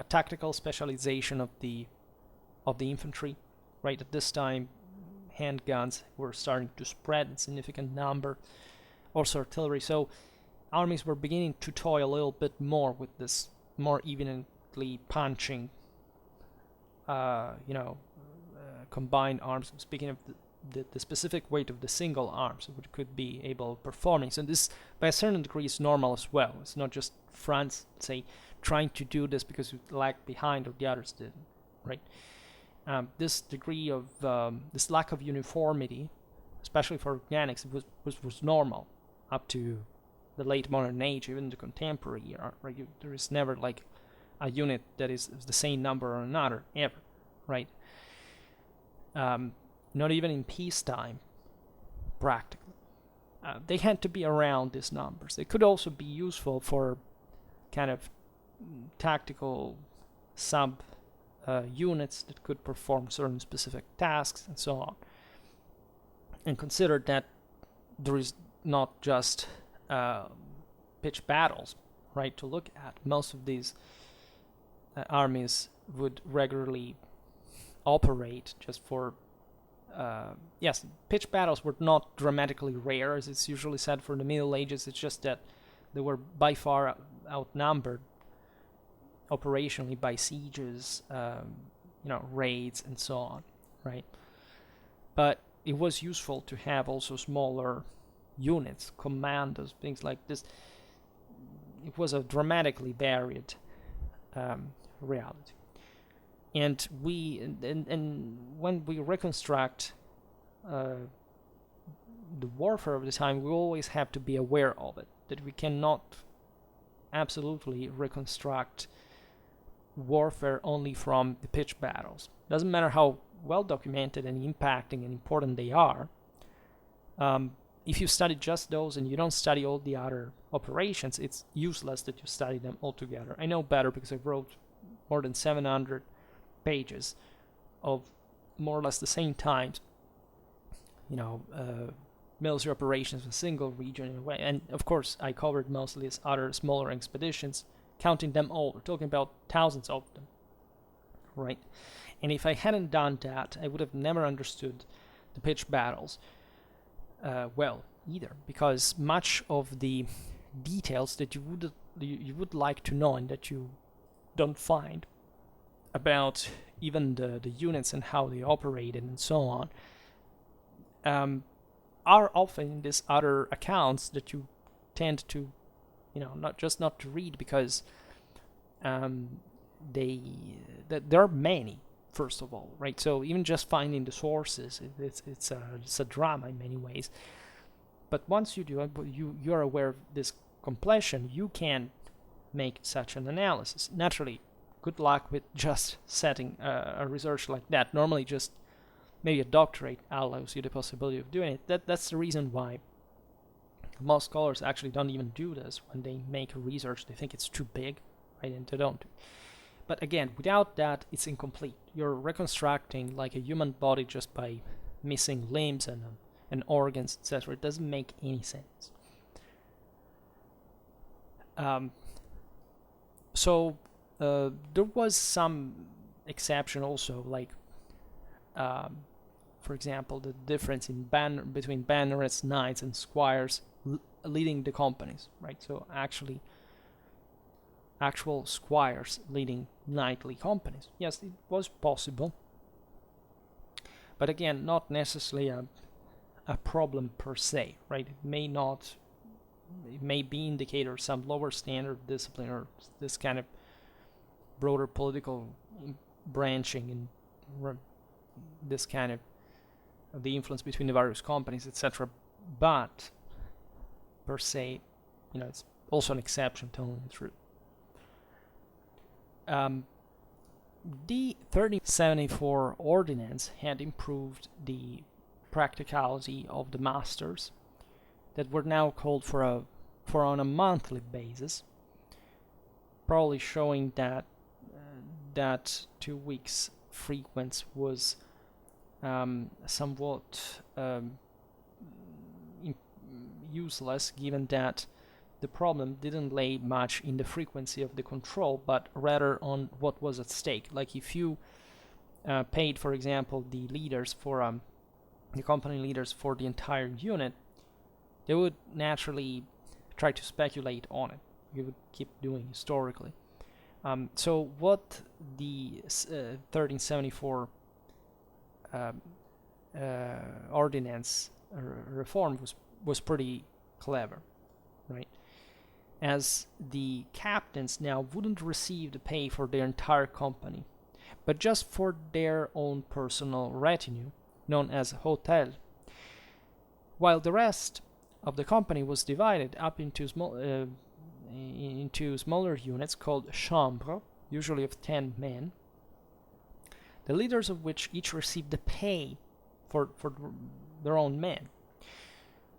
tactical specialization of the infantry. Right at this time, handguns were starting to spread in significant number, also artillery. So armies were beginning to toy a little bit more with this more evenly punching, combined arms. Speaking of the specific weight of the single arms, which could be able of performing. So this, by a certain degree, is normal as well. It's not just France, say, trying to do this because it lagged behind or the others didn't, right? This degree of this lack of uniformity, especially for organics, was normal up to the late modern age, even the contemporary era. Right? There is never like a unit that is the same number or another ever, right? Not even in peacetime, practically. They had to be around these numbers. They could also be useful for kind of tactical sub units that could perform certain specific tasks and so on. And consider that there is not just pitched battles, right, to look at. Most of these armies would regularly operate just for yes, pitched battles were not dramatically rare, as it's usually said for the Middle Ages. It's just that they were by far outnumbered operationally by sieges, raids, and so on, right? But it was useful to have also smaller units, commandos, things like this. It was a dramatically varied reality. And when we reconstruct the warfare of the time, we always have to be aware of it, that we cannot absolutely reconstruct warfare only from the pitched battles. Doesn't matter how well documented and impacting and important they are. If you study just those and you don't study all the other operations, it's useless that you study them all together. I know better because I wrote more than 700 pages of more or less the same times, military operations in a single region in a way. And of course, I covered mostly as other smaller expeditions, counting them all. We're talking about thousands of them, right? And if I hadn't done that, I would have never understood the pitched battles well either, because much of the details that you would like to know and that you don't find about even the units and how they operated and so on are often in these other accounts that you tend to not to read, because there are many, first of all, right? So even just finding the sources, it's a drama in many ways. But once you do, you're aware of this completion, you can make such an analysis. Naturally, good luck with just setting a research like that. Normally, just maybe a doctorate allows you the possibility of doing it. That's the reason why most scholars actually don't even do this when they make a research. They think it's too big, right? And they don't. But again, without that, it's incomplete. You're reconstructing like a human body just by missing limbs and organs, etc. It doesn't make any sense. So there was some exception also, like for example, the difference in between banners, knights, and squires leading the companies, right? So actual squires leading knightly companies. Yes, it was possible, but again, not necessarily a problem per se, right? It may be indicator of some lower standard of discipline or this kind of broader political branching and this kind of the influence between the various companies, etc. But per se, it's also an exception telling the truth. The 1374 ordinance had improved the practicality of the masters that were now called for on a monthly basis, probably showing that 2 weeks frequency was somewhat useless, given that the problem didn't lay much in the frequency of the control, but rather on what was at stake. Like if you paid, for example, the leaders for the company leaders for the entire unit, they would naturally try to speculate on it. You would keep doing historically. So what the 1374 ordinance reform was pretty clever, right? As the captains now wouldn't receive the pay for their entire company, but just for their own personal retinue, known as hotel, while the rest of the company was divided up into smaller units called chambres, usually of 10 men, the leaders of which each received the pay for their own men.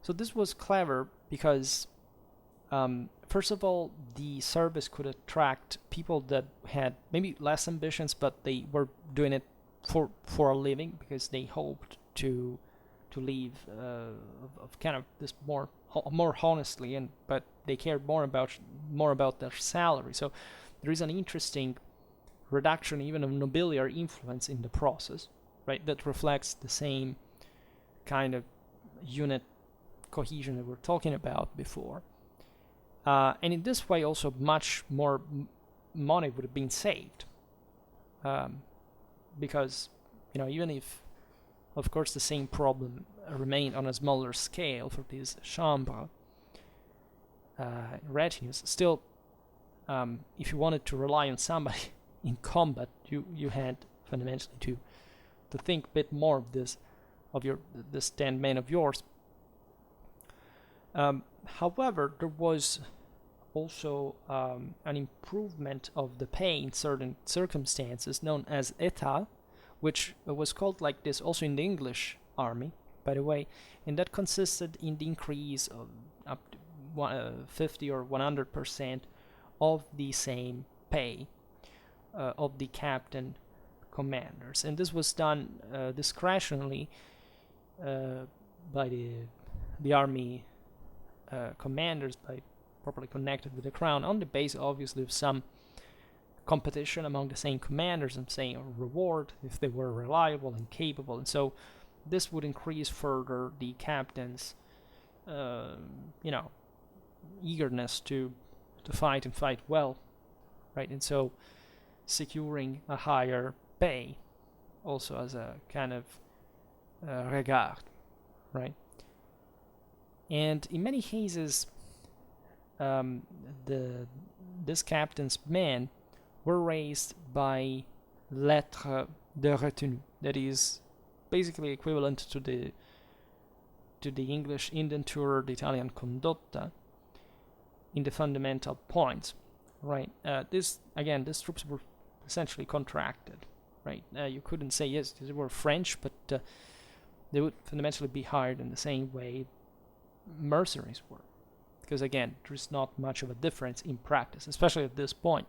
So this was clever because, first of all, the service could attract people that had maybe less ambitions, but they were doing it for a living because they hoped to live of kind of this more honestly, but they cared more about their salary. So there is an interesting reduction even of nobiliary influence in the process, right? That reflects the same kind of unit cohesion that we're talking about before. And in this way, also much more money would have been saved, because even if, of course, the same problem remained on a smaller scale for these chambres retinues, still, if you wanted to rely on somebody in combat, you had fundamentally to think a bit more of this 10 men of yours. However, there was also an improvement of the pay in certain circumstances known as état, which was called like this also in the English army, by the way, and that consisted in the increase of up to 50 or 100% of the same pay of the captain commanders, and this was done discretionally by the army commanders, by properly connected with the crown, on the basis obviously of some competition among the same commanders and saying a reward if they were reliable and capable, and so this would increase further the captain's eagerness to fight and fight well, right? And so securing a higher pay also as a kind of regard, right? And in many cases, this captain's men were raised by lettres de retenue, that is basically equivalent to the English indenture, the Italian condotta, in the fundamental points, right? These troops were essentially contracted, right? You couldn't say yes, they were French, but they would fundamentally be hired in the same way mercenaries were, because again, there's not much of a difference in practice, especially at this point.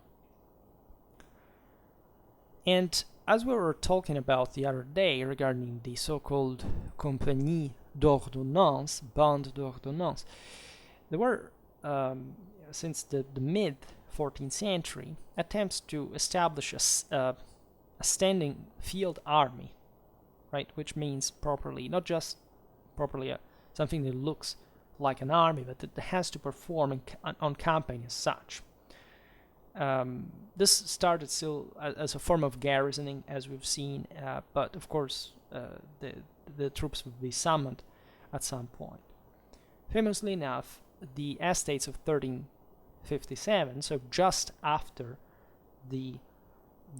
And as we were talking about the other day regarding the so-called compagnie d'ordonnance, bande d'ordonnance, there were, since the mid-14th century, attempts to establish a standing field army, right, which means properly, not just properly something that looks like an army, but that has to perform on campaign as such. This started still as a form of garrisoning, as we've seen, but of course the troops would be summoned at some point. Famously enough, the estates of 1357, so just after the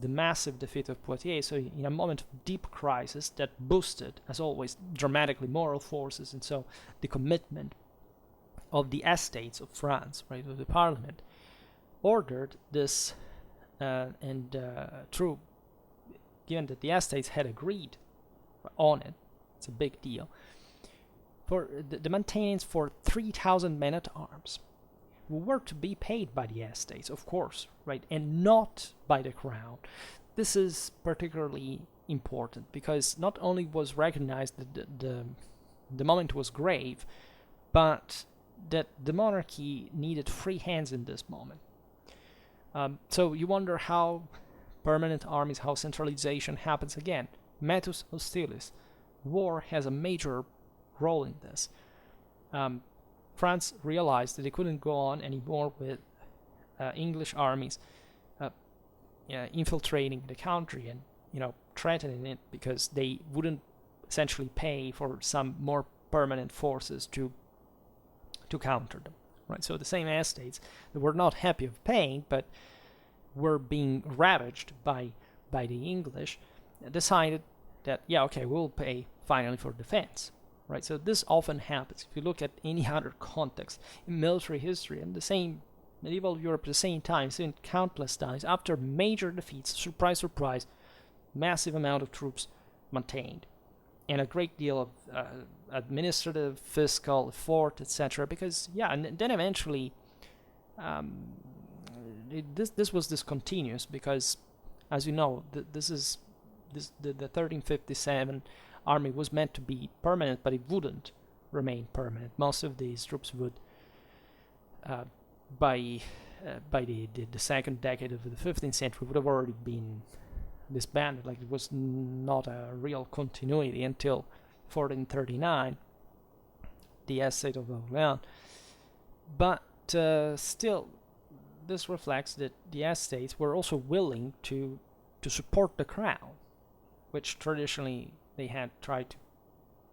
massive defeat of Poitiers, so in a moment of deep crisis that boosted, as always, dramatically moral forces, and so the commitment of the estates of France, right, of the parliament, ordered this, true, given that the estates had agreed on it, it's a big deal, for the maintenance for 3,000 men-at-arms, who were to be paid by the estates, of course, right, and not by the crown. This is particularly important because not only was recognized that the moment was grave, but that the monarchy needed free hands in this moment. So you wonder how permanent armies, how centralization happens again. Metus hostilis. War has a major role in this. France realized that they couldn't go on anymore with English armies infiltrating the country and threatening it, because they wouldn't essentially pay for some more permanent forces to counter them, right? So the same estates that were not happy of paying but were being ravaged by the English decided that we'll pay finally for defense, right? So this often happens. If you look at any other context in military history, and the same medieval Europe at the same time, seen countless times, after major defeats, surprise, surprise, massive amount of troops maintained. and a great deal of administrative, fiscal effort, etc. Because and then eventually this was discontinuous because, as you know, the 1357 army was meant to be permanent, but it wouldn't remain permanent. Most of these troops would, by the second decade of the 15th century, would have already been disbanded. Like, it was not a real continuity until 1439, the Essay of Orléans. But still, this reflects that the estates were also willing to support the crown, which traditionally they had tried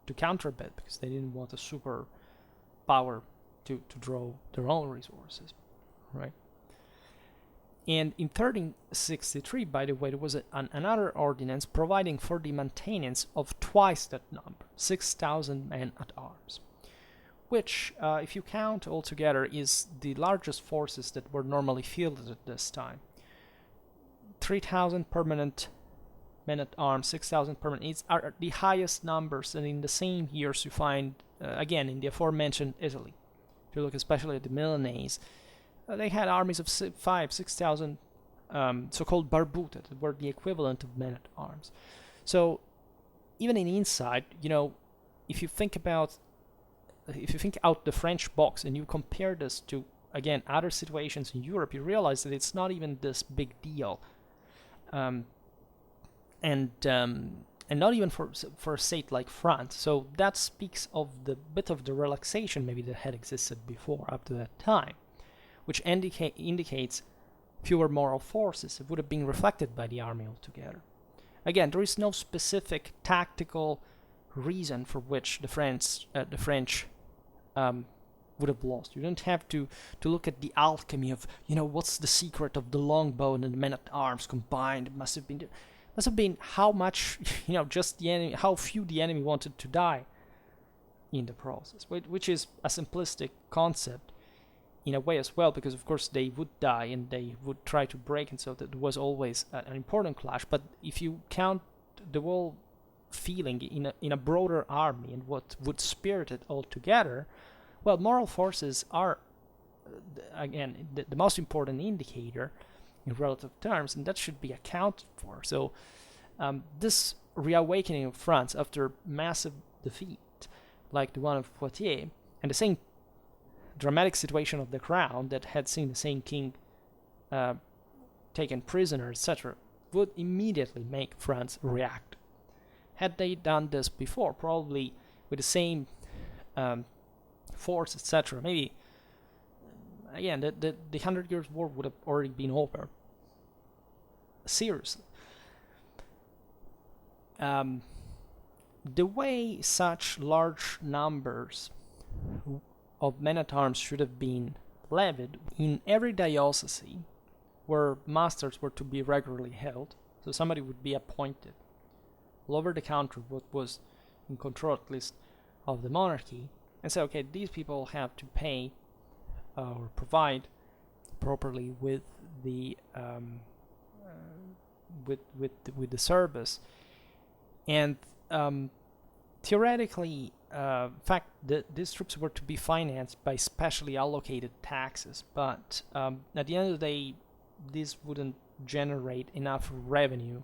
to counterbat because they didn't want a super power to draw their own resources, right? And in 1363, by the way, there was another ordinance providing for the maintenance of twice that number, 6,000 men at arms, which, if you count altogether, is the largest forces that were normally fielded at this time. 3,000 permanent men at arms, 6,000 permanent, are the highest numbers, and in the same years you find, again, in the aforementioned Italy. If you look especially at the Milanese, they had armies of 6,000 so-called barbute, that were the equivalent of men at arms. So even in inside, if you think out the French box and you compare this to, again, other situations in Europe, you realize that it's not even this big deal, and not even for a state like France. So that speaks of the bit of the relaxation maybe that had existed before up to that time, which indicates fewer moral forces. It would have been reflected by the army altogether. Again, there is no specific tactical reason for which the French would have lost. You don't have to look at the alchemy of, what's the secret of the longbow and the men at arms combined. It must have been how much, just the enemy, how few the enemy wanted to die in the process, which is a simplistic concept in a way as well, because of course they would die and they would try to break, and so that was always an important clash. But if you count the whole feeling in a broader army and what would spirit it all together, well, moral forces are, again, the most important indicator in relative terms, and that should be accounted for. So this reawakening of France after massive defeat like the one of Poitiers, and the same dramatic situation of the crown that had seen the same king taken prisoner, etc., would immediately make France react. Had they done this before, probably with the same force, etc., maybe, again, the 100 Years' War would have already been over. Seriously. The way such large numbers of men-at-arms should have been levied in every diocese where masters were to be regularly held, so somebody would be appointed all over the country, what was in control at least of the monarchy, and say, okay, these people have to pay or provide properly with the with the service, and theoretically, in fact, these troops were to be financed by specially allocated taxes, but at the end of the day, this wouldn't generate enough revenue,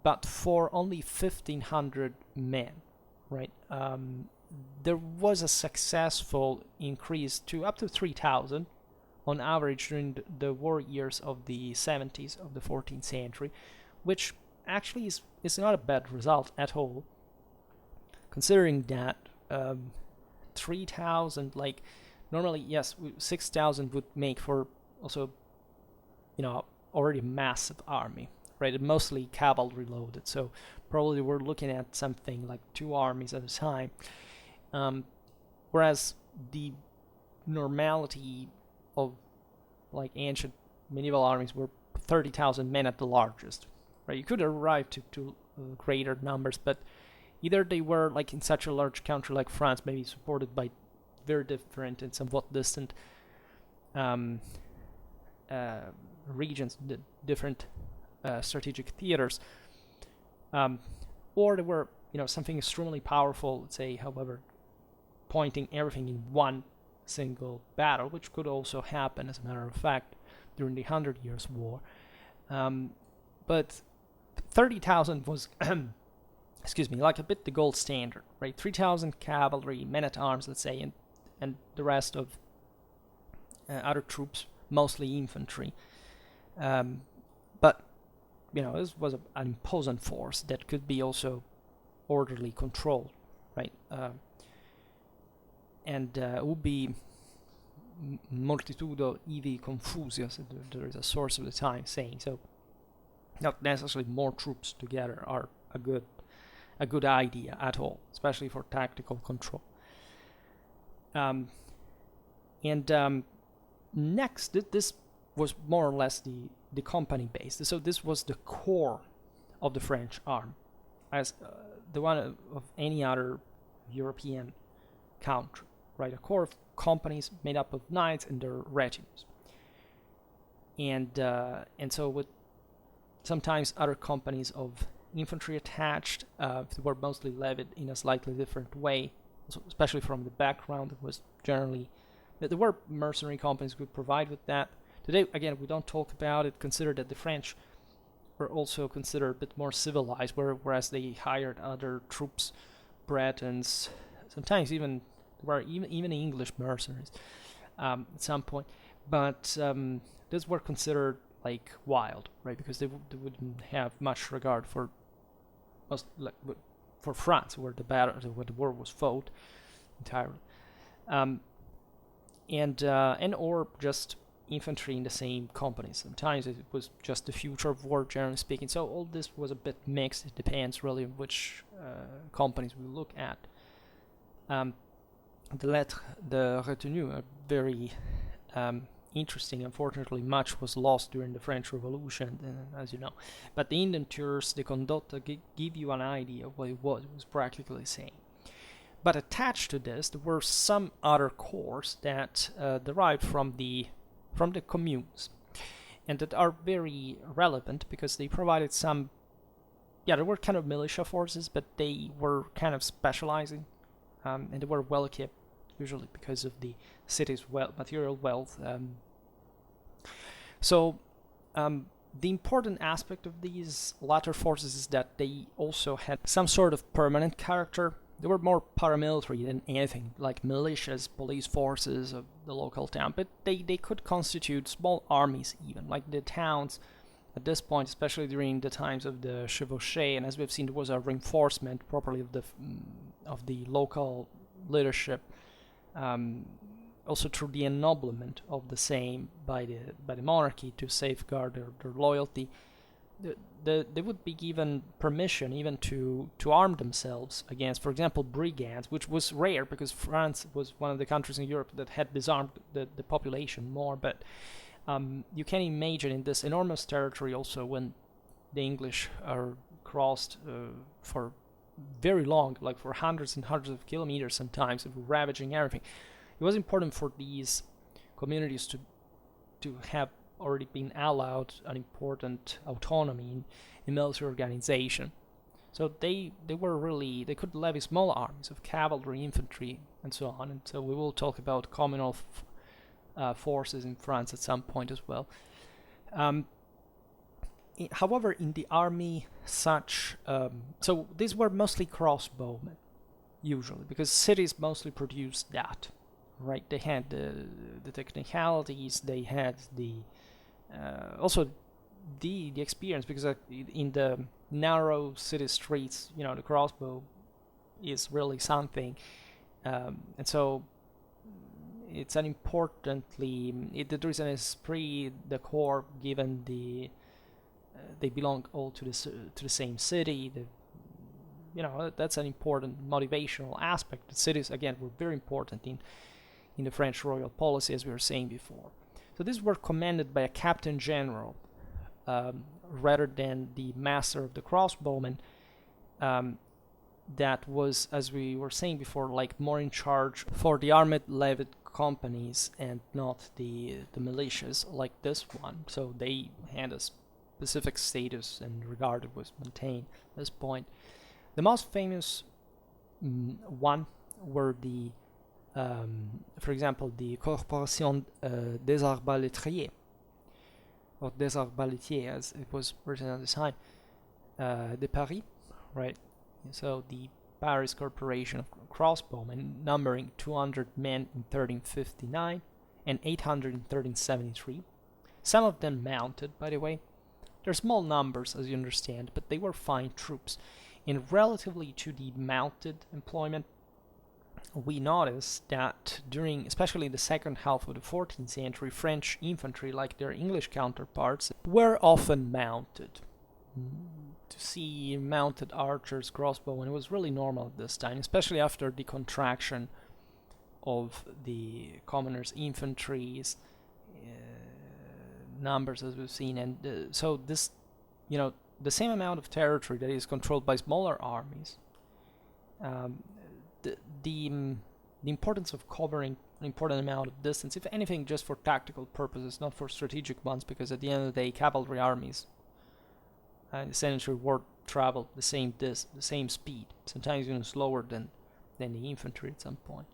but for only 1,500 men, right? There was a successful increase to up to 3,000 on average during the war years of the 70s of the 14th century, which actually is not a bad result at all, considering that 3,000, like, normally, yes, 6,000 would make for also, already a massive army, right? Mostly cavalry loaded, so probably we're looking at something like 2 armies at a time, whereas the normality of, like, ancient medieval armies were 30,000 men at the largest, right? You could arrive to greater numbers, but either they were, like, in such a large country like France, maybe supported by very different and somewhat distant regions, different strategic theaters, or they were, something extremely powerful, let's say, however, pointing everything in one single battle, which could also happen, as a matter of fact, during the 100 Years' War. But 30,000 was, like a bit the gold standard, right? 3,000 cavalry, men-at-arms, let's say, and the rest of other troops, mostly infantry. But, this was an imposing force that could be also orderly controlled, right? And would be multitudo ivi confusios, there is a source of the time saying, so not necessarily more troops together are a good idea at all, especially for tactical control. Next, this was more or less the company base. So this was the core of the French army, as the one of any other European country, right? A core of companies made up of knights and their retinues, and so with sometimes other companies of infantry attached. They were mostly levied in a slightly different way, especially from the background. It was generally there were mercenary companies who could provide with that. Today, again, we don't talk about it. Consider that the French were also considered a bit more civilized, whereas they hired other troops, Bretons, sometimes even English mercenaries at some point. But these were considered like wild, right? Because they wouldn't have much regard for France, where the war was fought entirely, and or just infantry in the same company. Sometimes it was just the future of war, generally speaking. So all this was a bit mixed. It depends really on which companies we look at. The lettres de retenue are very interesting. Unfortunately, much was lost during the French Revolution, as you know. But the indentures, the condotta, give you an idea of what it was practically saying. But attached to this, there were some other corps that derived from the communes, and that are very relevant because they provided some. There were kind of militia forces, but they were kind of specializing, and they were well equipped, usually because of the city's material wealth. So the important aspect of these latter forces is that they also had some sort of permanent character. They were more paramilitary than anything, like militias, police forces of the local town, but they could constitute small armies even, like the towns at this point, especially during the times of the chevauchée, and as we've seen, there was a reinforcement properly of the local leadership, also through the ennoblement of the same by the monarchy to safeguard their loyalty. They would be given permission even to arm themselves against, for example, brigands, which was rare because France was one of the countries in Europe that had disarmed the population more. But you can imagine in this enormous territory also, when the English are crossed for very long, like for hundreds and hundreds of kilometers sometimes, ravaging everything. It was important for these communities to have already been allowed an important autonomy in military organization. So they could levy small armies of cavalry, infantry, and so on. And so we will talk about communal forces in France at some point as well. However, in the army, so these were mostly crossbowmen, usually, because cities mostly produced that, right? They had the technicalities, they had also the experience, because in the narrow city streets, the crossbow is really something, and so it's an importantly, there is an esprit de corps, given they belong all to the same city. That's an important motivational aspect. The cities, again, were very important in the French royal policy, as we were saying before. So these were commanded by a captain general, rather than the master of the crossbowmen, that was, as we were saying before, like more in charge for the armed levied companies and not the militias like this one. So they had a specific status and regard was maintained at this point. The most famous one were the, for example, the Corporation des Arbaletiers, or des Arbaletiers as it was written on the sign, de Paris, right? So the Paris Corporation of Crossbowmen, numbering 200 men in 1359 and 800 in 1373. Some of them mounted, by the way. They're small numbers, as you understand, but they were fine troops. And relatively to the mounted employment, we noticed that during, especially the second half of the 14th century, French infantry, like their English counterparts, were often mounted. To see mounted archers, crossbowmen, it was really normal at this time, especially after the contraction of the commoners' infantry's numbers, as we've seen. And so this, the same amount of territory that is controlled by smaller armies, the importance of covering an important amount of distance, if anything, just for tactical purposes, not for strategic ones, because at the end of the day, cavalry armies in the Century War traveled the same speed, sometimes even slower than the infantry at some point,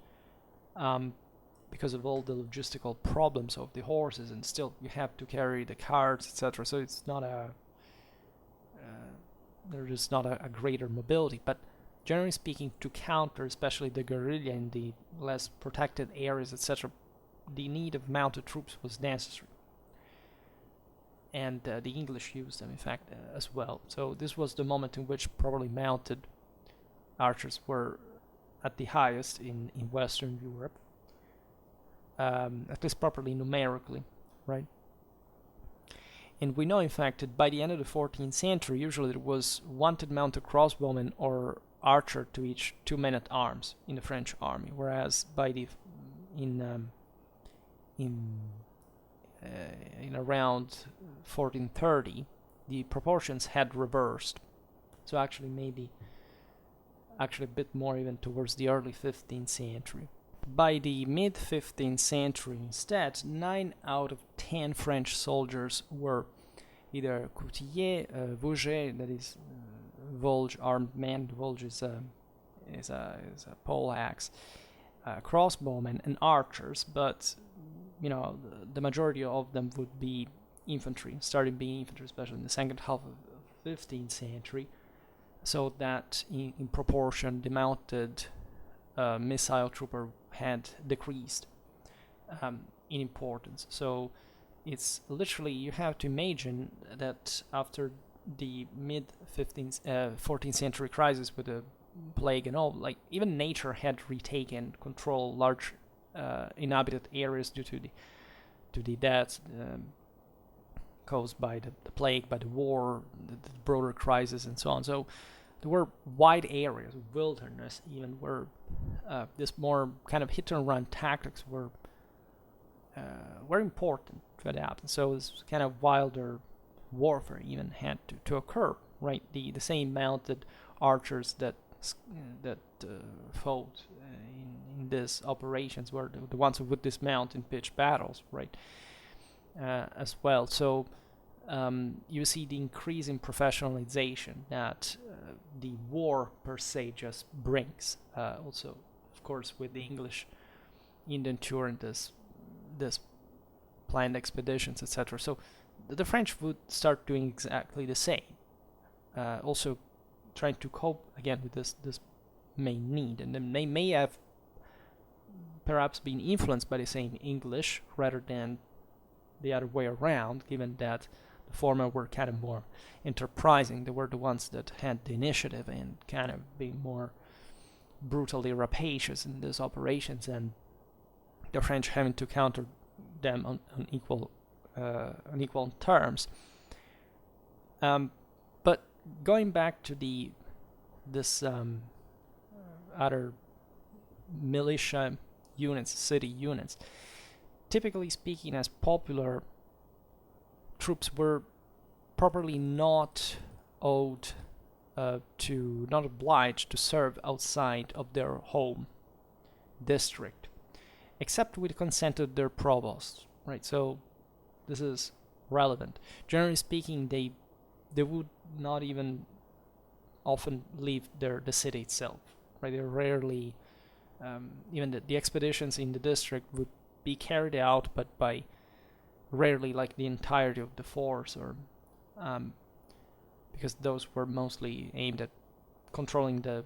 because of all the logistical problems of the horses, and still you have to carry the carts, etc. So it's not there's just not a greater mobility, but generally speaking, to counter especially the guerrilla in the less protected areas, etc., the need of mounted troops was necessary. And the English used them, in fact, as well. So this was the moment in which probably mounted archers were at the highest in Western Europe, at least properly numerically, right? And we know, in fact, that by the end of the 14th century, usually there was wanted mounted crossbowman or archer to each 2 men-at-arms in the French army, whereas in around 1430, the proportions had reversed. So actually a bit more even towards the early 15th century. By the mid-15th century, instead, 9 out of 10 French soldiers were either courtiers, Vouget, that is Volge, armed man. Volge is a pole axe, crossbowmen, and archers, but the majority of them would be infantry, starting being infantry, especially in the second half of the 15th century, so that in proportion the mounted missile trooper had decreased in importance. So it's literally, you have to imagine that after the mid-14th century crisis with the plague and all, like even nature had retaken control large inhabited areas due to the deaths caused by the plague, by the war, the broader crisis, and so on. So there were wide areas, wilderness even, where this more kind of hit-and-run tactics were important to adapt. And so this kind of wilder warfare even had to occur, right? The same mounted archers that fought in these operations were the ones who would dismount in pitched battles, right? As well. So you see the increase in professionalization that the war per se just brings. Also, of course, with the English Indian tour and this planned expeditions, etc. So the French would start doing exactly the same. Also trying to cope again with this main need, and then they may have perhaps been influenced by the same English rather than the other way around, given that the former were kind of more enterprising. They were the ones that had the initiative and kind of being more brutally rapacious in these operations, and the French having to counter them on equal terms. But going back to this other militia units, city units, typically speaking, as popular troops were properly not obliged to serve outside of their home district, except with the consent of their provost, right? So this is relevant. Generally speaking, they would not even often leave the city itself. Right, they rarely, even the expeditions in the district would be carried out, but by rarely like the entirety of the force, or because those were mostly aimed at controlling the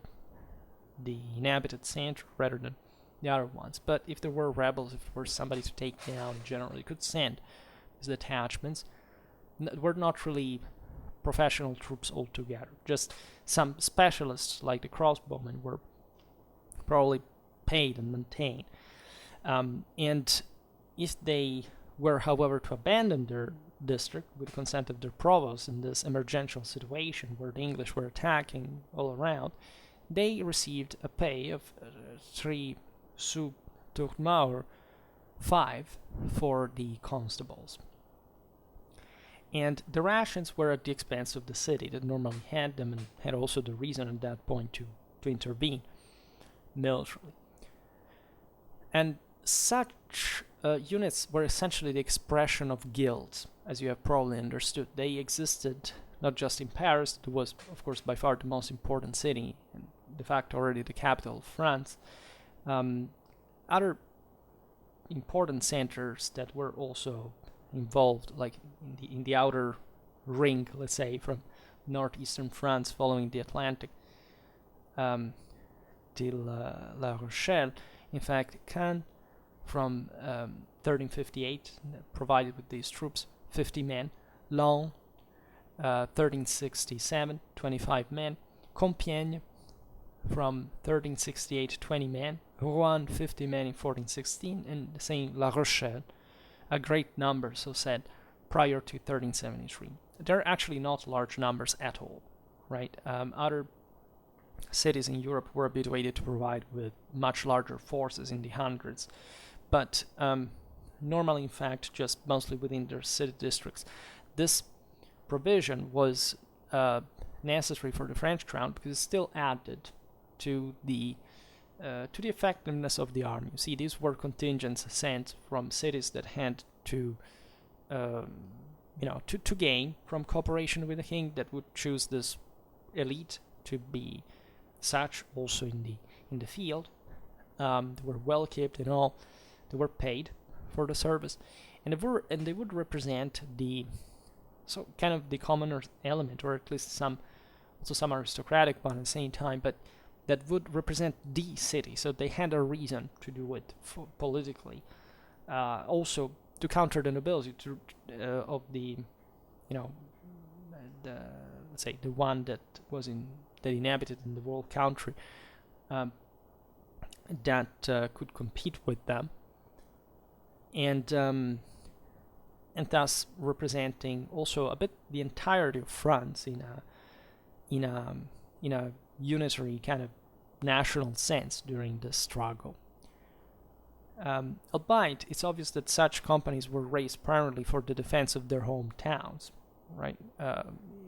inhabited center rather than the other ones. But if there were rebels, if there were somebody to take down, generally could send these detachments. Were not really professional troops altogether. Just some specialists like the crossbowmen were probably paid and maintained. And if they were, however, to abandon their district with consent of their provost in this emergential situation where the English were attacking all around, they received a pay of 3 sous tournois, or 5 for the constables. And the rations were at the expense of the city that normally had them, and had also the reason at that point to intervene militarily. And such units were essentially the expression of guilds, as you have probably understood. They existed not just in Paris, that was, of course, by far the most important city, and de facto already the capital of France. Other important centers that were also involved, like in the outer ring, let's say, from northeastern France following the Atlantic till La Rochelle. In fact, Caen, from 1358, provided with these troops 50 men. Laon, 1367, 25 men. Compiègne, from 1368, 20 men. Rouen, 50 men in 1416, and the same La Rochelle, a great number, so said, prior to 1373. They're actually not large numbers at all, right? Other cities in Europe were habituated to provide with much larger forces in the hundreds, but normally, in fact, just mostly within their city districts. This provision was necessary for the French crown because it still added to the effectiveness of the army. You see, these were contingents sent from cities that had to gain from cooperation with the king, that would choose this elite to be such also in the field. They were well kept and all. They were paid for the service, and they would represent the commoner element, or at least some aristocratic one at the same time, but that would represent the city. So they had a reason to do it politically. Also to counter the nobility of the let's say the one that inhabited in the whole country, that could compete with them, and thus representing also a bit the entirety of France in a unitary kind of national sense during the struggle. Albeit, it's obvious that such companies were raised primarily for the defense of their hometowns, right?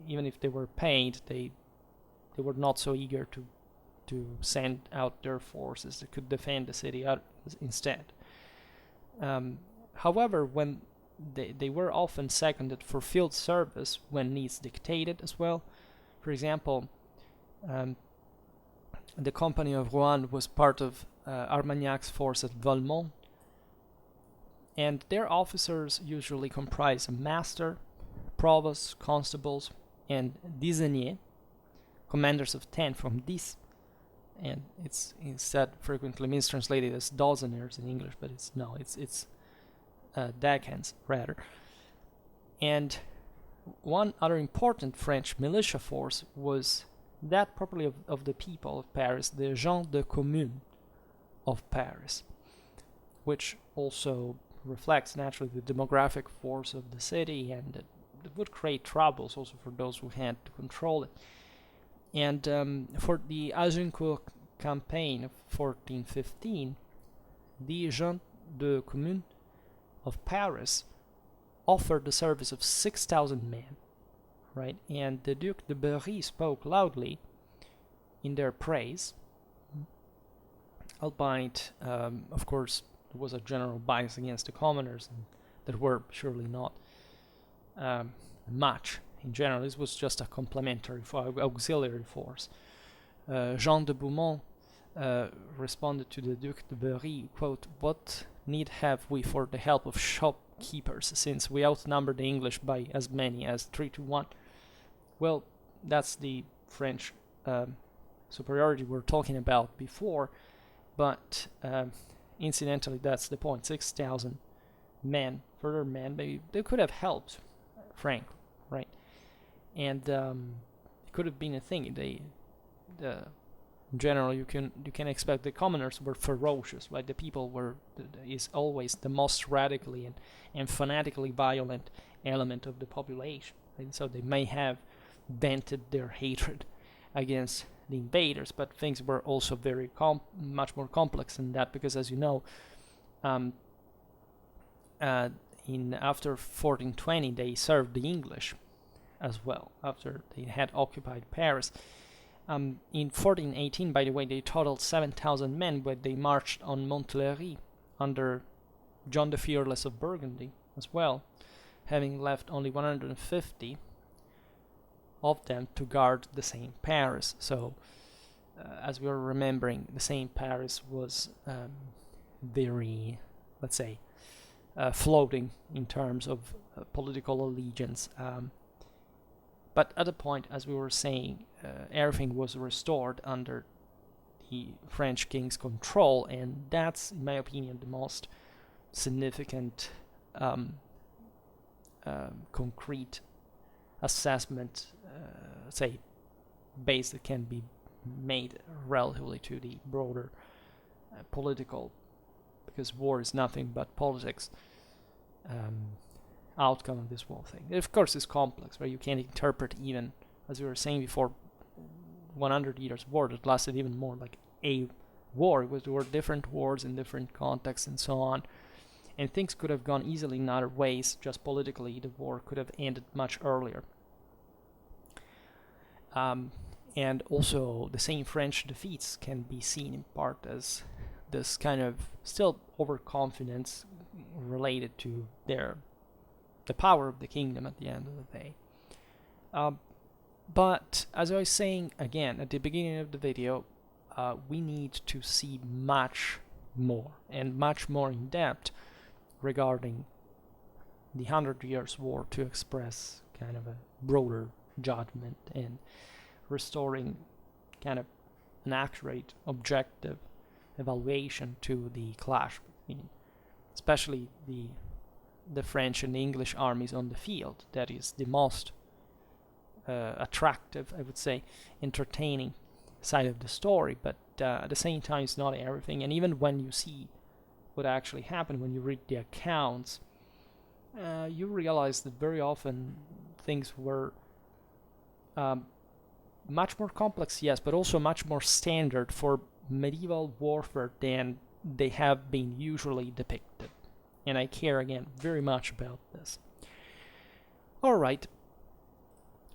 Even if they were paid, they were not so eager to send out their forces that could defend the city instead. However, when they were often seconded for field service when needs dictated as well. For example, the Company of Rouen was part of Armagnac's force at Valmont, and their officers usually comprise a master, provosts, constables, and dizeniers, commanders of 10 from 10, and it's instead frequently mistranslated as dozeners in English, but it's decans rather. And one other important French militia force was that properly of the people of Paris, the gens de commune of Paris, which also reflects naturally the demographic force of the city, and it would create troubles also for those who had to control it. And for the Agincourt campaign of 1415, the gens de commune of Paris offered the service of 6,000 men, right? And the Duc de Berry spoke loudly in their praise, albeit, of course, there was a general bias against the commoners, and that were surely not much in general. This was just a complementary auxiliary force. Jean de Beaumont responded to the Duc de Berry, quote, "What need have we for the help of shopkeepers, since we outnumber the English by as many as 3 to 1? Well, that's the French superiority we're talking about before, but incidentally, that's the point. 6,000 men, further men, they could have helped, frankly, right? And it could have been a thing. In general, you can expect the commoners were ferocious, right? The people is always the most radically and fanatically violent element of the population, and so they may have vented their hatred against the invaders, but things were also very much more complex than that, because, as you know, after 1420 they served the English as well, after they had occupied Paris. In 1418, by the way, they totaled 7,000 men, but they marched on Montl'héry under John the Fearless of Burgundy as well, having left only 150 of them to guard the St. Paris. So, as we are remembering, the St. Paris was very, let's say, floating in terms of political allegiance. But at the point, as we were saying, everything was restored under the French king's control, and that's, in my opinion, the most significant concrete assessment, say, base that can be made relatively to the broader political, because war is nothing but politics, outcome of this whole thing. Of course, it's complex, right? You can't interpret, even, as we were saying before, 100 years war that lasted even more like a war. There were different wars in different contexts and so on, and things could have gone easily in other ways. Just politically, the war could have ended much earlier. And also, the same French defeats can be seen in part as this kind of still overconfidence related to the power of the kingdom at the end of the day. But as I was saying again at the beginning of the video, we need to see much more and much more in depth regarding the 100 Years' War to express kind of a broader judgment and restoring kind of an accurate, objective evaluation to the clash between, especially the French and the English armies on the field. That is the most attractive, I would say, entertaining side of the story, but at the same time it's not everything. And even when you see what actually happened, when you read the accounts, you realize that very often things were much more complex, yes, but also much more standard for medieval warfare than they have been usually depicted. And I care, again, very much about this. Alright,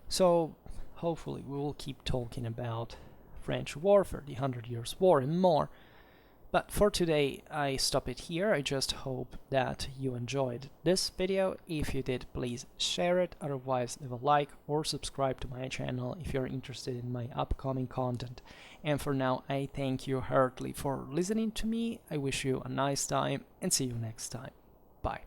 so hopefully we will keep talking about French warfare, the 100 Years' War, and more. But for today, I stop it here. I just hope that you enjoyed this video. If you did, please share it. Otherwise, leave a like or subscribe to my channel if you're interested in my upcoming content. And for now, I thank you heartily for listening to me. I wish you a nice time and see you next time. Bye.